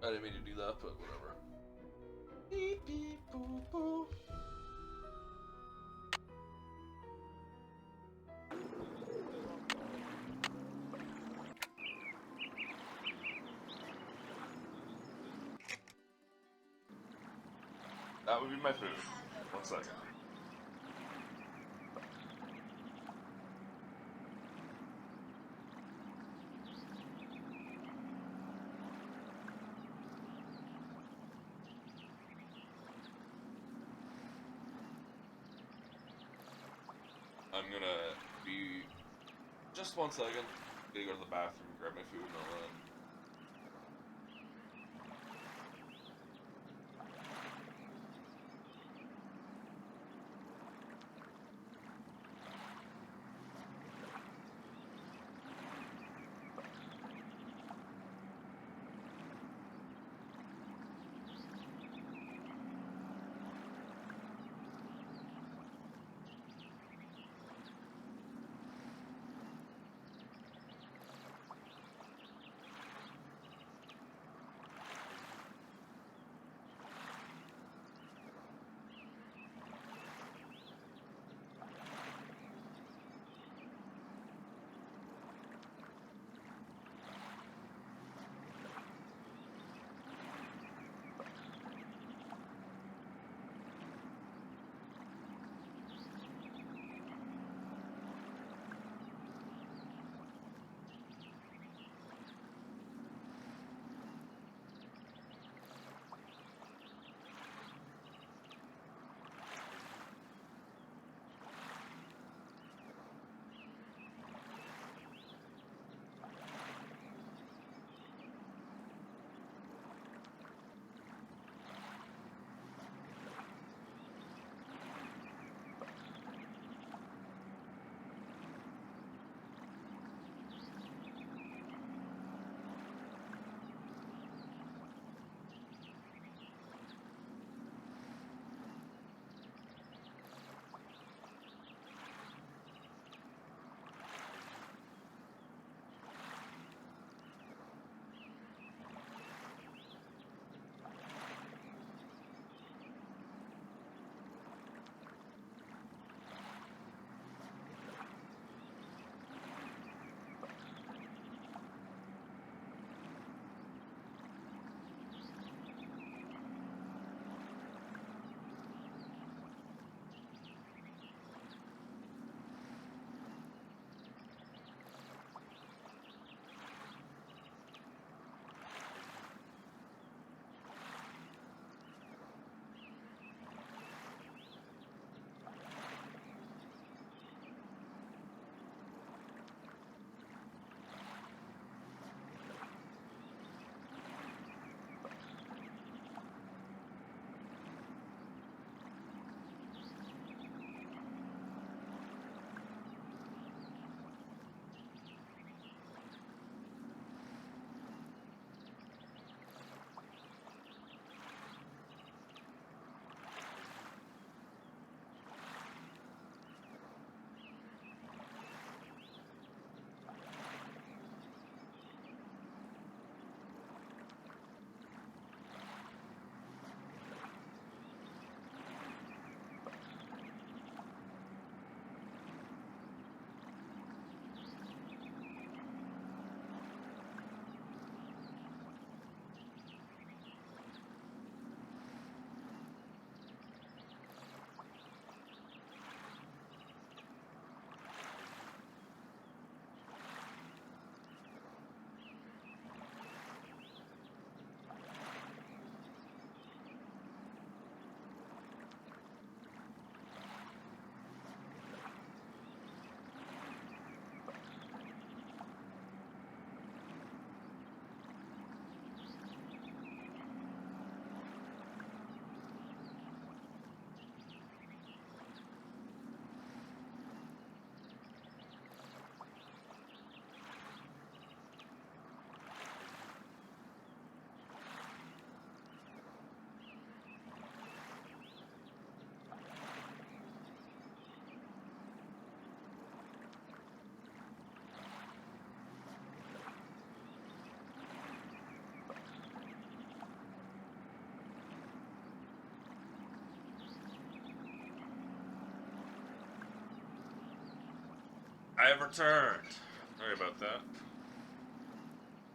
I didn't mean to do that, but whatever. Beep beep boo boo. That would be my food. 1 second. I'm gonna be just 1 second. Gonna go to the bathroom, grab my food, and all that. I have returned. Sorry about that.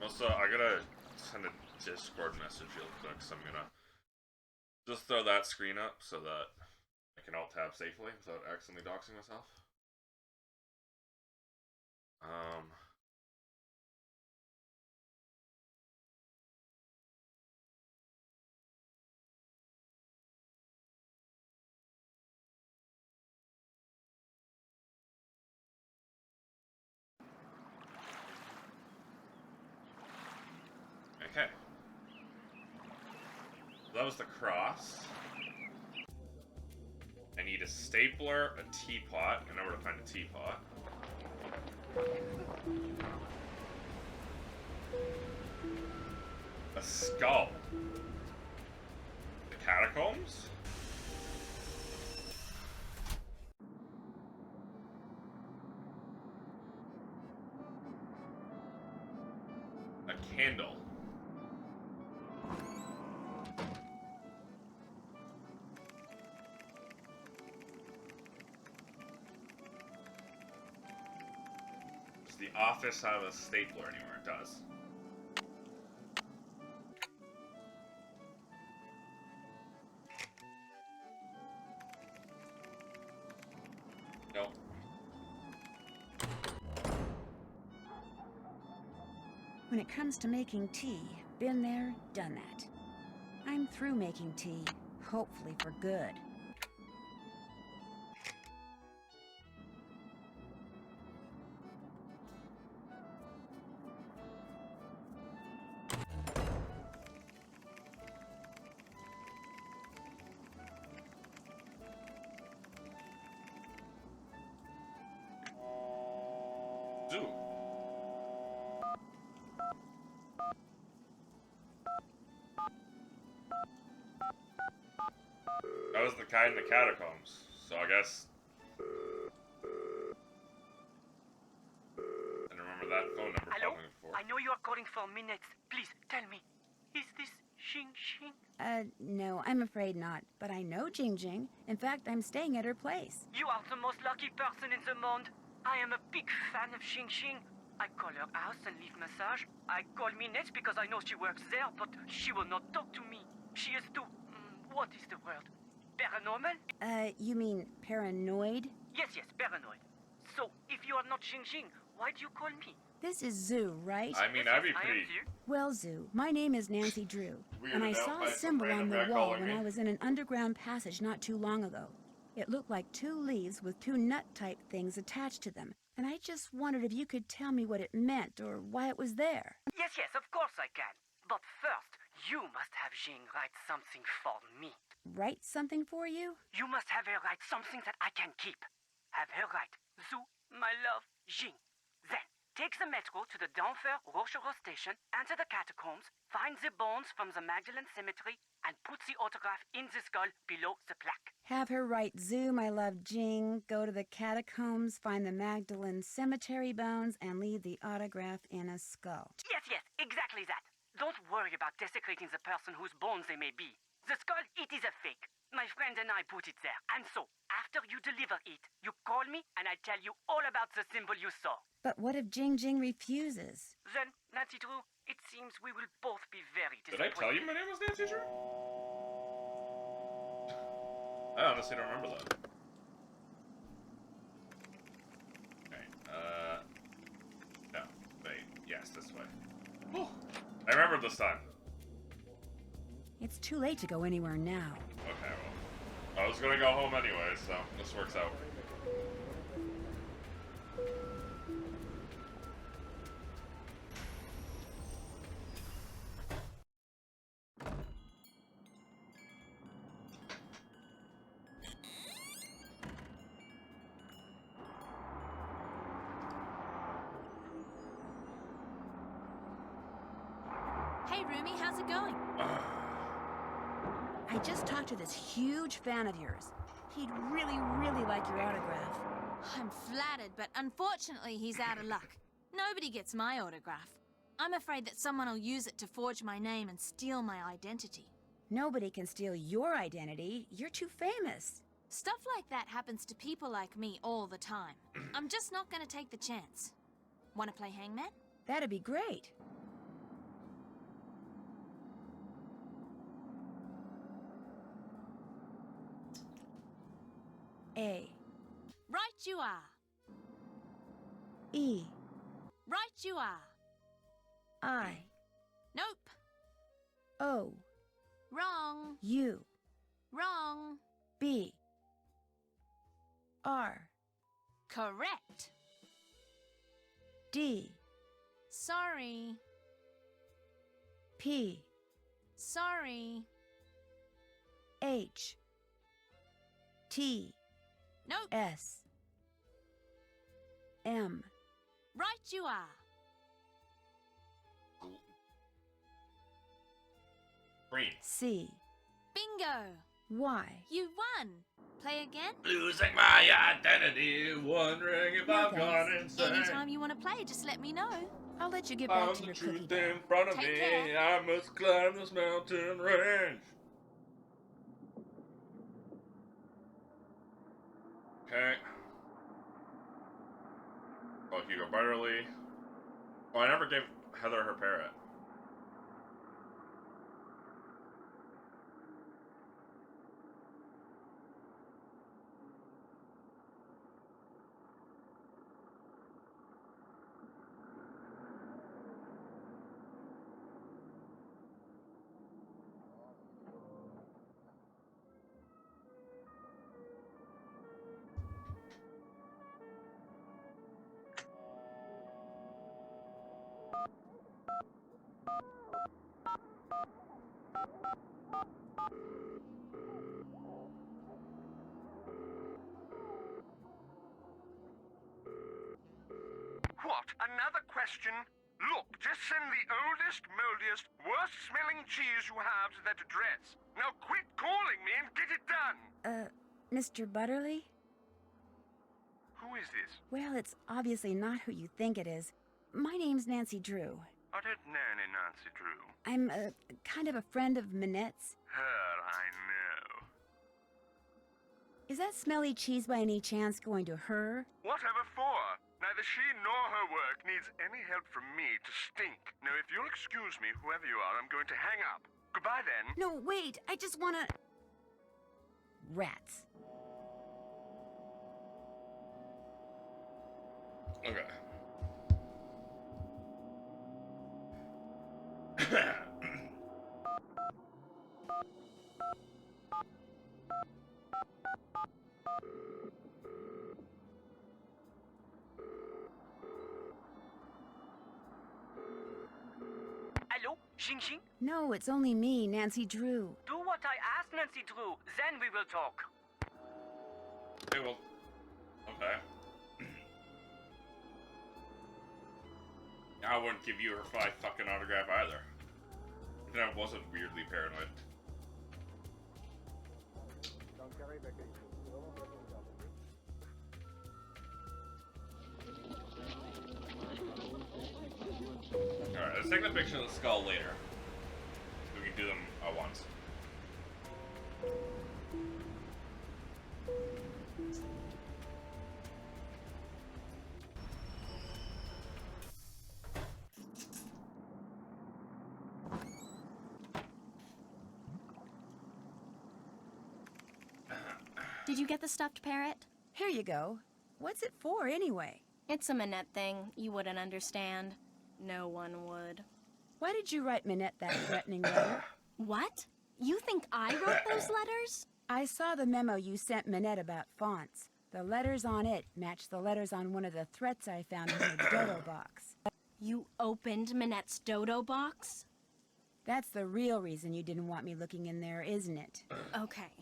Also, I gotta send a Discord message real quick, so I'm gonna just throw that screen up so that I can alt tab safely without accidentally doxing myself. Okay. That was the cross. I need a stapler, a teapot. I know where to find a teapot. A skull. The catacombs? A candle. Does the office have a stapler anywhere? It does. Nope. When it comes to making tea, been there, done that. I'm through making tea, hopefully for good. Zoo. That was the guy in the catacombs, so I guess... I don't remember that phone number Hello? popping before. I know you are calling for minutes. Please, tell me. Is this Xing Xing? No, I'm afraid not. But I know Jing Jing. In fact, I'm staying at her place. You are the most lucky person in the monde. I am a big fan of Xing Xing. I call her house and leave massage. I call Minette because I know she works there, but she will not talk to me. She is too... what is the word? Paranormal? You mean paranoid? Yes, paranoid. So, if you are not Xing Xing, why do you call me? This is Zoo, right? I mean, that'd be I am pretty... you. Well, Zoo, my name is Nancy Drew, and I Weirded out saw by a some symbol on random the guy wall calling when me. I was in an underground passage not too long ago. It looked like two leaves with two nut-type things attached to them, and I just wondered if you could tell me what it meant or why it was there. Yes, of course I can. But first, you must have Xing write something for me. Write something for you? You must have her write something that I can keep. Have her write, Zoo, my love, Xing. Then, take the metro to the Denver Rochereau station, enter the catacombs, find the bones from the Magdalene Cemetery, and put the autograph in the skull below the plaque. Have her write Zoo, my love, Jing, go to the catacombs, find the Magdalene Cemetery bones, and leave the autograph in a skull. Yes, exactly that. Don't worry about desecrating the person whose bones they may be. The skull, it is a fake. My friend and I put it there. And so, after you deliver it, you call me and I tell you all about the symbol you saw. But what if Jing Jing refuses? Then, Nancy Drew, it seems we will both be very Did disappointed. I tell you my name was Nancy Drew? I honestly don't remember that. Okay, no, wait, yes, this way. Whew. I remembered this time. It's too late to go anywhere now. Okay, well, I was gonna go home anyway, so this works out. Hey, Rumi, how's it going? I just talked to this huge fan of yours. He'd really, really like your autograph. I'm flattered, but unfortunately he's out of luck. Nobody gets my autograph. I'm afraid that someone will use it to forge my name and steal my identity. Nobody can steal your identity. You're too famous. Stuff like that happens to people like me all the time. I'm just not gonna take the chance. Wanna play hangman? That'd be great. A. Right you are. E. Right you are. I. Nope. O. Wrong. U. Wrong. B. R. Correct. D. Sorry. P. Sorry. H. T. Nope. S. M. Right you are. Green. C. Bingo. Y. You won. Play again? Losing my identity, wondering if I've gone insane. Anytime you want to play, just let me know. I'll let you get back to your cookie Truth dough. in front of Take me. care. I must climb this mountain range. Okay. Oh, Hugo Butterly. Oh, I never gave Heather her parrot. What? Another question? Look, just send the oldest, moldiest, worst-smelling cheese you have to that address. Now quit calling me and get it done! Mr. Butterly? Who is this? Well, it's obviously not who you think it is. My name's Nancy Drew. I don't know any Nancy Drew. I'm kind of a friend of Minette's. Her I know. Is that smelly cheese by any chance going to her? Whatever for? Neither she nor her work needs any help from me to stink. Now, if you'll excuse me, whoever you are, I'm going to hang up. Goodbye, then. No, wait, I just wanna... Rats. Okay. Hello, Xing Xing? No, it's only me, Nancy Drew. Do what I asked, Nancy Drew. Then we will talk. Okay, well. Okay. I wouldn't give you her fucking autograph either. Then I wasn't weirdly paranoid. Alright, let's take the picture of the skull later. We can do them at once. Did you get the stuffed parrot? Here you go. What's it for, anyway? It's a Minette thing. You wouldn't understand. No one would. Why did you write Minette that threatening letter? What? You think I wrote those letters? I saw the memo you sent Minette about fonts. The letters on it match the letters on one of the threats I found in her dodo box. You opened Minette's dodo box? That's the real reason you didn't want me looking in there, isn't it? Okay.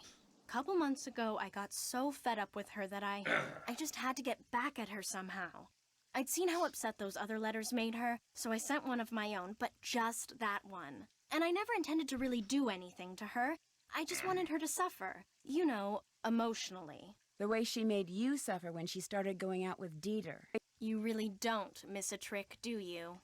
Couple months ago, I got so fed up with her that I just had to get back at her somehow. I'd seen how upset those other letters made her, so I sent one of my own, but just that one. And I never intended to really do anything to her. I just wanted her to suffer. You know, emotionally. The way she made you suffer when she started going out with Dieter. You really don't miss a trick, do you?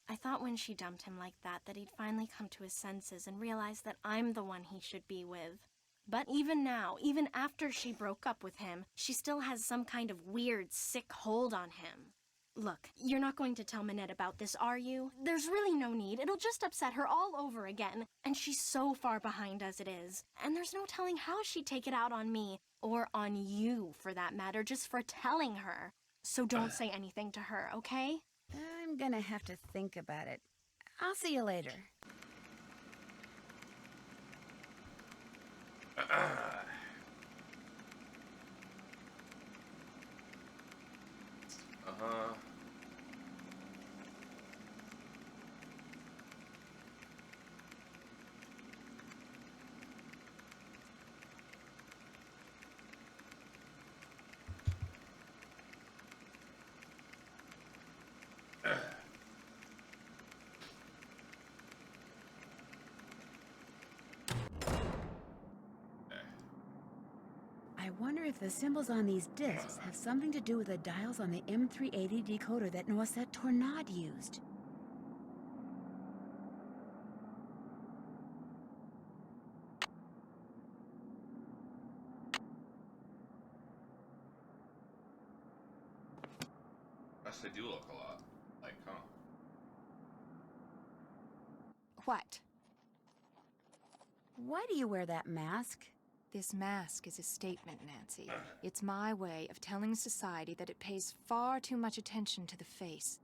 I thought when she dumped him like that he'd finally come to his senses and realize that I'm the one he should be with. But even now, even after she broke up with him, she still has some kind of weird, sick hold on him. Look, you're not going to tell Minette about this, are you? There's really no need. It'll just upset her all over again. And she's so far behind as it is. And there's no telling how she'd take it out on me. Or on you, for that matter, just for telling her. So don't say anything to her, okay? I'm gonna have to think about it. I'll see you later. Uh-huh. wonder if the symbols on these discs have something to do with the dials on the M380 decoder that Noisette Tornade used. Yes, they do look a lot like, huh? What? Why do you wear that mask? This mask is a statement, Nancy. It's my way of telling society that it pays far too much attention to the face.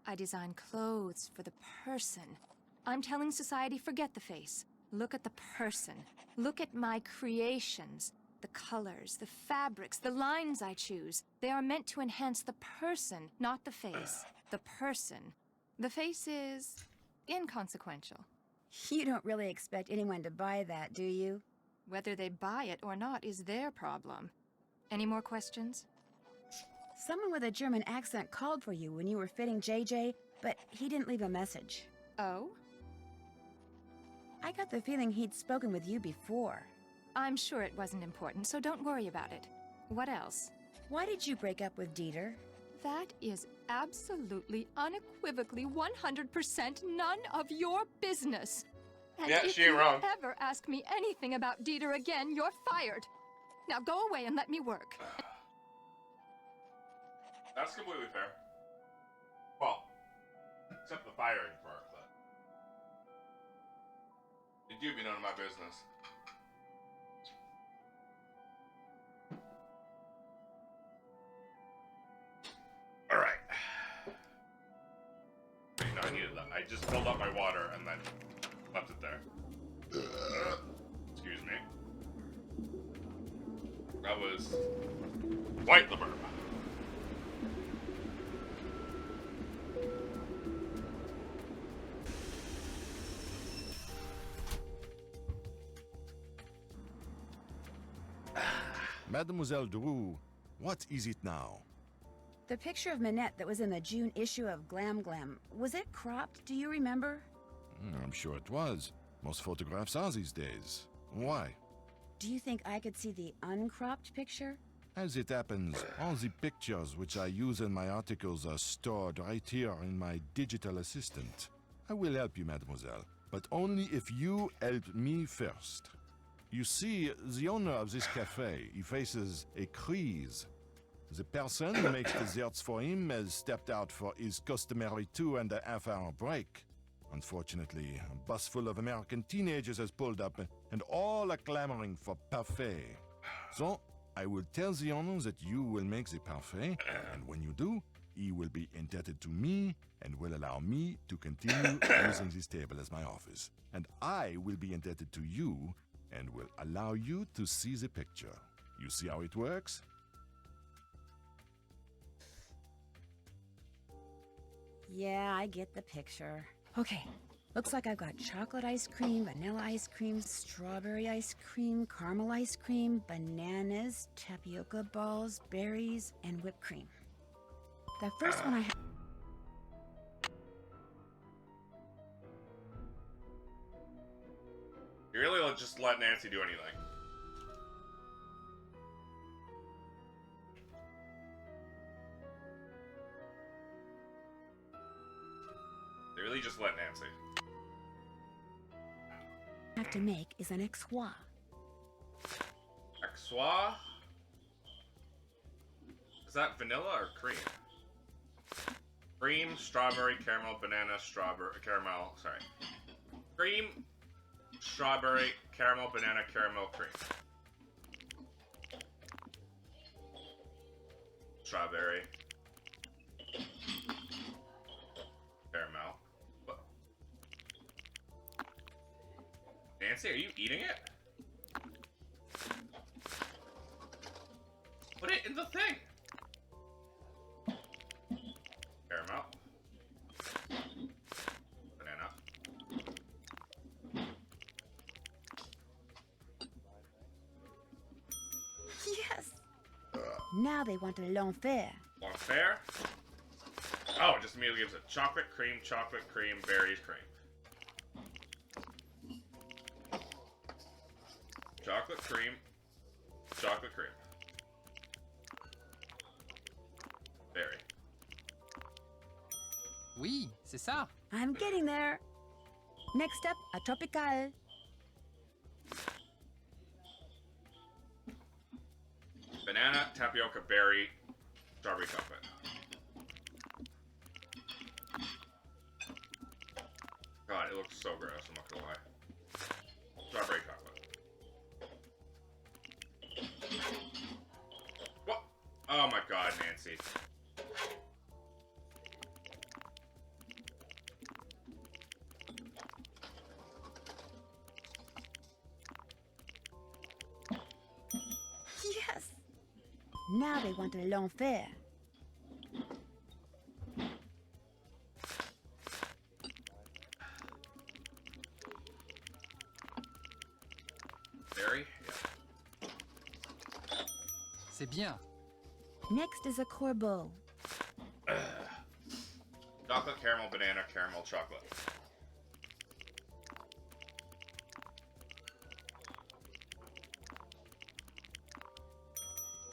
I design clothes for the person. I'm telling society, forget the face. Look at the person. Look at my creations. The colors, the fabrics, the lines I choose. They are meant to enhance the person, not the face. The person. The face is inconsequential. You don't really expect anyone to buy that, do you? Whether they buy it or not is their problem. Any more questions? Someone with a German accent called for you when you were fitting JJ, but he didn't leave a message. Oh? I got the feeling he'd spoken with you before. I'm sure it wasn't important, so don't worry about it. What else? Why did you break up with Dieter? That is absolutely, unequivocally, 100% none of your business. And Yeah, if she ain't you wrong. ever ask me anything about Dieter again, you're fired. Now go away and let me work. That's completely fair. Well, except the firing part, but it do be none of my business. Alright. Wait, no, I needed that. I just filled up my water and then left it there. Excuse me. That was White the Burp. Mademoiselle Drew, what is it now? The picture of Minette that was in the June issue of Glam Glam, was it cropped, do you remember? I'm sure it was. Most photographs are these days. Why? Do you think I could see the uncropped picture? As it happens, all the pictures which I use in my articles are stored right here in my digital assistant. I will help you, mademoiselle, but only if you help me first. You see, the owner of this cafe, he faces a crise. The person who makes desserts for him has stepped out for his customary 2.5-hour break. Unfortunately, a bus full of American teenagers has pulled up, and all are clamoring for parfait. So, I will tell the owner that you will make the parfait, and when you do, he will be indebted to me and will allow me to continue using this table as my office. And I will be indebted to you and will allow you to see the picture. You see how it works? Yeah, I get the picture. Okay, looks like I've got chocolate ice cream, vanilla ice cream, strawberry ice cream, caramel ice cream, bananas, tapioca balls, berries, and whipped cream. The first one I have... You really will just let Nancy do anything. They really just let Nancy. have to make is an exois. Exois? Is that vanilla or cream? Cream, strawberry, caramel, banana, strawberry, caramel, sorry. Cream, strawberry, caramel, banana, caramel, cream. Strawberry. Caramel. What? Nancy, are you eating it? Put it in the thing! Caramel. Banana. Yes! Now they want a l'enfer. L'enfer? Oh, it just immediately gives it chocolate, cream, berries, cream. Chocolate, cream, chocolate, cream. Oui, c'est ça. I'm getting there. Next up, a tropical. Banana, tapioca, berry, strawberry chocolate. God, it looks so gross, I'm not gonna lie. Strawberry chocolate. What? Oh my god, Nancy. Yes! Now they want l'enfer. Berry? Yeah. C'est bien. Next is a corbeau. Chocolate, caramel, banana, caramel, chocolate.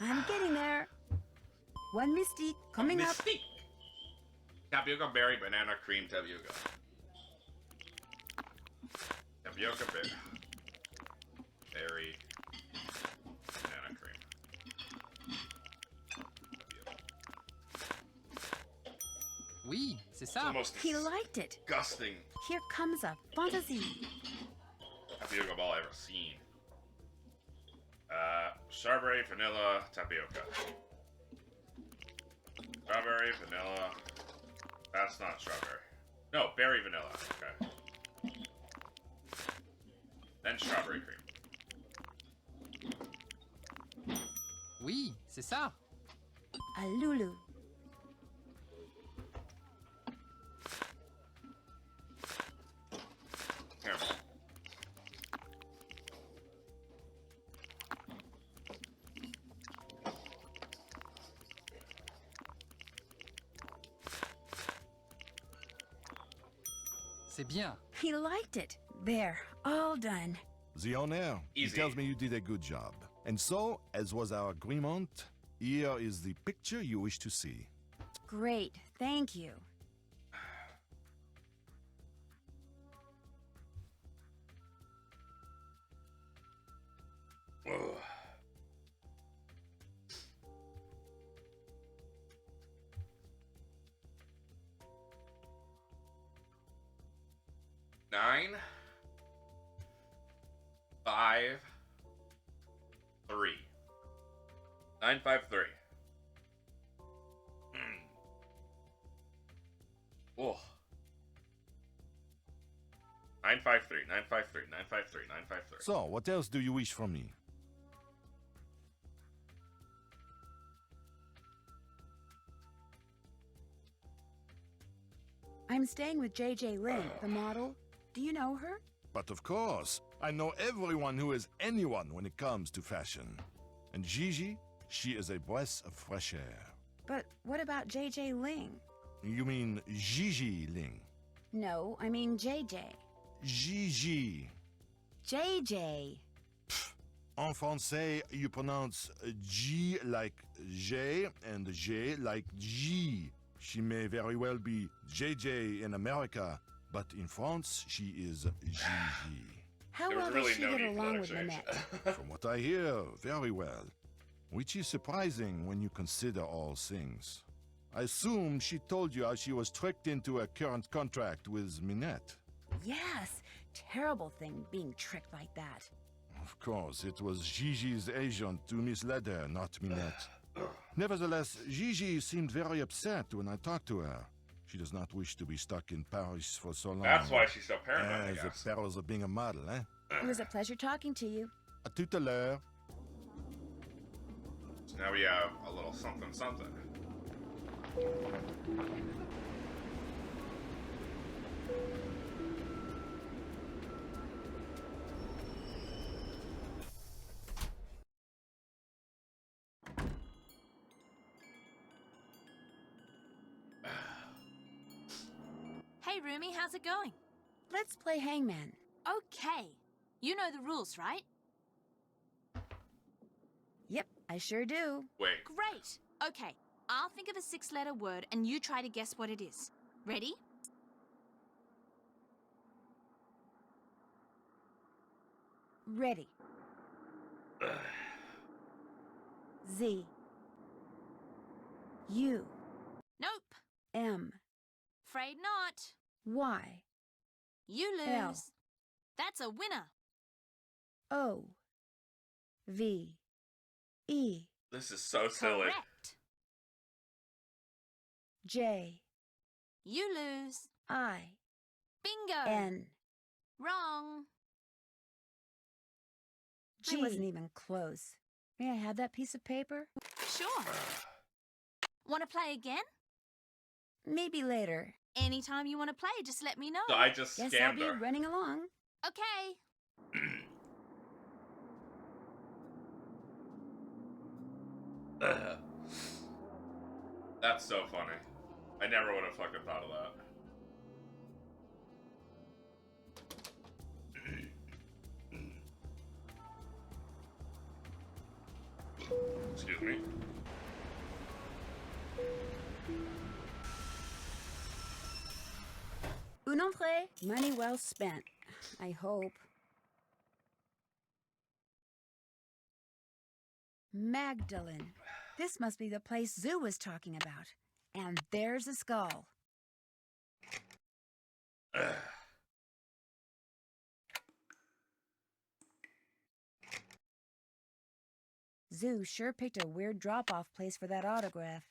I'm getting there. One mystique coming up. Mystique. Tapioca, berry, banana, cream, tapioca. Tapioca, berry. Berry, banana, cream. Oui, c'est It's ça. the most He liked it. disgusting Here comes a fantasy. tapioca ball I've ever seen. Strawberry, vanilla, tapioca. Strawberry, vanilla. That's not strawberry. No, berry vanilla. Okay. Then strawberry cream. Oui, c'est ça. A Lulu. Caramel. C'est bien. He liked it. There, all done. The owner, he Easy. tells me you did a good job. And so, as was our agreement, here is the picture you wish to see. Great, thank you. Ugh. Nine, 5, 3. 953. Oh. 953, 953, 953, 953. So, what else do you wish from me? I'm staying with J.J. Lin, the model. Do you know her? But of course, I know everyone who is anyone when it comes to fashion. And Gigi, she is a breath of fresh air. But what about J.J. Ling? You mean Gigi Ling? No, I mean J.J. Gigi. J.J. En français, you pronounce G like J and J like G. She may very well be JJ in America, but in France, she is Gigi. How There was well really does she no get need for along that with exchange. Lynette? From what I hear, very well. Which is surprising when you consider all things. I assume she told you how she was tricked into a current contract with Minette. Yes, terrible thing being tricked like that. Of course, it was Gigi's agent who misled her, not Minette. Nevertheless, Gigi seemed very upset when I talked to her. She does not wish to be stuck in Paris for so long. That's why she's so paranoid, I The guess. perils of being a model, eh? It was a pleasure talking to you. À tout à l'heure. So now we have a little something something. Hey, Rumi, how's it going? Let's play hangman. Okay. You know the rules, right? Yep, I sure do. Wait. Great. Okay. I'll think of a 6-letter word and you try to guess what it is. Ready? Ready. Z. U. Nope. M. Afraid not. Y. You lose. L. That's a winner. O. V. E. This is so silly. Correct. J. You lose. I. Bingo. N. Wrong. I wasn't even close. May I have that piece of paper? Sure. Want to play again? Maybe later. Anytime you want to play, just let me know. So I just Guess I'll scammed be her. running along. Okay. That's so funny. I never would have fucking thought of that. Excuse me. Un entrée. Money well spent. I hope. Magdalene. This must be the place Zoo was talking about. And there's a skull. Zoo sure picked a weird drop-off place for that autograph.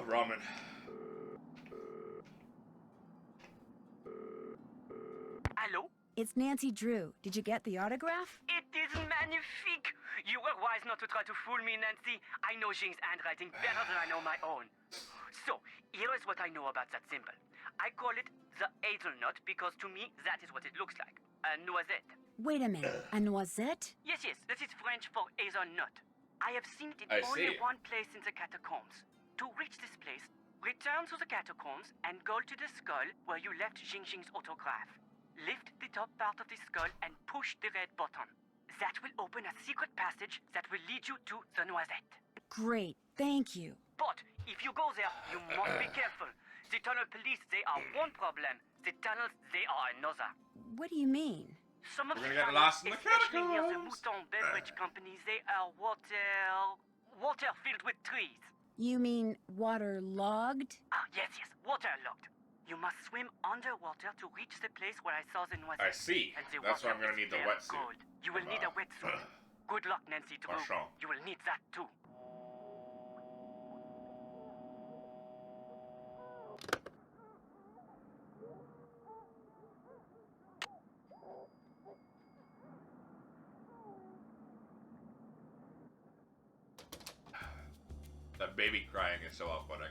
Ramen. Hello? It's Nancy Drew. Did you get the autograph? It is magnifique! You were wise not to try to fool me, Nancy. I know Jing's handwriting better than I know my own. So, here is what I know about that symbol. I call it the hazelnut because to me, that is what it looks like. A noisette. Wait a minute. A noisette? Yes, that is French for hazelnut. I have seen it in I only see. one place in the catacombs. To reach this place, return to the catacombs and go to the skull where you left Jing's autograph. Lift the top part of the skull and push the red button. That will open a secret passage that will lead you to the noisette. Great. Thank you. But if you go there, you must be careful. The tunnel police, they are one problem. The tunnels, they are another. What do you mean? Some of We're the gonna get tunnels, lost in the especially near the catacombs. Mouton beverage companies, they are water filled with trees. You mean waterlogged? Ah, yes, waterlogged. You must swim underwater to reach the place where I saw the noisette. I see. And the That's why water I'm gonna is need the very wetsuit. cold. You will need a wetsuit. Good luck, Nancy Drew. Marchand. You will need that too. That baby crying is so off-putting.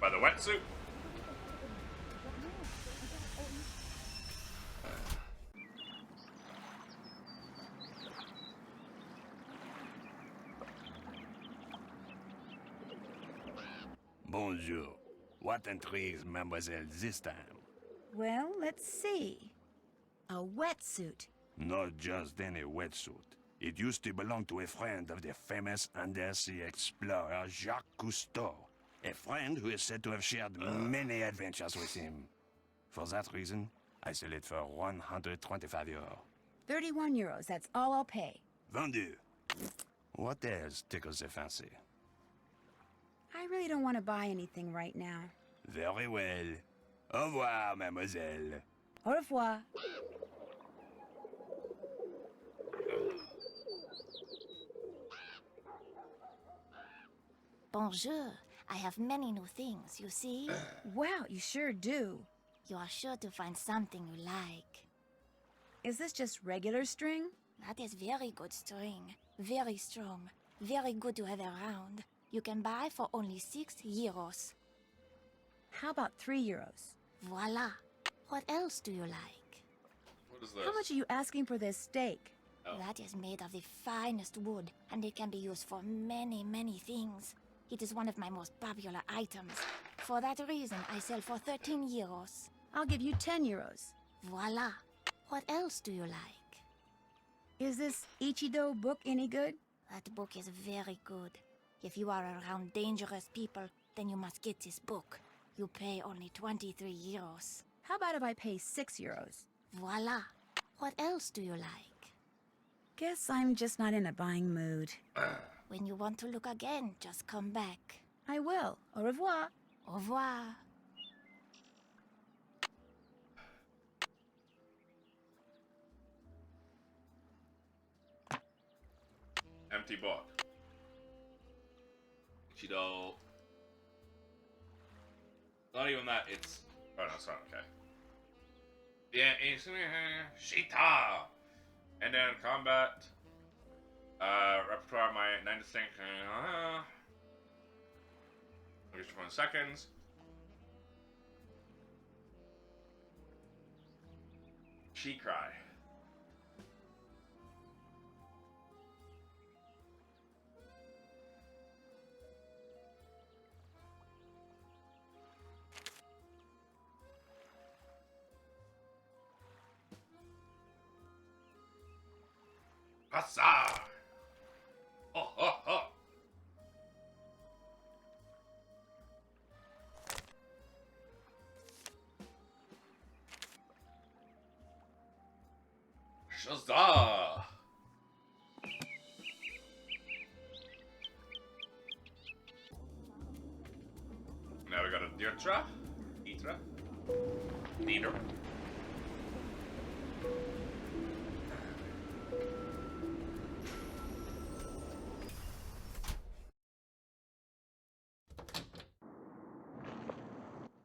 By the wetsuit. Bonjour. What intrigues mademoiselle this time? Well, let's see. A wetsuit. Not just any wetsuit. It used to belong to a friend of the famous undersea explorer Jacques Cousteau. A friend who is said to have shared many adventures with him. For that reason, I sell it for 125 euros. 31 euros. That's all I'll pay. Vendu. What else tickles the fancy? I really don't want to buy anything right now. Very well. Au revoir, mademoiselle. Au revoir. Bonjour. I have many new things, you see? Wow, you sure do. You are sure to find something you like. Is this just regular string? That is very good string. Very strong. Very good to have around. You can buy for only 6 euros. How about 3 euros? Voila. What else do you like? What is this? How much are you asking for this steak? Oh. That is made of the finest wood, and it can be used for many, many things. It is one of my most popular items. For that reason, I sell for 13 euros. I'll give you 10 euros. Voila. What else do you like? Is this Ichido book any good? That book is very good. If you are around dangerous people, then you must get this book. You pay only 23 euros. How about if I pay 6 euros? Voila. What else do you like? Guess I'm just not in a buying mood. When you want to look again, just come back. I will. Au revoir. Au revoir. Empty book. Ichido. Not even that, it's... Oh no, it's not okay. Yeah, it's... Shita! And then combat. Repertoire my 9 distinct... Just 1 seconds. She cry. Huzzah! Oh, oh, oh! Shazah! Now we got a Dirtra, Itra, Leader.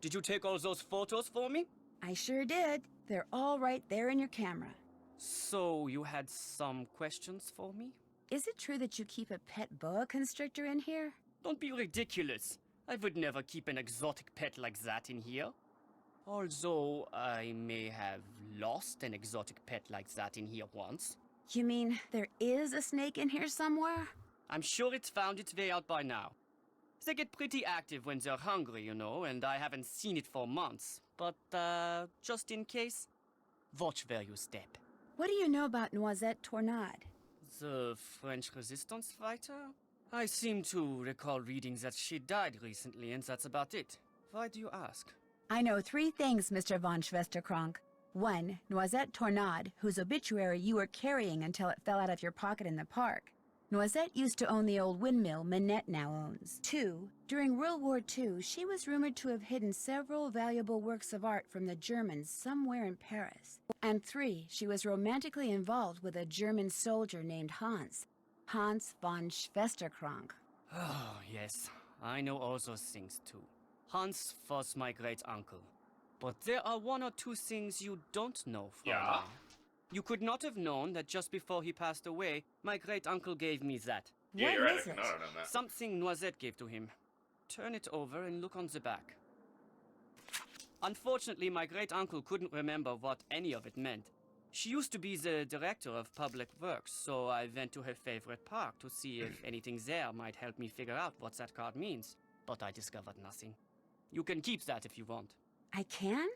Did you take all those photos for me? I sure did. They're all right there in your camera. So, you had some questions for me? Is it true that you keep a pet boa constrictor in here? Don't be ridiculous. I would never keep an exotic pet like that in here. Although, I may have lost an exotic pet like that in here once. You mean there is a snake in here somewhere? I'm sure it's found its way out by now. They get pretty active when they're hungry, you know, and I haven't seen it for months. But, just in case, watch where you step. What do you know about Noisette Tornade? The French resistance fighter? I seem to recall reading that she died recently, and that's about it. Why do you ask? I know 3 things, Mr. von Schwesterkrank. 1, Noisette Tornade, whose obituary you were carrying until it fell out of your pocket in the park. Noisette used to own the old windmill Minette now owns. 2, during World War II, she was rumored to have hidden several valuable works of art from the Germans somewhere in Paris. And 3, she was romantically involved with a German soldier named Hans. Hans von Schwesterkrank. Oh, yes. I know all those things, too. Hans was my great-uncle. But there are 1 or 2 things you don't know from Yeah? him. You could not have known that just before he passed away, my great-uncle gave me that. Yeah, you're right, I could not have known that. Something Noisette gave to him. Turn it over and look on the back. Unfortunately, my great-uncle couldn't remember what any of it meant. She used to be the director of public works, so I went to her favorite park to see if anything there might help me figure out what that card means. But I discovered nothing. You can keep that if you want. I can?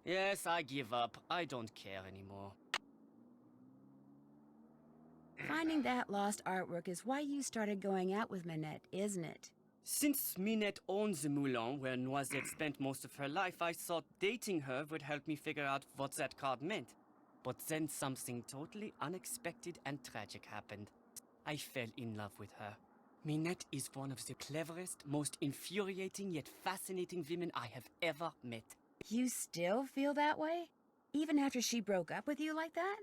Yes, I give up. I don't care anymore. Finding that lost artwork is why you started going out with Minette, isn't it? Since Minette owns the Moulin where Noisette spent most of her life, I thought dating her would help me figure out what that card meant. But then something totally unexpected and tragic happened. I fell in love with her. Minette is one of the cleverest, most infuriating yet fascinating women I have ever met. You still feel that way? Even after she broke up with you like that?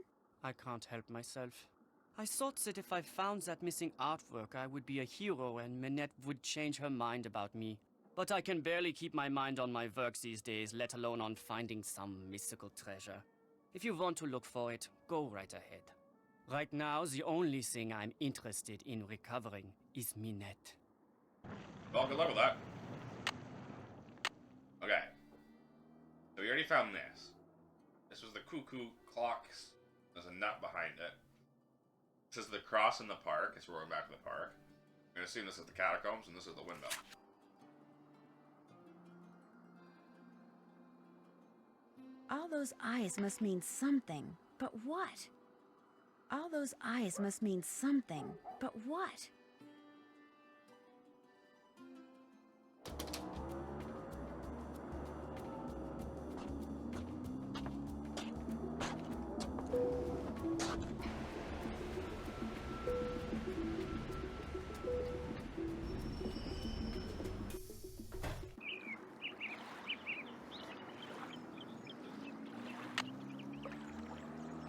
I can't help myself. I thought that if I found that missing artwork, I would be a hero and Minette would change her mind about me. But I can barely keep my mind on my work these days, let alone on finding some mystical treasure. If you want to look for it, go right ahead. Right now, the only thing I'm interested in recovering is Minette. Well, good luck with that. Okay. So we already found this. This was the cuckoo clocks. There's a nut behind it. This is the cross in the park. It's rolling back to the park. I'm going to assume this is the catacombs, and this is the window. All those eyes must mean something, but what? All those eyes must mean something, but what?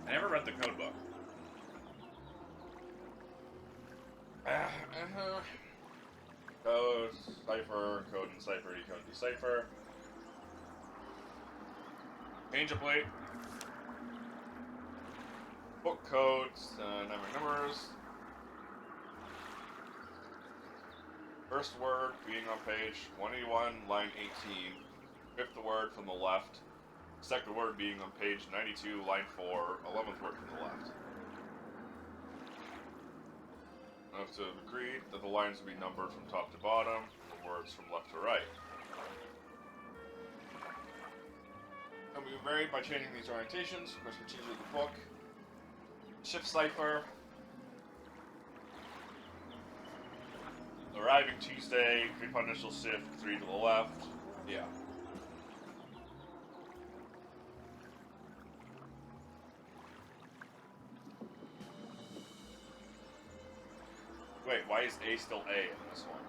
I never read the code book. Code, cipher, code and cipher, decode, decipher. Change a plate. Book codes, numbers. First word being on page 181, line 18. Fifth word from the left. Second word being on page 92, line 4. 11th word from the left. I have to agree that the lines will be numbered from top to bottom, the words from left to right. And we vary by changing these orientations. Of course, we're changing the book. Shift cipher. Arriving Tuesday, 3 initial shift, 3 to the left. Yeah. Wait, why is A still A in this one?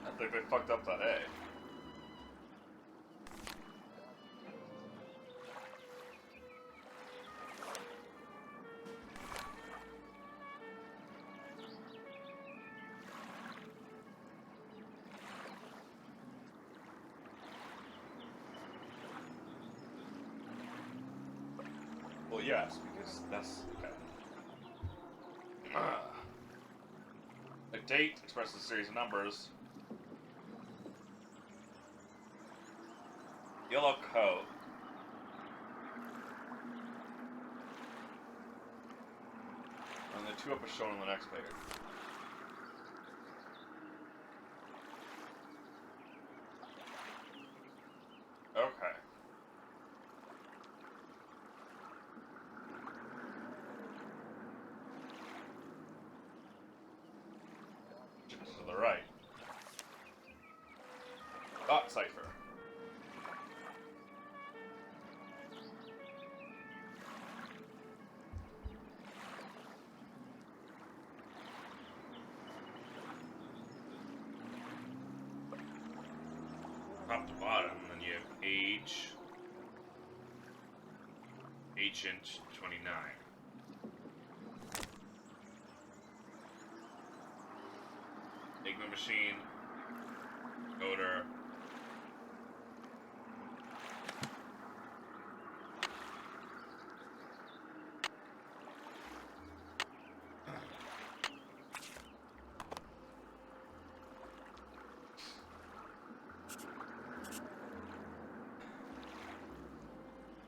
I think they fucked up that A. Well, yes, because that's okay. A date expresses a series of numbers. Yellow coat. And the 2 up is shown on the next page. Okay. To the right. Dot cipher. Top to bottom, and then you have age. Ancient 29. Enigma machine. Coder.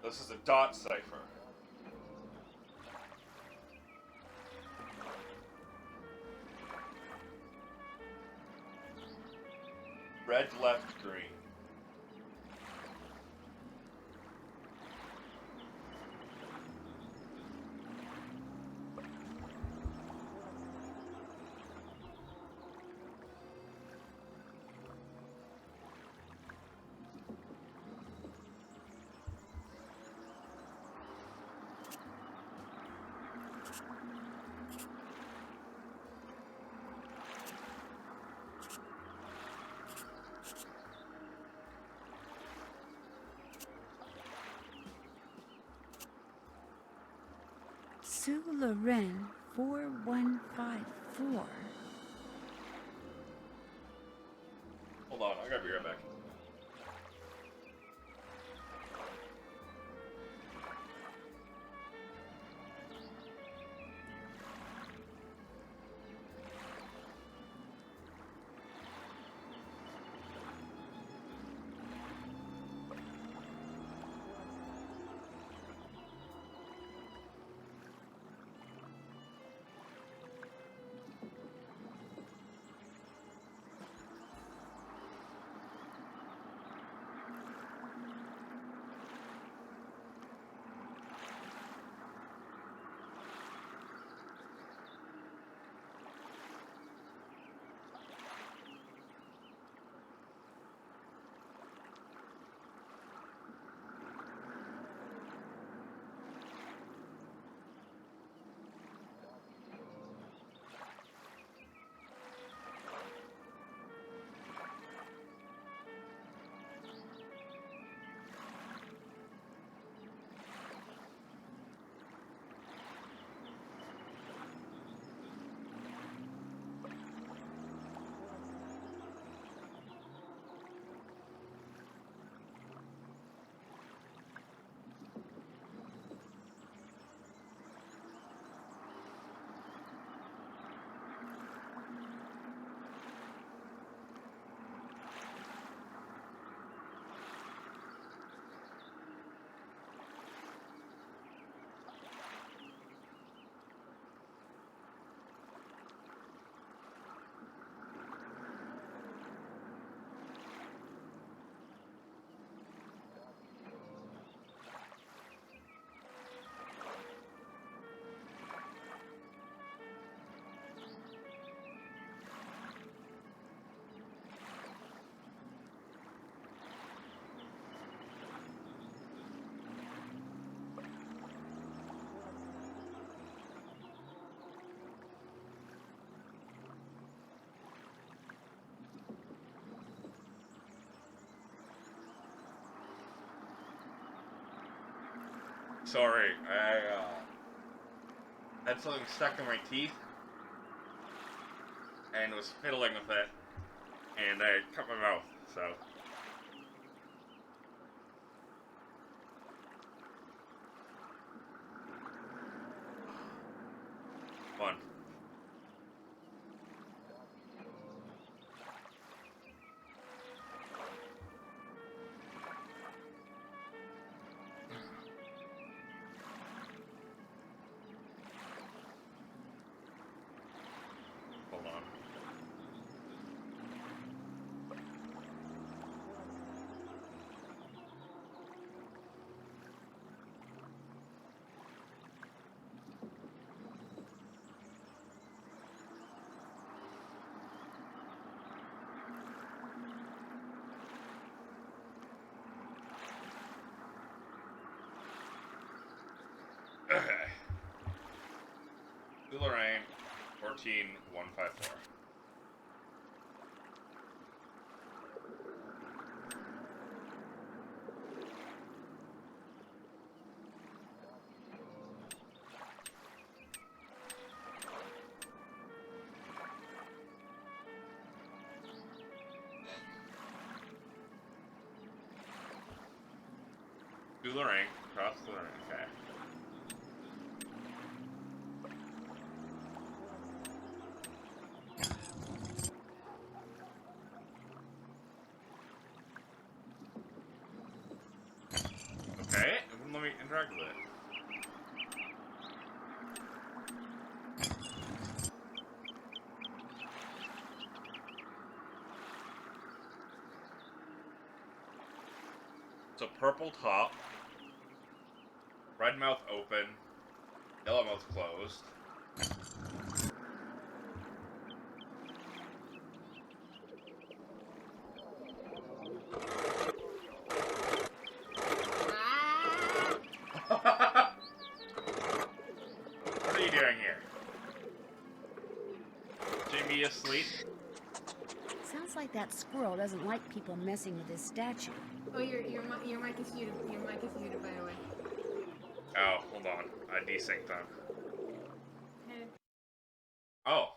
This is a dot cipher. Red, left, green. Sue Loren, 4154. Hold on, I gotta be right back. Sorry, I had something stuck in my teeth and was fiddling with it, and I cut my mouth, so. Fun. Hold on. Okay. Lorraine, 14154. To Lorraine, cross Lorraine, okay. Okay, it wouldn't let me interact with it. It's a purple top, red mouth open, yellow mouth closed. What are you doing here? Jimmy asleep? Sounds like that squirrel doesn't like people messing with his statue. Oh, your mic is muted. Your mic is muted, by the way. Oh, hold on. I desynced them. Okay. Oh.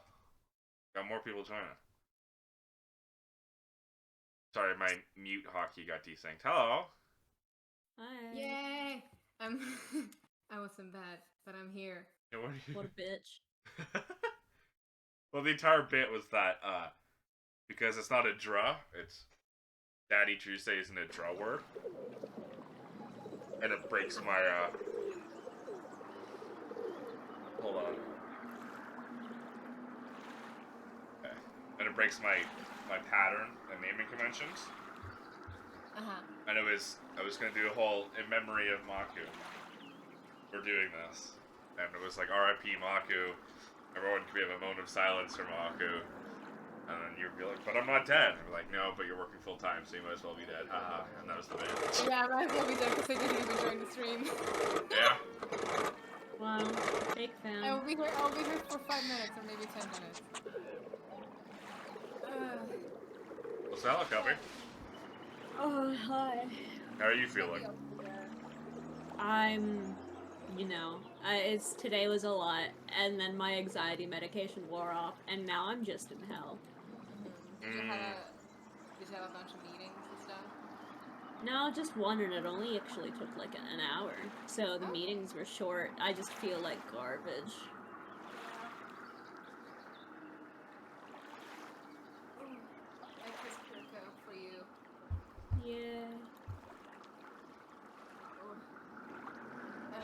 Got more people joining. Sorry, my mute hockey got desynced. Hello. Hi. Yay! I wasn't bad, but I'm here. Yeah, what, What a bitch. Well, the entire bit was that, because it's not a draw, it's Daddy Drewsday isn't a draw word. And it breaks my, hold on. Okay. And it breaks my pattern and naming conventions. And I was gonna do a whole in memory of Maku. We're doing this. And it was like R.I.P. Maku. Everyone can we have a moment of silence for Maku. And then you'd be like, but I'm not dead. I'm like, no, but you're working full time, so you might as well be dead. And that was the bit. Yeah, I might as well be dead because I didn't even join the stream. Yeah. Wow, fake fan. I'll be here for 5 minutes or maybe 10 minutes. What's that look, Copy? Oh, hi. How are you feeling? I'm, today was a lot, and then my anxiety medication wore off, and now I'm just in hell. Did you have a bunch of meetings and stuff? No, just one, and it only actually took like an hour. So the meetings were short. I just feel like garbage. I kissed Kirko for you. Yeah.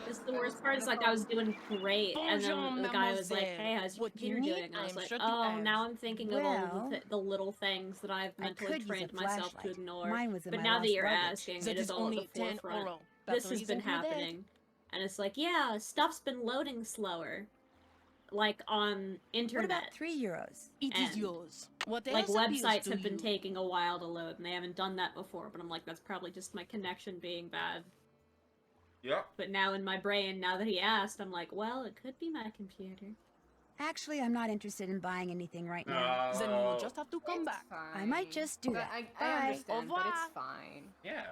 It's the worst part is like I was doing great, and then the guy was like, "Hey, how's your computer doing?" And I was like, "Oh, now I'm thinking of all the little things that I've mentally trained myself to ignore." Mine was in But my now last that you're luggage. asking, That it is is all at only the 10 forefront. euro. This has Batteries been included. happening, and it's like, yeah, stuff's been loading slower, like on internet. What about €3? It is And, yours. What like else appeals websites to have been you? taking a while to load, and they haven't done that before. But I'm like, that's probably just my connection being bad. Yeah. But now in my brain, now that he asked, I'm like, well, it could be my computer. Actually, I'm not interested in buying anything right now. Then we'll just have to come back. I might just do that. I Bye. understand, but it's fine. Yeah.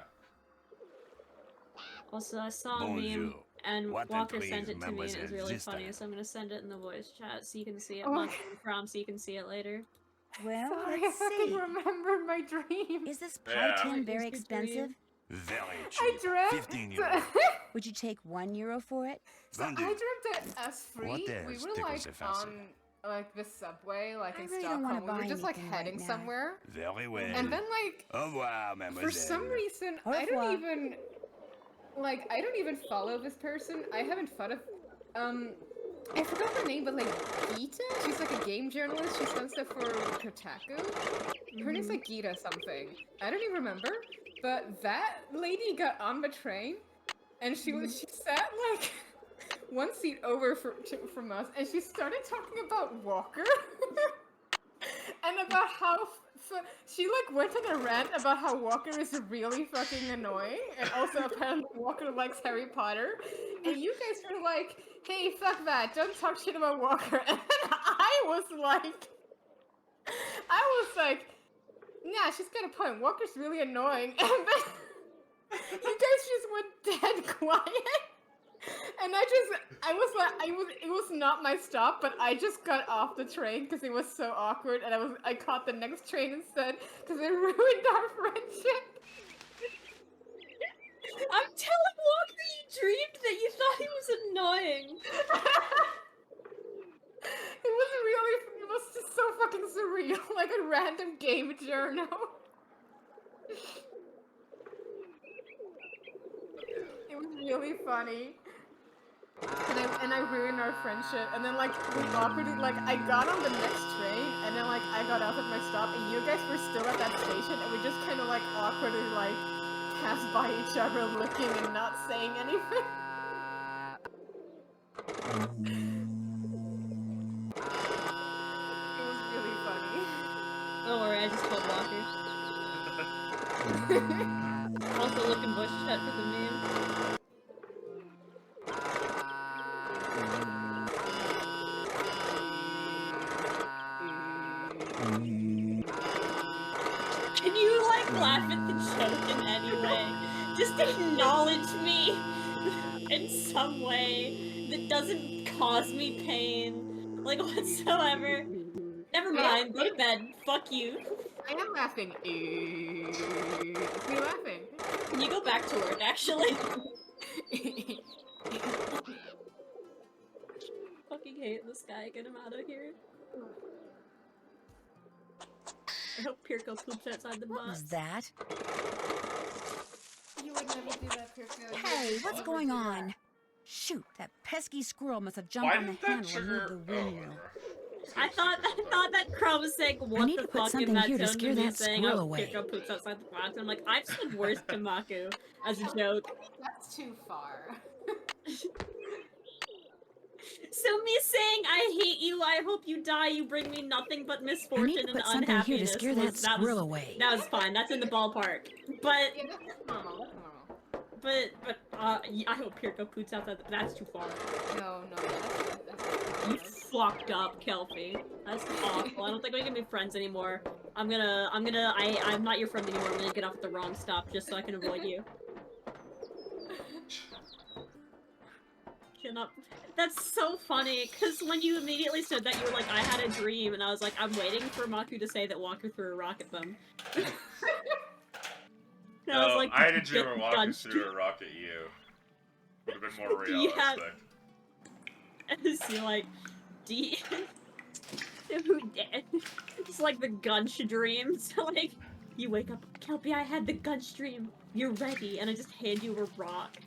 Also, I saw a Bonjour. meme, and What Walker entreprise, sent it to me, and it was really Mademoiselle funny, so I'm gonna send it in the voice chat so you can see it. Oh. Not from, so you can see it later. Well, Sorry, let's I see. remembered my dream. Is this pie Yeah. tin What very is your dream? expensive? Very I cheap. dreamt. 15 euro. Would you take €1 for it? So I Vendu. dreamt that us three, What we else were tickles like the fancy? on like the subway, like I in really don't wanna Stockholm. We were buy just like anything right heading now. somewhere, Very well. and then like Au revoir, mademoiselle. for some reason Au I don't revoir. even I don't even follow this person. I haven't thought of I forgot her name, but like Gita. She's like a game journalist. She's done stuff for Kotaku. Her name's like Gita something. I don't even remember. But that lady got on the train, and she sat like one seat over from us, and she started talking about Walker and about how she like went on a rant about how Walker is really fucking annoying, and also apparently Walker likes Harry Potter, and you guys were like, "Hey, fuck that! Don't talk shit about Walker." And then I was like, "Nah, she's got a point. Walker's really annoying." And then you guys just went dead quiet. And it was not my stop, but I just got off the train because it was so awkward, and I caught the next train instead because it ruined our friendship. I'm telling Walker you dreamed that you thought he was annoying. It was just so fucking surreal, like a random game journal. It was really funny. And I ruined our friendship, and then like we awkwardly I got on the next train, and then I got off at my stop, and you guys were still at that station, and we just kind of awkwardly passed by each other, looking and not saying anything. It was really funny. Don't worry, I just told Walker. Also look in voice chat for the meme. Can you laugh at the joke in any way? Just acknowledge me in some some way that doesn't cause me pain, like, whatsoever. Never mind, go to bed. Fuck you. I am laughing. Is me laughing? Can you go back to work, actually? Fucking hate this guy. Get him out of here. I hope Pirko poops outside the box. What was that? You would never do that, Pirko. Hey, what's going on? Shoot, that pesky squirrel must have jumped on the handle and moved the windmill. I thought that Crow was saying, what need the to put fuck, something in that here to tone scare me that saying, squirrel oh, away. Pirko poops outside the box. And I'm like, I've said worse to Maku as a joke. That's too far. So me saying, I hate you, I hope you die, you bring me nothing but misfortune and put something here to unhappiness. scare that squirrel away. That was fine, that's in the ballpark. But, Yeah, that's normal, that's normal. I hope Pirko poops outside the, that's too far. No, You fucked up, Kelpie. That's awful. I don't think we can be friends anymore. I'm not your friend anymore. I'm gonna get off at the wrong stop just so I can avoid you. Cannot. That's so funny, because when you immediately said that, you were like, I had a dream, and I was like, I'm waiting for Maku to say that Walker threw a rock at them. No, I was like, I had a dream where Walker threw a rock at you. Would have been more realistic. Yeah. So like, it's like the Gunch dream. So like, you wake up, Kelpie, I had the Gunch dream. You're ready, and I just hand you a rock.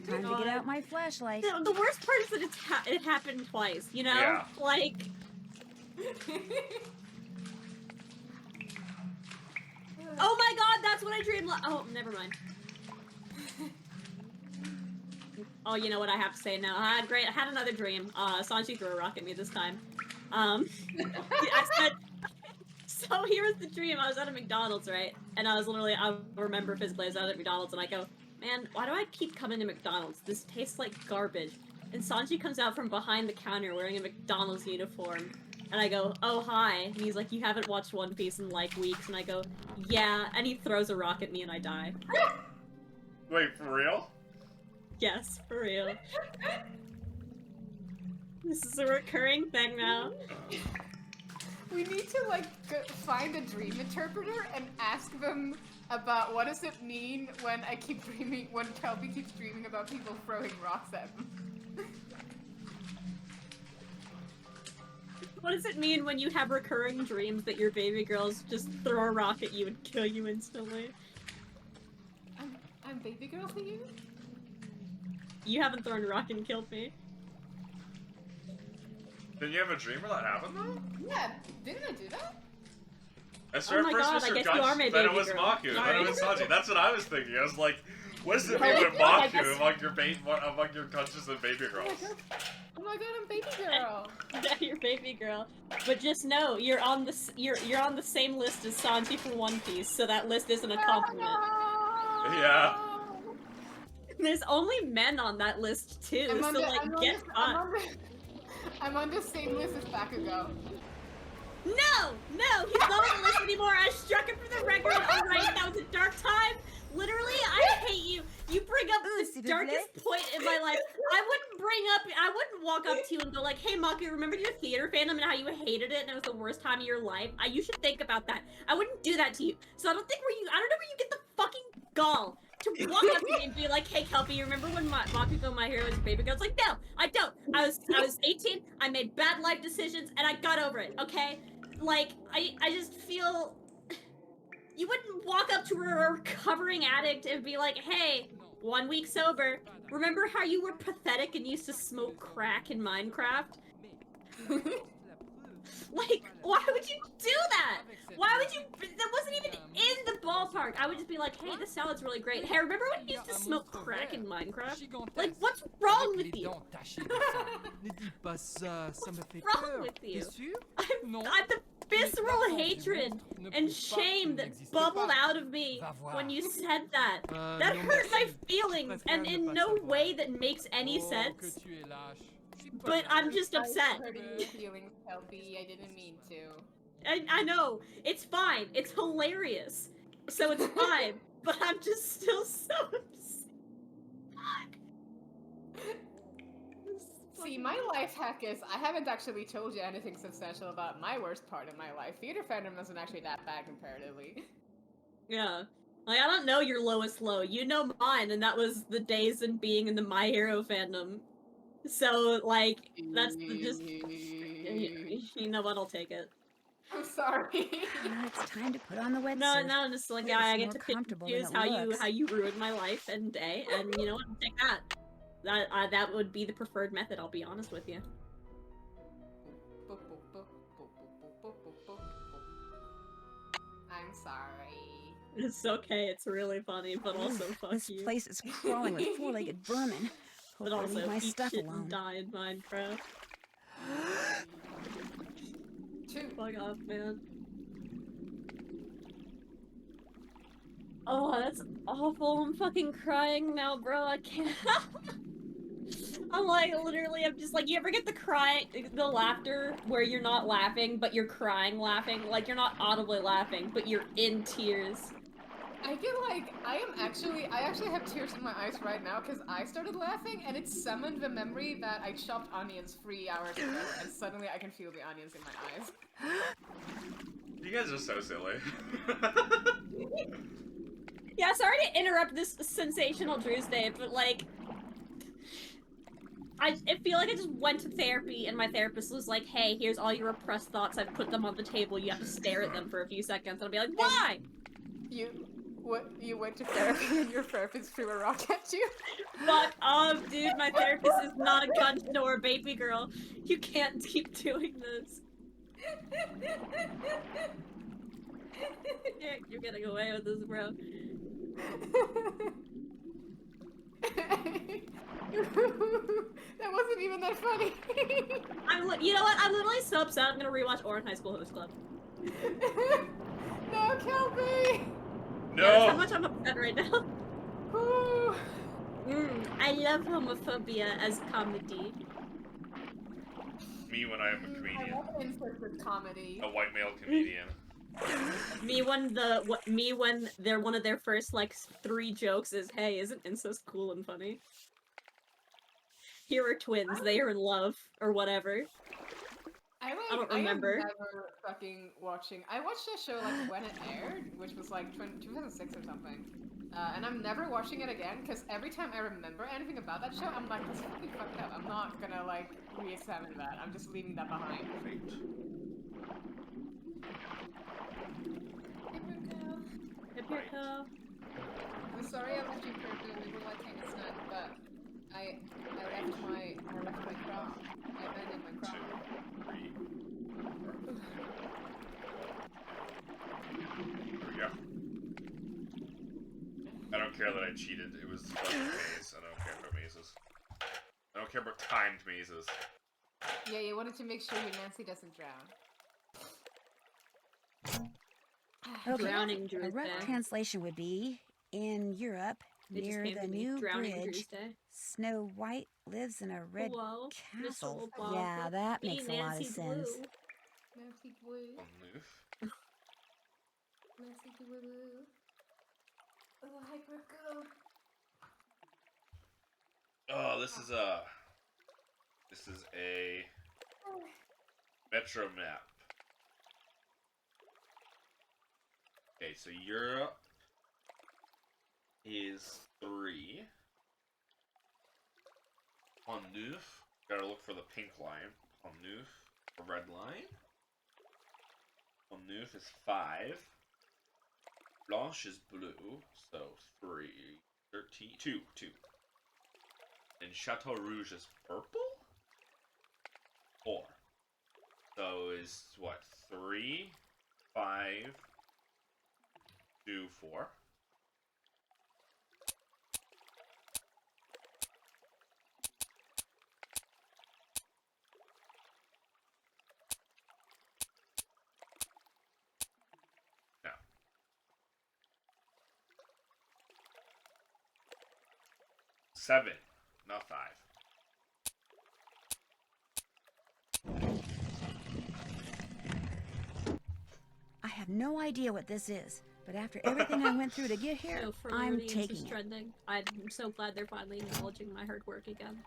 Time to get out my flashlight. The worst part is that it happened twice, you know? Yeah. Like... Oh my god, that's what I dreamed oh, never mind. Oh, you know what I have to say now. I had another dream. Sanji threw a rock at me this time. I said... So here's the dream. I was at a McDonald's, right? And I was literally, I remember physically, I was at a McDonald's and I go, man, why do I keep coming to McDonald's? This tastes like garbage. And Sanji comes out from behind the counter wearing a McDonald's uniform. And I go, oh, hi. And he's like, you haven't watched One Piece in, like, weeks. And I go, yeah. And he throws a rock at me and I die. Wait, for real? Yes, for real. This is a recurring thing now. We need to, like, find a dream interpreter and ask them about what does it mean when when Kelpie keeps dreaming about people throwing rocks at him. What does it mean when you have recurring dreams that your baby girls just throw a rock at you and kill you instantly? I'm baby girl to you? You haven't thrown a rock and killed me. Did you have a dream where that happened though? Yeah, didn't I do that? I swear my first god, Mr. I guess Gunch, you are my then it baby was girl. Maku, then it was Sanji. That's what I was thinking. I was like, what does it mean Oh, when yeah, I Maku guess- among your Gunches and baby girls? Oh my god, I'm baby girl. Yeah, you're baby girl. But just know, you're on the same list as Sanji from One Piece, so that list isn't a compliment. Yeah. There's only men on that list too, I'm on so the- like, I'm on get the- fucked. I'm on the same list as Bakugo. No! No! He's not on the list anymore! I struck him for the record! Alright, that was a dark time! Literally, I hate you! You bring up the darkest point in my life. I wouldn't walk up to you and go like, hey Maku, remember your theater fandom and how you hated it and it was the worst time of your life? You should think about that. I wouldn't do that to you. So I don't know where you get the fucking gall to walk up to me and be like, hey Kelpie, you remember when Bakugo, my hero, was your baby girl? It's like, no, I don't. I was 18, I made bad life decisions, and I got over it, okay? Like, I just feel... You wouldn't walk up to a recovering addict and be like, hey, 1 week sober. Remember how you were pathetic and used to smoke crack in Minecraft? Like, why would you do that? Why would you? That wasn't even in the ballpark. I would just be like, hey, this salad's really great. Hey, remember when you used to smoke crack in Minecraft? Like, what's wrong with you? What's wrong with you? I'm the visceral hatred and shame that bubbled out of me when you said that. That hurt my feelings, and in no way that makes any sense. But I'm just upset. Hurting your feelings, Kelpie. I didn't mean to. I know. It's fine. It's hilarious. So it's fine. But I'm just still so upset. See, my life hack is I haven't actually told you anything substantial about my worst part of my life. Theater fandom isn't actually that bad comparatively. Yeah. Like, I don't know your lowest low. You know mine, and that was the days in being in the My Hero fandom. So, like, that's the just... You know what, I'll take it. I'm sorry. It's time to put on the wetsuit. No, I'm just like, It's I get more to pick and comfortable than choose it looks. how you ruined my life and day, and you know what, I'll take that. That would be the preferred method, I'll be honest with you. I'm sorry. It's okay, it's really funny, but also fuck This you. place is crawling with four-legged vermin. But Hope I also, leave my eat stuff shit alone. and die in Minecraft. Fuck off, man. Oh, that's awful. I'm fucking crying now, bro. I can't. I'm like, literally, I'm just like, you ever get the laughter where you're not laughing, but you're crying laughing? Like, you're not audibly laughing, but you're in tears. I get like, I actually have tears in my eyes right now because I started laughing and it summoned the memory that I chopped onions 3 hours ago and suddenly I can feel the onions in my eyes. You guys are so silly. Yeah, sorry to interrupt this sensational Drewsday, but like, I feel like I just went to therapy and my therapist was like, hey, here's all your repressed thoughts, I've put them on the table, you have to stare at them for a few seconds, and I'll be like, why? You went to therapy and your therapist threw a rock at you? Fuck off, dude, my therapist is not a gun store baby girl. You can't keep doing this. Yeah, you're getting away with this, bro. That wasn't even that funny. You know what? I'm literally so upset. I'm gonna rewatch Orange High School Host Club. No, Kelby! No! Yeah, that's how much I'm upset right now. I love homophobia as comedy. Me when I am a comedian. I love insert with comedy. A white male comedian. Me when they're one of their first like 3 jokes is, hey, isn't incest cool and funny? Here are twins, they are in love, or whatever. I don't remember. I am never fucking watching. I watched that show like when it aired, which was like 2006 or something. And I'm never watching it again because every time I remember anything about that show, I'm like, that's fucking fucked up. I'm not gonna like re-examine that. I'm just leaving that behind. I'm sorry I left you purple. We were like hanging snug, but I left my crown. I abandoned my crown. There we go. I don't care that I cheated. It was just a maze. I don't care about mazes. I don't care about timed mazes. Yeah, you wanted to make sure your Nancy doesn't drown. Okay, Drowning a rough Drewsday. translation would be, in Europe, It just near came the to me. new Drowning bridge, Drewsday. Snow White lives in a red Whoa, castle. Mr. Obama. Yeah, that Be makes a lot of Nancy sense. Blue. Nancy Blue. Nancy Blue. Oh, hyper go. Oh, this is a metro map. Okay, so Europe is 3. Pont Neuf, gotta look for the pink line. Pont Neuf, the red line. Pont Neuf is 5. Blanche is blue, so 3. 13, 2. And Chateau Rouge is purple? 4. So is what? 3, 5, 2, 4. No. Seven, not 5. I have no idea what this is, But after everything I went through to get here, So I'm Floridians is taking it. trending. I'm so glad they're finally acknowledging my hard work again.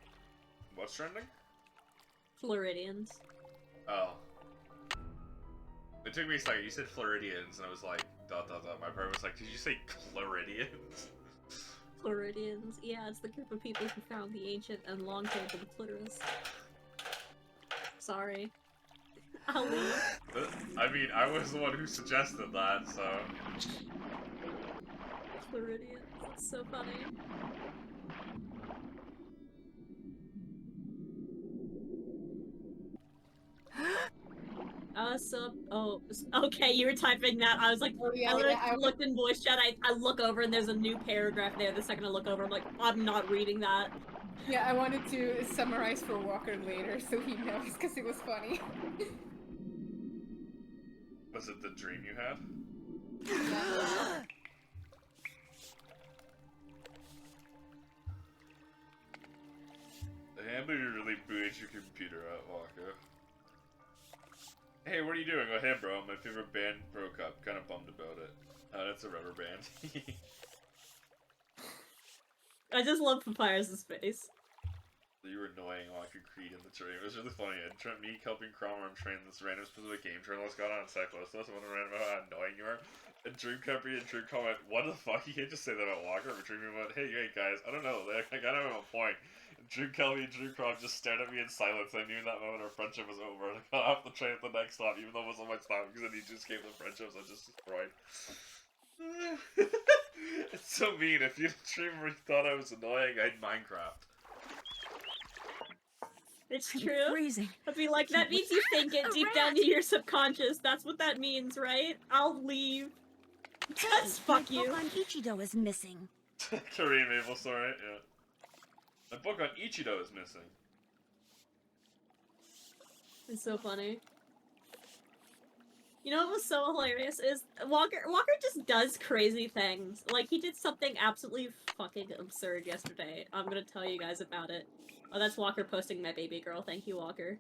What's trending? Floridians. Oh. It took me a second. You said Floridians, and I was like, ... My brain was like, did you say Floridians? Floridians. Yeah, it's the group of people who found the ancient and long-tailed clitoris. Sorry. I'll leave. I mean, I was the one who suggested that, so... Floridians. It's so funny. Okay, you were typing that. I was like, Oh, yeah, I literally yeah, I was- looked in voice chat, I look over and there's a new paragraph there. The second I look over, I'm like, I'm not reading that. Yeah, I wanted to summarize for Walker later so he knows because it was funny. Was it the dream you had? I believe you really booted your computer out, Walker. Hey, what are you doing? Oh, hey, bro, my favorite band broke up. Kinda bummed about it. That's a rubber band. I just love Papyrus' face. You were annoying Walker Creed in the train. It was really funny. And me helping Cromer on train, this random specific game journalist got on cyclist. I was wondering about how annoying you are. And Drew Company and Drew comment, what the fuck? You can't just say that about Walker. But Drew went, hey guys, I don't know. I gotta have a point. And Drew Kelly and Drew Crom just stared at me in silence. I knew in that moment our friendship was over. And I got off the train at the next stop, even though it wasn't my stop, because then he just gave the friendships I just destroyed. It's so mean. If you streamer thought I was annoying, I'd Minecraft. It's true. Freezing. I'd be like, that means you think it deep down in your subconscious. That's what that means, right? I'll leave. Just fuck you. My book on Ichido is missing. Kareem Abel, sorry, yeah. My book on Ichido is missing. It's so funny. You know what was so hilarious is Walker just does crazy things. Like, he did something absolutely fucking absurd yesterday. I'm gonna tell you guys about it. Oh, that's Walker posting my baby girl. Thank you, Walker.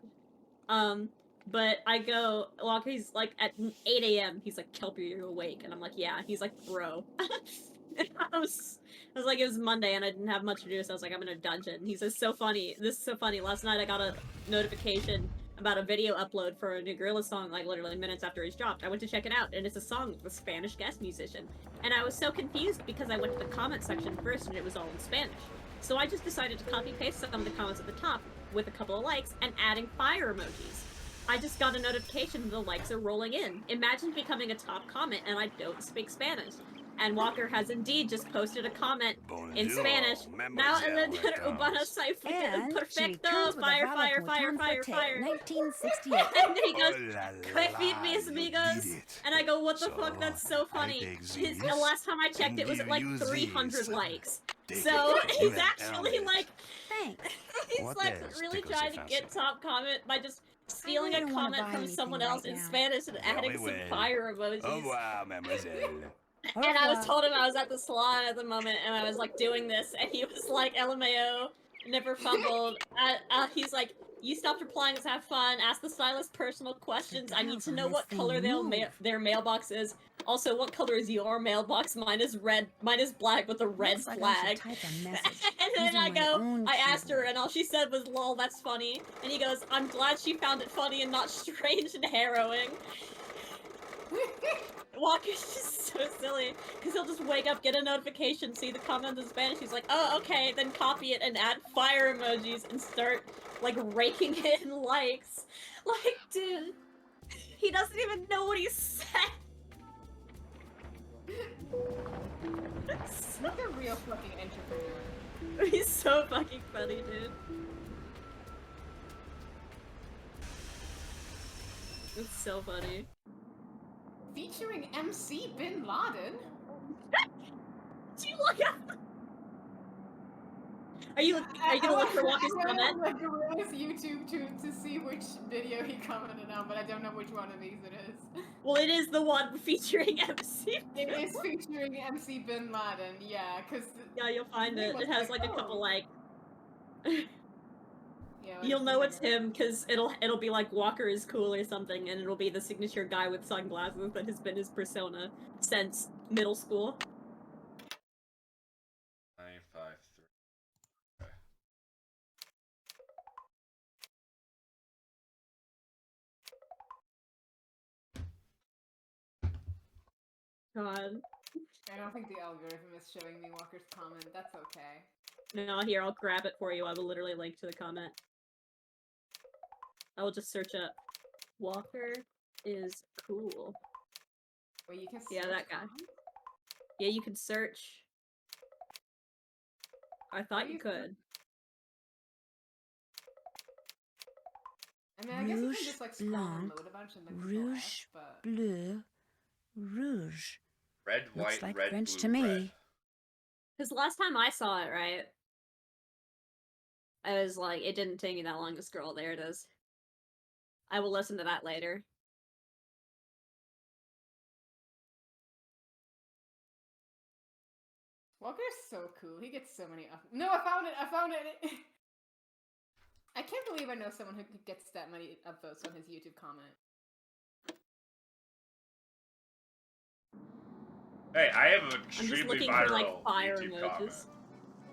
But I go, Walker's like, at 8 AM, he's like, Kelpie, you're awake. And I'm like, yeah. He's like, bro. I was like, it was Monday and I didn't have much to do, so I was like, I'm in a dungeon. He says, so funny. This is so funny. Last night I got a notification about a video upload for a new Gorilla song, like literally minutes after he's dropped. I went to check it out, and it's a song with a Spanish guest musician. And I was so confused because I went to the comment section first and it was all in Spanish. So I just decided to copy-paste some of the comments at the top with a couple of likes and adding fire emojis. I just got a notification that the likes are rolling in. Imagine becoming a top comment and I don't speak Spanish. And Walker has indeed just posted a comment in Spanish. Now and then, Urbana And she perfecto, returns with a fire, bottle fire, of fire, Bouton fire, Forte, fire. 1968. And then he goes, "Que feed mis amigos?" And I go, what the fuck? That's so funny. The last time I checked, it was at like 300 likes. So he's actually like, thanks. He's What like else really tickles trying your to get top comment by just stealing really a don't wanna comment buy from anything someone right else in now. Spanish and adding some well. fire emojis. Au revoir, mademoiselle. And I was told him I was at the salon at the moment, and I was like doing this, and he was like, LMAO, never fumbled. He's like, you stopped replying, let's have fun, ask the stylist personal questions, I need to know what color their mailbox is. Also, what color is your mailbox? Mine is red, mine is black with a red Looks like I flag. should type a message And then using I my go, own I asked her, and all she said was, lol, that's funny. And he goes, I'm glad she found it funny and not strange and harrowing. Walker's just so silly, because he'll just wake up, get a notification, see the comment in Spanish, he's like, oh, okay, then copy it and add fire emojis and start, like, raking in likes. Like, dude, he doesn't even know what he said. Like a real fucking entrepreneur. He's so fucking funny, dude. It's so funny. Featuring MC Bin Laden? Do you look at? Are you gonna look for Walker's I went comment? on the Gorilla's YouTube to see which video he commented on, but I don't know which one of these it is. Well, it is the one featuring MC. It is featuring MC Bin Laden, yeah, because... Yeah, you'll find it. It has like a couple like... Yeah, You'll know it's him because it'll be like Walker is cool or something, and it'll be the signature guy with sunglasses that has been his persona since middle school. 953. Okay. God. I don't think the algorithm is showing me Walker's comment. That's okay. No, here, I'll grab it for you. I will literally link to the comment. I will just search up Walker is cool. Wait, you can Yeah, search that guy. comments? Yeah, you can search. I thought you could. I mean, I guess you Rouge can just like scroll and blanc, load a bunch and then rouge F, but... bleu, rouge. Red, Looks white, like red, French blue, to me. red. Because last time I saw it, right? I was like, it didn't take me that long to scroll. There it is. I will listen to that later. Walker's so cool. He gets so many up. No, I found it! I found it! I can't believe I know someone who gets that many upvotes on his YouTube comment. Hey, I have an I'm just extremely looking viral for like fire YouTube emojis. comment.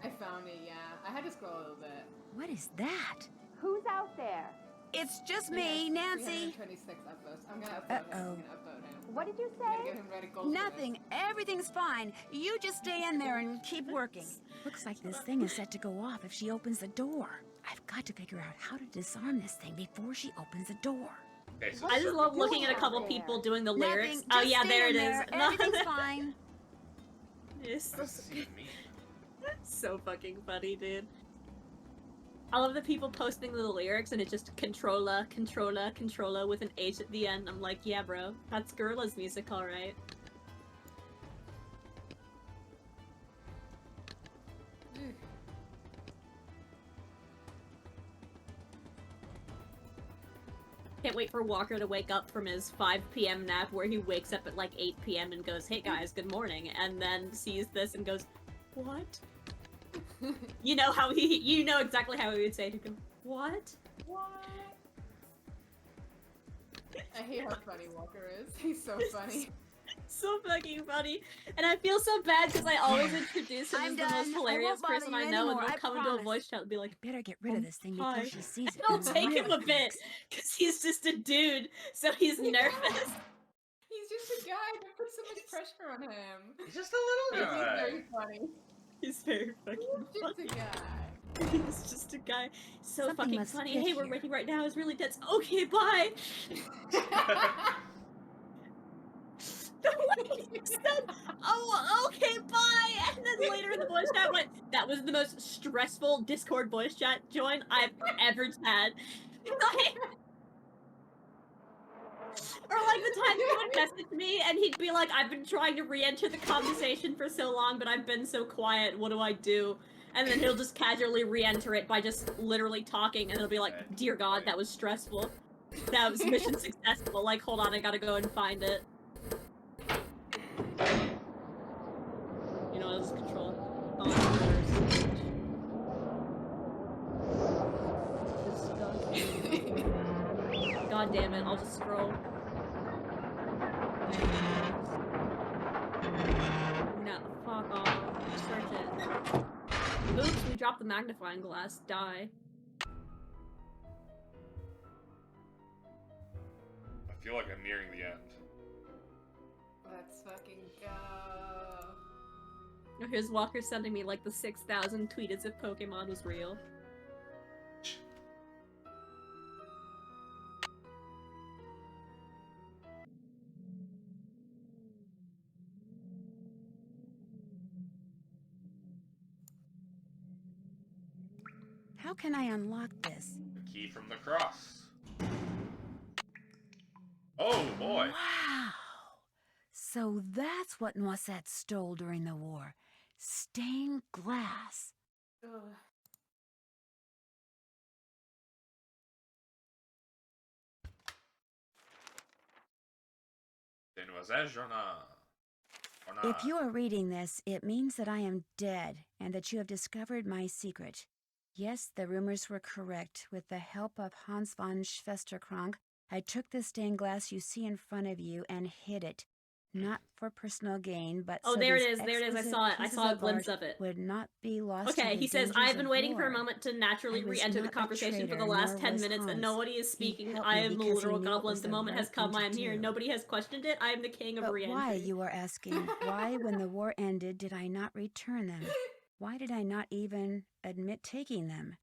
I found it, yeah. I had to scroll a little bit. What is that? Who's out there? It's just He me, has Nancy. 326 upvotes. I'm gonna upvote him. I'm gonna upvote him. What did you I'm gonna say? give him Reddit gold for Nothing. Everything's fine. You just stay in there and keep working. Looks like this thing is set to go off if she opens the door. I've got to figure out how to disarm this thing before she opens the door. Okay, so I just love doing looking at a out couple there? people doing the Nothing. lyrics. Just Oh yeah, stay there in it is. there. Everything's fine. It's What does this even mean? so fucking funny, dude. I love the people posting the lyrics and it's just controller, controller, controller with an H at the end. I'm like, yeah, bro, that's Gorillaz music, alright. Can't wait for Walker to wake up from his 5 p.m. nap where he wakes up at like 8 p.m. and goes, hey guys, good morning, and then sees this and goes, what? You know how you know exactly how he would say to him, what? What? I hate how funny Walker is. He's so funny. So fucking funny. And I feel so bad because I always introduce him as the most hilarious person I know, and he'll come into a voice chat and be like, Better get rid of this thing before she sees it. It'll take him a bit because he's just a dude, so he's nervous. He's just a guy that puts so much pressure on him. He's just a little guy. He's very funny. He's very fucking He's just a guy. He's just a guy. So Something fucking must funny. fit Hey, we're here. ready right now. It's really dense. Okay, bye. The way he said, oh, okay, bye. And then later in the voice chat went, that was the most stressful Discord voice chat join I've ever had. Like, or like the time he would message me and he'd be like, I've been trying to re-enter the conversation for so long, but I've been so quiet. What do I do? And then he'll just casually re-enter it by just literally talking, and he'll be like, dear God, that was stressful. That was mission successful. Like, hold on, I gotta go and find it. You know, I'll just control God damn it, I'll just scroll. No, fuck off. Search it. Oops, we dropped the magnifying glass. Die. I feel like I'm nearing the end. Let's fucking go. Oh, here's Walker sending me like the 6,000 tweet as if Pokemon was real. How can I unlock this? The key from the cross. Oh boy. Wow. So that's what Noisette stole during the war. Stained glass. Ugh. Demoiselle Journal. If you are reading this, it means that I am dead and that you have discovered my secret. Yes, the rumors were correct. With the help of Hans von Schwesterkrank, I took the stained glass you see in front of you and hid it. Not for personal gain, but Oh, so there it these is. There it is. I exquisite saw it. I pieces saw a of glimpse art of it. would not be lost to Okay, the he says, dangers I've been of waiting for a war. moment to naturally I was re-enter the not a conversation for traitor, the last nor 10 was minutes, and Hans. nobody is He speaking. helped I me am the because he literal knew it goblin. was The the moment right has come. thing I to am here. do. Nobody has questioned it. I am the king of But re-entry. why, you are asking, why, when the war ended, did I not return them? Why did I not even admit taking them?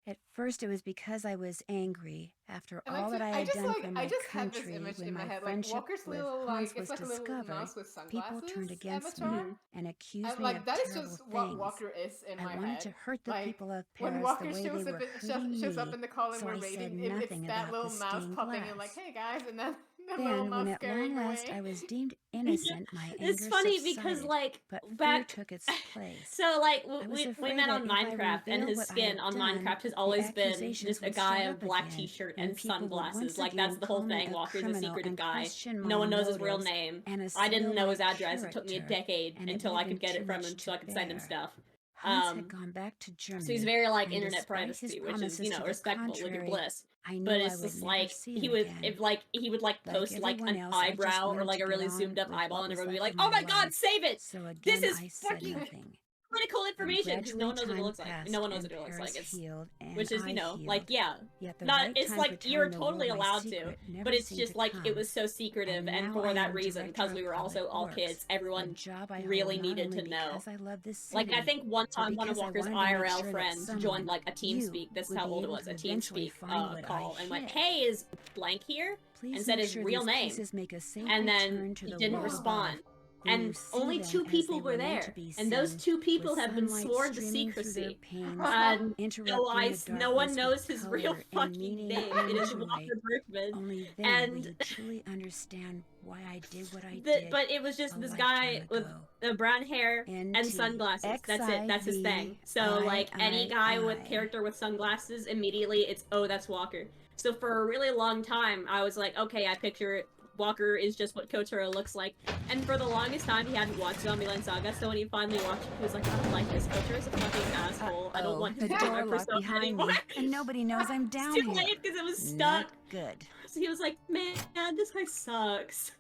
At first, it was because I was angry. After And all that I I had just done like for I my just had this country, image when in my my head, like friendship Walker's with little Hans it's was like a little discovered, mouse with people sunglasses turned against avatar. me and accused And me like of that is terrible just what things. Walker is in I my wanted head. to hurt the Like people of when Paris Walker the way they were hurting shows up me, in the call and so we're I said raiding, it's nothing that about little the mouse stained popping in like, glass. hey guys, and then the little Then, when mouse at long scurrying last away. I was deemed innocent, my It's anger funny subsided, because, like, but fear back... took its place. So, like, I was we afraid met that on if I Minecraft, and revealed his what I skin had on done, Minecraft has the always been accusations just a would guy start in a up black again, t-shirt and and people would once sunglasses. Like, that's again the call whole me thing. a Walker's a criminal secretive and guy. question No my one knows his real motives name. and I didn't assail know my his address. It took me a character, decade and it until would I have been could get too it from him much so to I could send him bear. stuff. Hans had gone back to Germany, So he's very, like, and internet despite his privacy, which is, promises you know, to the respectable. Live your contrary, bliss. I knew But I it's would just never like, see he him would, again. if, like, he would, like, Like post, like, everyone an else, I just eyebrow or, wanted like, to a get really on zoomed up with eyeball, what and was everyone would be left like, of oh my god, life. save it! So This again, is I said fucking nothing. critical information, because no one knows what it time looks like. passed, No one knows and what it looks Paris like. It's, healed, and which is, I you know, healed. like, yeah. Yet the Not, right it's time like, for you're telling the totally world my allowed to, secret never but it's seemed just to like, come. it was so secretive, and now for I that am reason, director because of we were also public all works, kids, a everyone job I really hold not needed only to know. because I love this city, Like, I think one but time one of because I Walker's wanted to make IRL sure that friends someone, joined, like, a you, TeamSpeak, this is would how be old it able was, to a eventually TeamSpeak find what call, I and went, hid. hey, is blank here? Please And said make his sure real these name. pieces make a safe And then return to he the didn't world respond. above, where you And see only them 2 as people they were meant to there. be And those seen, 2 people with have been sunlight sworn to streaming through their secrecy. panes, No interrupting the no one darkness knows with his real color and fucking meaning name. and It is joy. Walker Berkman. Only then will And you truly understand why I did what I did. but it was just a this guy lifetime with ago. the brown hair and NT, sunglasses. That's it. That's his thing. So, XIV, like, any guy with character with sunglasses, immediately it's, oh, that's Walker. So for a really long time, I was like, okay, I picture Walker is just what Kotaro looks like. And for the longest time, he hadn't watched Zombieland Saga, so when he finally watched it, he was like, I don't like this. Kotaro's a fucking asshole. I don't want him the to be my door locked persona behind anymore. me, and nobody knows I'm down It's too here. late because it was stuck. Not good. So he was like, man, this guy sucks.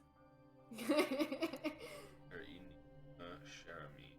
Share me.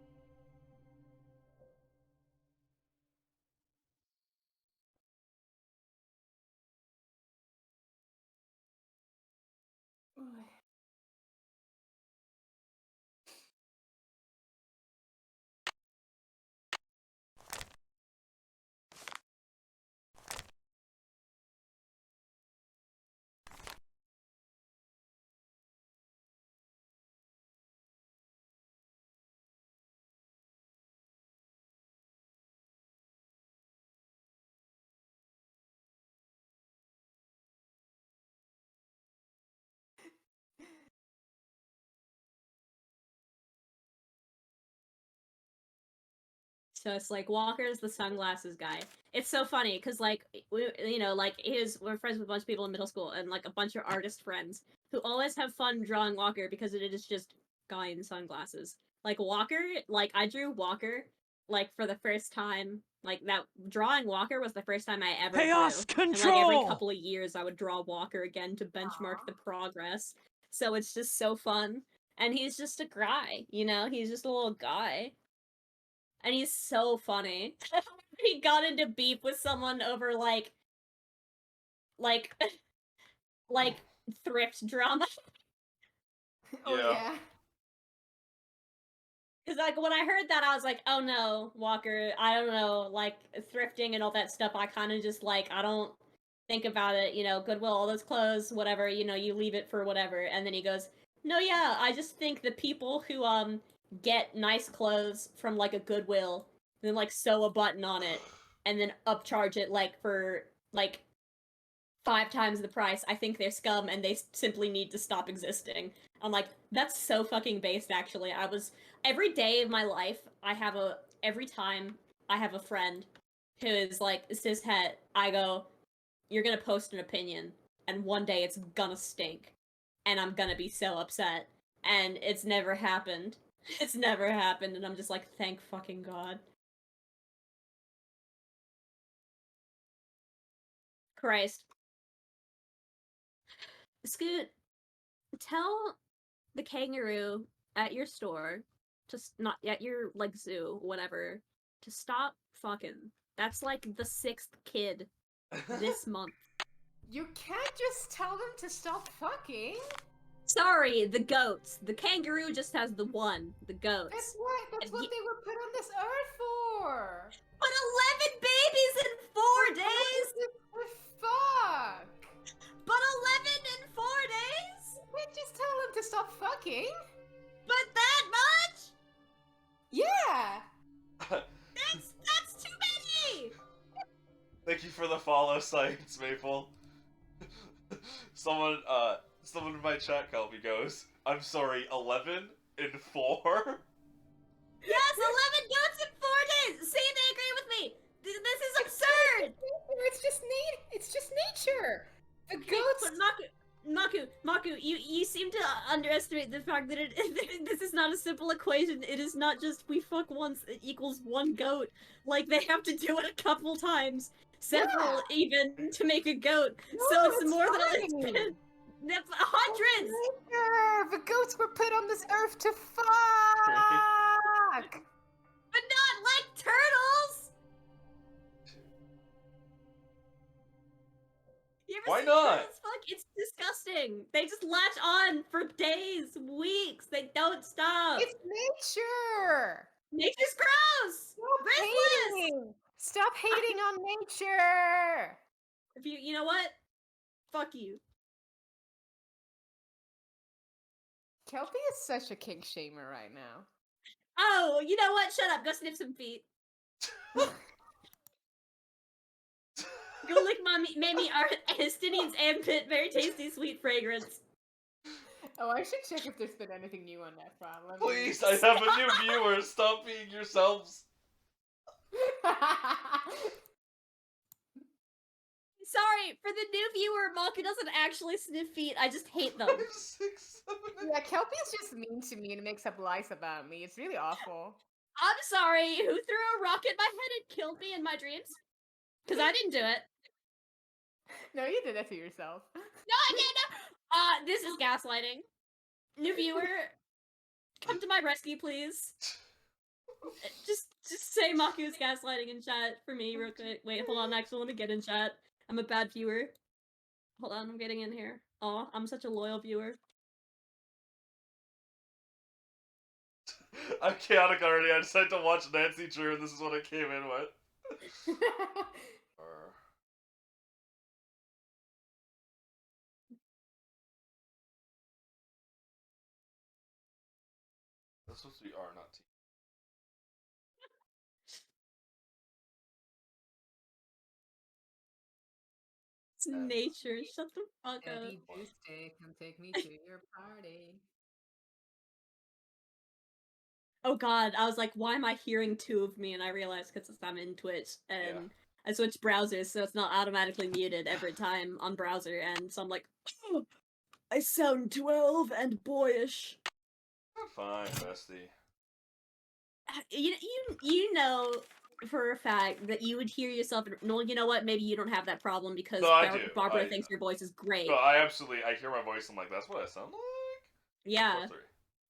So it's like Walker's the sunglasses guy. It's so funny because like you know, like we're friends with a bunch of people in middle school and like a bunch of artist friends who always have fun drawing Walker because it is just guy in sunglasses. Like Walker, like I drew Walker like for the first time. Like that drawing Walker was the first time I ever Chaos drew. And like control! every couple of years I would draw Walker again to benchmark the progress. So it's just so fun. And he's just a guy, you know? He's just a little guy. And he's so funny. He got into beef with someone over like like thrift drama. Oh yeah. Cause like when I heard that I was like, oh no, Walker, I don't know, like thrifting and all that stuff, I kinda just like I don't think about it, you know, Goodwill, all those clothes, whatever, you know, you leave it for whatever. And then he goes, no, yeah, I just think the people who get nice clothes from like a Goodwill, and then like sew a button on it, and then upcharge it like for like 5 times the price, I think they're scum and they simply need to stop existing. I'm like, that's so fucking based actually. Every day of my life, every time I have a friend who is like cishet, I go, you're gonna post an opinion, and one day it's gonna stink, and I'm gonna be so upset. And it's never happened. It's never happened, and I'm just like, thank fucking God. Christ. Scoot, tell the kangaroo at your store, just not at your like zoo, whatever, to stop fucking. That's like the 6th kid this month. You can't just tell them to stop fucking. Sorry, the goats. The kangaroo just has the one. The goats. That's what. That's what they were put on this earth for. But 11 babies in 4 days. Fuck. But 11 in 4 days. You can't just tell them to stop fucking. But that much? Yeah. That's too many. Thank you for the follow, Science Maple. Someone in my chat help me goes, I'm sorry, 11 in 4? Yes, 11 goats in 4 days! See, they agree with me! This is absurd! It's just nature! The goats... But Maku, you seem to underestimate the fact that this is not a simple equation. It is not just we fuck once equals 1 goat. Like, they have to do it a couple times. Several, even, to make a goat. No, so it's more fine. than it's been hundreds! The goats were put on this earth to fuck! But not like turtles! You ever Why seen not? turtles fuck? It's disgusting. They just latch on for days, weeks. They don't stop. It's nature! Nature's gross! Restless! Stop hating on nature! If you know what? Fuck you. Kelpie is such a kink shamer right now. Oh, you know what? Shut up. Go sniff some feet. Go lick Mamie Estinian's armpit. Very tasty, sweet fragrance. Oh, I should check if there's been anything new on that front. Please, I have a new viewer. Stop being yourselves. Sorry, for the new viewer, Malka doesn't actually sniff feet. I just hate them. Yeah, Kelpie's just mean to me and makes up lies about me. It's really awful. I'm sorry. Who threw a rock at my head and killed me in my dreams? Because I didn't do it. No, you did that to yourself. No, I didn't. This is gaslighting. New viewer, come to my rescue, please. Just say Maku's gaslighting in chat for me real quick. Wait, hold on. I actually want to get in chat. I'm a bad viewer. Hold on, I'm getting in here. Aw, I'm such a loyal viewer. I'm chaotic already. I decided to watch Nancy Drew, and this is what I came in with. That's supposed to be R, not T. It's nature. Shut the fuck up. Eddie Drewsday, come take me to your party. Oh god, I was like, why am I hearing 2 of me? And I realized because I'm in Twitch, and I switched browsers, so it's not automatically muted every time on browser, and so I'm like, oh, I sound 12 and boyish. Fine, bestie. You know for a fact that you would hear yourself. No, you know what? Maybe you don't have that problem because No, I do. Barbara thinks your voice is great. No, I hear my voice. I'm like, that's what I sound like. Yeah,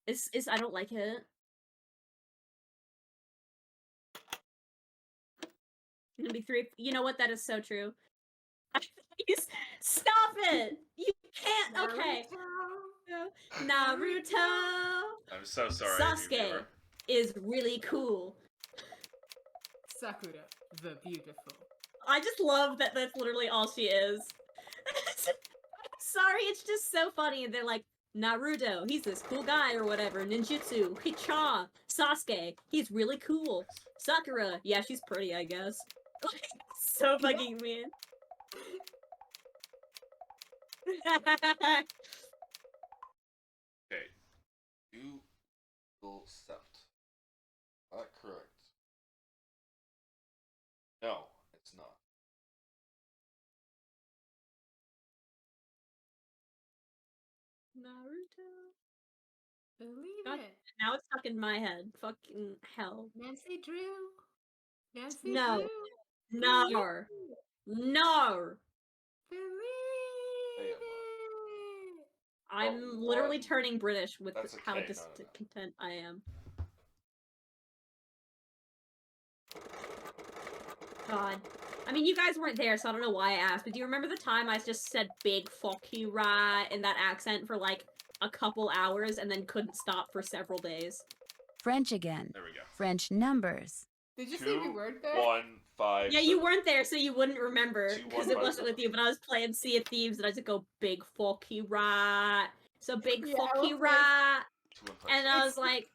it's I don't like it. Gonna be 3. You know what? That is so true. Stop it! You can't. Okay. Naruto. I'm so sorry. Sasuke is really cool. Sakura, the beautiful. I just love that that's literally all she is. Sorry, it's just so funny. And they're like, Naruto, he's this cool guy or whatever. Ninjutsu, Hicha, Sasuke, he's really cool. Sakura, yeah, she's pretty, I guess. So fucking mean. Okay. You will accept. Not correct. No, it's not. Naruto. Believe God, it. now it's stuck in my head. Fucking hell. Nancy Drew. Nancy No. Drew. No. No. I'm literally turning British with That's a how K, discontent I am. God. I mean, you guys weren't there, so I don't know why I asked, but do you remember the time I just said big fuck you right in that accent for like a couple hours and then couldn't stop for several days? French again. There we go. French numbers. Did you say we weren't there? 1, 5. Yeah, you weren't there, so you wouldn't remember, 2, 1, because it 5, wasn't with you, but I was playing Sea of Thieves, and I just go, big fuck you right. So big Yeah, fuck I you was right. 2, 1, 5, And I was like,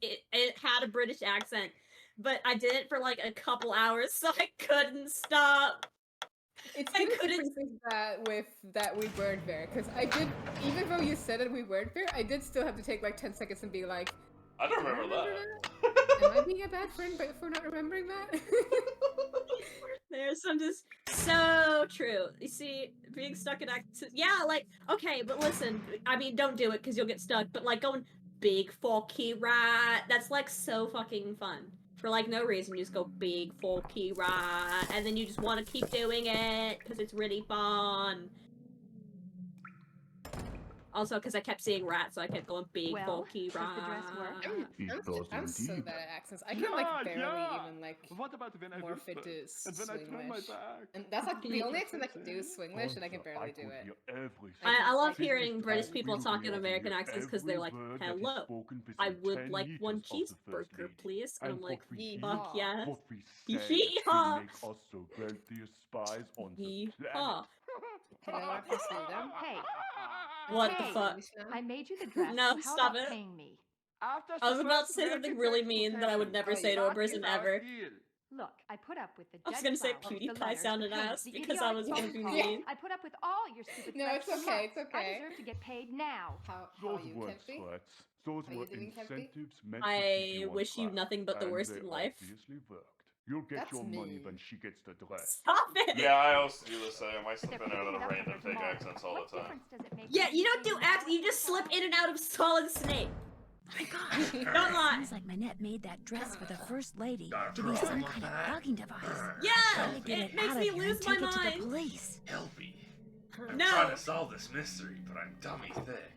it had a British accent, but I did it for like a couple hours, so I couldn't stop. It's I gonna couldn't. differences that with that we weren't there, because I did, even though you said that we weren't there, I did still have to take like 10 seconds and be like, I don't remember that. am I being a bad friend for not remembering that? There's some just so true. You see, being stuck in accent, yeah, like, okay, but listen, I mean, don't do it because you'll get stuck, but like going big fucky right, that's like so fucking fun. For like no reason, you just go big fucky right, and then you just want to keep doing it because it's really fun. Also, because I kept seeing rats, so I kept going big fucky right. I'm so bad at accents. I can like barely even like morph it to Swinglish. And that's like the only accent I can do is Swinglish, and I can barely do it. I love hearing British people talk in American accents because they're like, hello, I would like one cheeseburger, please. And I'm like, fuck yes. Yeehaw! Yeehaw! Hey. What the fuck? I made you the dress. No, so how stop about it. paying me? I was about to say something really mean that I would never say to a person ever. Look, I put up with the I was gonna say PewDiePie sounded ass because I was gonna be mean. I put up with all your stupid No, it's threats. okay, it's I okay. deserve to get paid now. How you can be? Those Are you were doing Kempy? incentives meant I to keep you on wish you track, nothing but the and worst they in life. obviously worked. You'll get That's your money mean. when she gets the dress. Stop it! Yeah, I also do the same. I slip in and out of random fake accents all the time. Yeah, you don't do accents, you just slip in and out of Solid Snake. Oh my gosh, don't lie. Seems like Manette made that dress for the First Lady to be some kind of bugging device. Yeah, Trying to get it it makes out me of here lose and my take it to mind. the police. Help me. I'm No. trying to solve this mystery, but I'm dummy thick.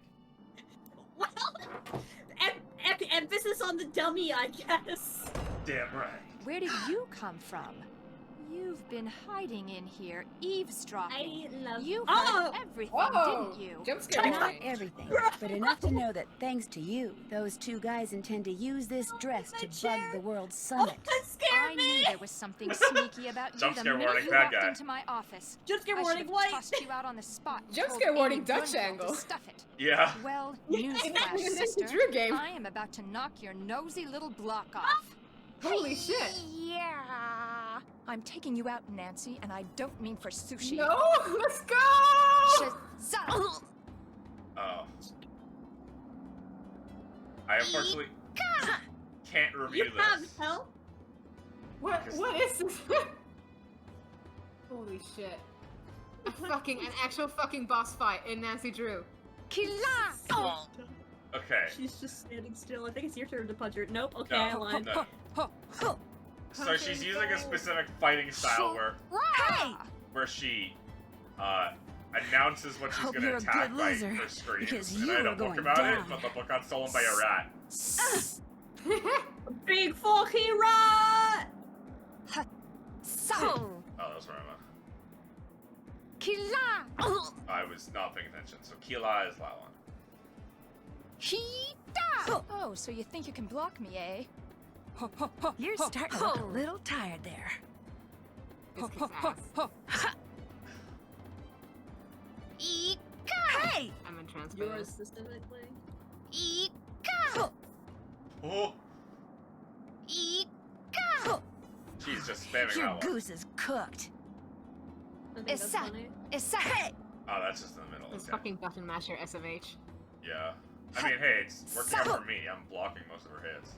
Well, emphasis on the dummy, I guess. Damn right. Where did you come from? You've been hiding in here, eavesdropping. I love you. Oh! Heard everything, Oh! didn't you? Jump scare Not warning. everything, but enough to know that thanks to you, those two guys intend to use this dress to bug the world's summit. That scared I me! knew there was something sneaky about you Jump the scare minute warning, you bad walked guy. into my office. Jump scare I warning, should what? have tossed you out on the spot. and Jump told scare any warning, Dutch gun girl angle. To stuff it. Yeah. Well, newsflash, It's a sister. Drew game. I am about to knock your nosy little block off. Holy shit. Yeah. I'm taking you out, Nancy, and I don't mean for sushi. No, let's go! Shazam! Oh. I unfortunately can't review You have this. help? What is this? Holy shit. An actual fucking boss fight in Nancy Drew. Killa! Okay. She's just standing still. I think it's your turn to punch her. Nope, okay, I lied. No. So she's using a specific fighting style where she announces what she's Hope gonna you're a attack good by loser, her screams. because And you I had a are book going about it, down. but the book got stolen by a rat. Big fucking rat! So, Oh, that was wrong. Killa! I was not paying attention. So Kila is that one. Hita! Oh, so you think you can block me, eh? You're starting to look a little tired there. Hey! I'm in trance. Yours systemically. Oh, she's just spamming Your that one. goose is cooked. I think that's Issa! funny. Issa! Oh, that's just in the middle. This Okay. fucking button masher SMH. Yeah. I mean, hey, it's working out for me. I'm blocking most of her hits.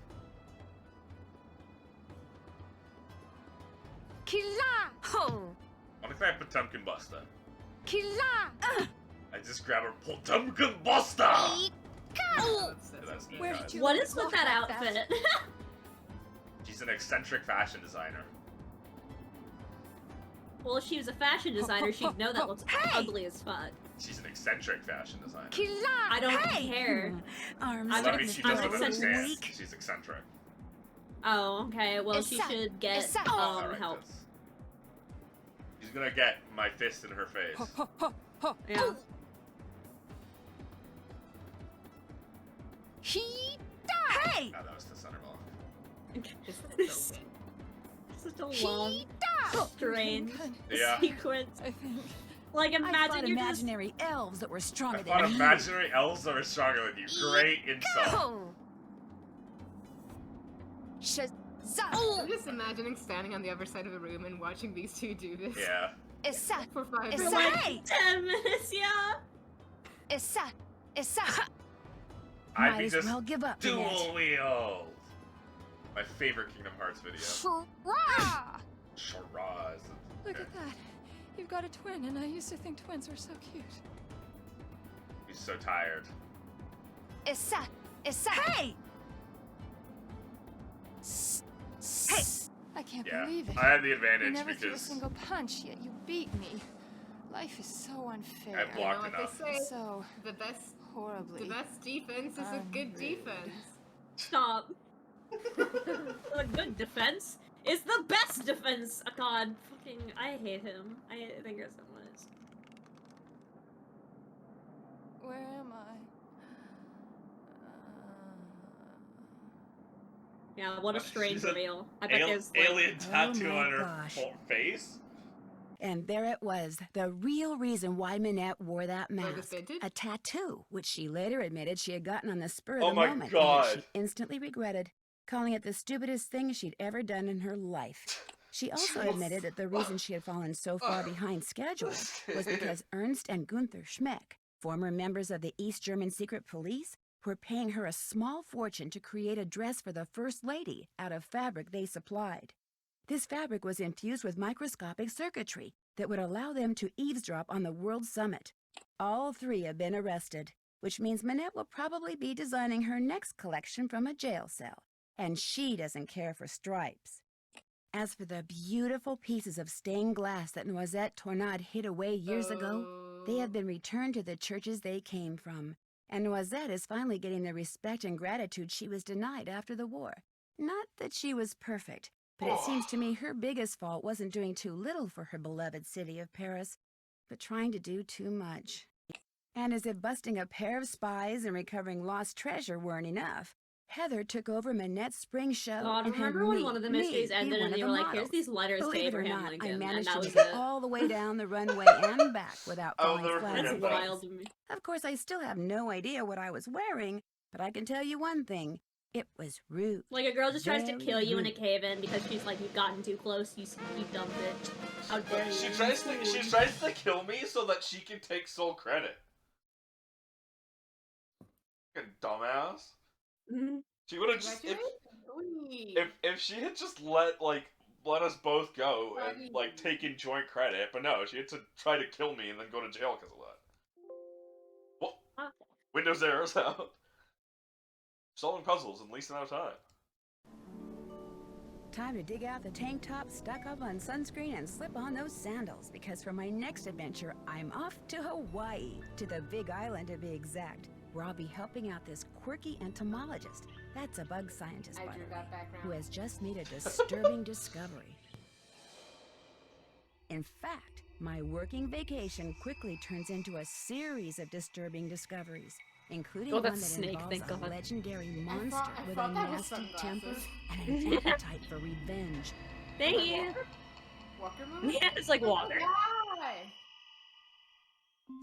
Killa! Only if I have Potemkin Buster. Killa! I just grab her Potemkin Buster! That's neat, Where guys. did you What learn is with to that block like outfit? She's an eccentric fashion designer. Well, if she was a fashion designer, she'd know that looks ugly as fuck. She's an eccentric fashion designer. I don't care. Arms I mean, she doesn't eccentric. understand. She's eccentric. Oh, okay. Well, she should get Alright, help. She's gonna get my fist in her face. Yeah. Hey! Oh, that was the center block. Such a long, strange Yeah. sequence. Like, I fought imagine you're just... imaginary elves that were stronger I than thought you. imaginary elves that are stronger than you. Great insult. I'm just imagining standing on the other side of the room and watching these two do this. Yeah. For 5 For minutes. like 10 minutes, yeah. I'd Might be as just well give up, dual Annette. wheels. My favorite Kingdom Hearts video. Shiraz. Look at that. You've got a twin, and I used to think twins were so cute. He's so tired. Hey! I can't Yeah, believe it. I had the You advantage never threw a because single punch, yet you beat me. Life is so unfair. I blocked You know enough. what they say? So The best horribly. defense is a good defense. Stop. A good defense is the best defense. Oh, God, fucking, I hate him. I think you're someone is. Where am I? Yeah, what a strange She's an reveal. I bet there's like... alien tattoo my on her gosh. face. And there it was, the real reason why Minette wore that Was it mask. vintage? A tattoo, which she later admitted she had gotten on the spur Oh of the my moment, God. and which she instantly regretted, calling it the stupidest thing she'd ever done in her life. She also admitted that the reason she had fallen so far behind schedule was because Ernst and Gunther Schmeck, former members of the East German secret police, were paying her a small fortune to create a dress for the First Lady out of fabric they supplied. This fabric was infused with microscopic circuitry that would allow them to eavesdrop on the World Summit. All three have been arrested, which means Minette will probably be designing her next collection from a jail cell, and she doesn't care for stripes. As for the beautiful pieces of stained glass that Noisette Tornade hid away years ago, they have been returned to the churches they came from, and Noisette is finally getting the respect and gratitude she was denied after the war. Not that she was perfect, but it seems to me her biggest fault wasn't doing too little for her beloved city of Paris, but trying to do too much. And as if busting a pair of spies and recovering lost treasure weren't enough, Heather took over Minette's spring show God, and had remember when me, one of the me, mysteries be ended one and of they the were like, here's models. these letters to Believe it or Abraham not, Lincoln, I and managed that to was make it it. all the way down the runway and back without I'll falling never flat forget on That's my that. wild to me. Of course, I still have no idea what I was wearing, but I can tell you one thing. It was rude. Like a girl just tries to Very kill you in a rude. cave-in because she's like, you've gotten too close, you dumb bitch. How dare you? She tries to kill me so that she can take sole credit. Fucking dumbass. She would have just if she had just let us both go and like taken joint credit, but no, she had to try to kill me and then go to jail because of that. What? Windows errors out. Solving puzzles in least amount of time. Time to dig out the tank top, stock up on sunscreen, and slip on those sandals, because for my next adventure, I'm off to Hawaii, to the Big Island to be exact, where I'll be helping out this quirky entomologist, that's a bug scientist, by the way, who has just made a disturbing discovery. In fact, my working vacation quickly turns into a series of disturbing discoveries, including Oh, one that that's Snake, involves thank a God. legendary I monster thought with a that was nasty temper sunglasses. and an appetite for revenge. Thank you. Walker mode? Yeah, it's like water. Why?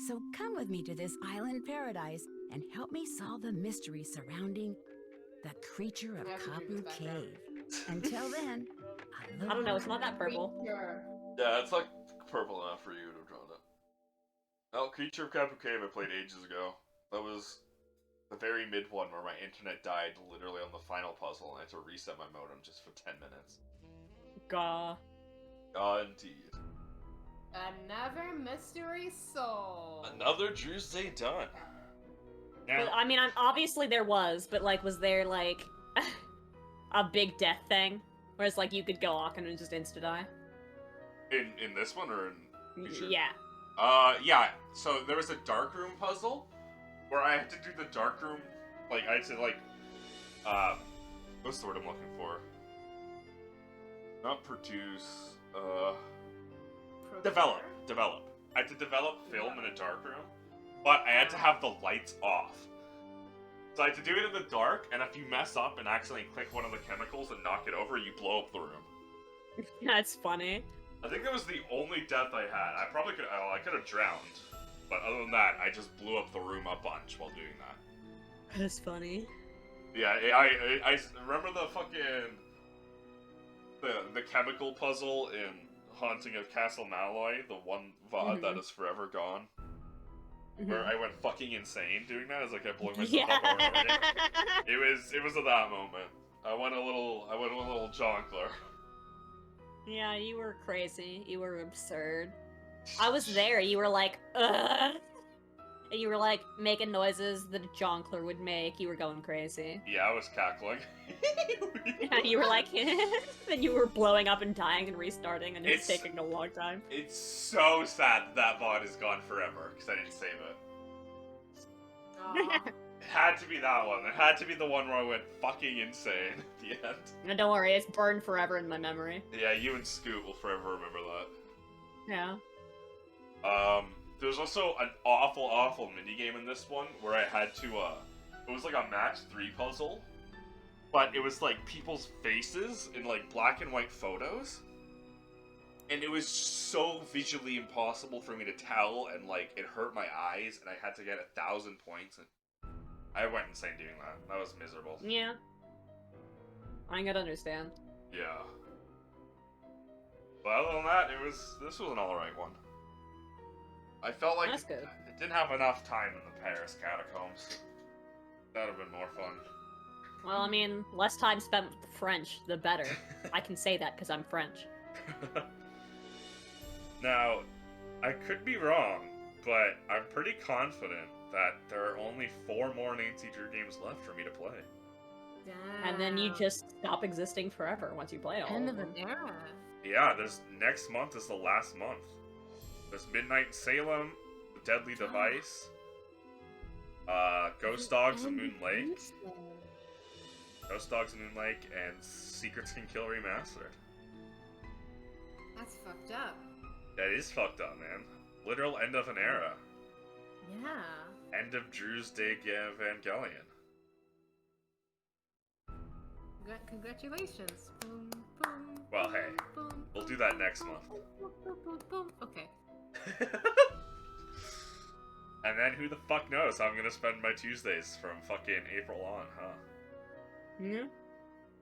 So come with me to this island paradise and help me solve the mystery surrounding the creature of Kapu Cave. Until then, I don't know, it's not that purple. Yeah, it's like purple enough for you to have drawn it. Oh, Creature of Kapu Cave I played ages ago. That was the very mid one where my internet died literally on the final puzzle and I had to reset my modem just for 10 minutes. Gah. Indeed. Another mystery soul. Another Drewsday done. Well, I mean, obviously there was, but like, was there like a big death thing? Whereas like you could go Aachen and just insta-die? In this one or in future? Yeah. Yeah. So there was a dark room puzzle where I had to do the dark room, like I had to like, what's the word I'm looking for? Not produce. Develop. I had to develop film in a dark room, but I had to have the lights off. So I had to do it in the dark, and if you mess up and accidentally click one of the chemicals and knock it over, you blow up the room. That's funny. I think that was the only death I had. I probably could. I could have drowned, but other than that, I just blew up the room a bunch while doing that. That's funny. Yeah, I remember the fucking the chemical puzzle in Haunting of Castle Malloy, the one VOD that is forever gone. Where I went fucking insane doing that. I was like, I blew myself up over and over again. It was at that moment. I went a little jonkler. Yeah, you were crazy. You were absurd. I was there. You were like, ugh. And you were like making noises that a jonkler would make. You were going crazy. Yeah, I was cackling. Yeah, you were like, then you were blowing up and dying and restarting, and it's taking a long time. It's so sad that VOD is gone forever because I didn't save it. It had to be that one. It had to be the one where I went fucking insane at the end. No, don't worry, it's burned forever in my memory. Yeah, you and Scoot will forever remember that. Yeah. There's also an awful minigame in this one where I had to, it was like a match 3 puzzle, but it was like people's faces in like black and white photos, and it was so visually impossible for me to tell, and like it hurt my eyes, and I had to get 1,000 points, and I went insane doing that. That was miserable. Yeah. I gotta understand. Yeah. But other than that, this was an alright one. I felt like it didn't have enough time in the Paris catacombs. That would have been more fun. Well, I mean, less time spent with the French, the better. I can say that because I'm French. Now, I could be wrong, but I'm pretty confident that there are only 4 more Nancy Drew games left for me to play. And then you just stop existing forever once you play all End of of them. an era. Yeah, next month is the last month. There's Midnight Salem, The Deadly Device, Ghost Dogs and Moon Lake. Ghost Dogs and Moon Lake, and Secrets Can Kill Remastered. That's fucked up. That is fucked up, man. Literal end of an era. Yeah. End of Drewsday Evangelion. Congratulations. Boom, boom, Well, hey, we'll do that next month. boom, boom, boom, boom. Okay. And then who the fuck knows how I'm gonna spend my Tuesdays from fucking April on, huh? Yeah.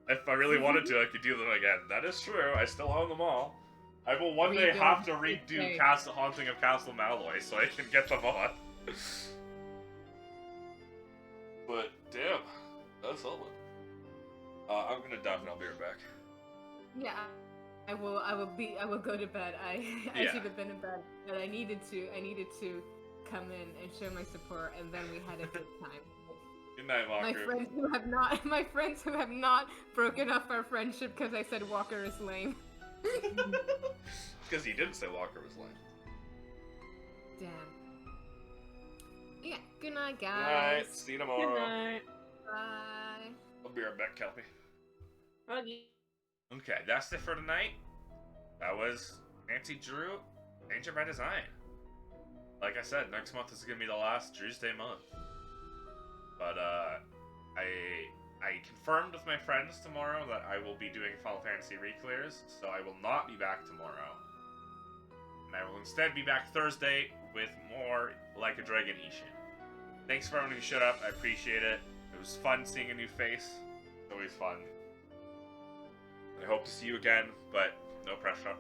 If I really wanted to, I could do them again. That is true. I still own them all. I will one day Redo have to them. redo Okay. Haunting of Castle Malloy so I can get them on. But damn, that's solid. I'm gonna dive and I'll be right back. Yeah. I will go to bed. I Yeah. should have been in bed, but I needed to come in and show my support, and then we had a good time. Good night, Walker. My friends who have not broken up our friendship because I said Walker is lame. Because he didn't say Walker was lame. Damn. Yeah. Good night, Good guys. night. See you tomorrow. Good night. Bye. I'll be right back, Kelpie. Okay. Okay, that's it for tonight. That was Nancy Drew, Danger by Design. Like I said, next month is gonna be the last Drewsday month. But I confirmed with my friends tomorrow that I will be doing Final Fantasy reclears, so I will not be back tomorrow. And I will instead be back Thursday with more Like a Dragon Ishin. Thanks for everyone who showed up, I appreciate it. It was fun seeing a new face. It's always fun. I hope to see you again, but no pressure.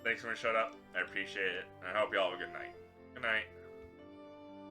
Thanks for showing up. I appreciate it. And I hope you all have a good night. Good night.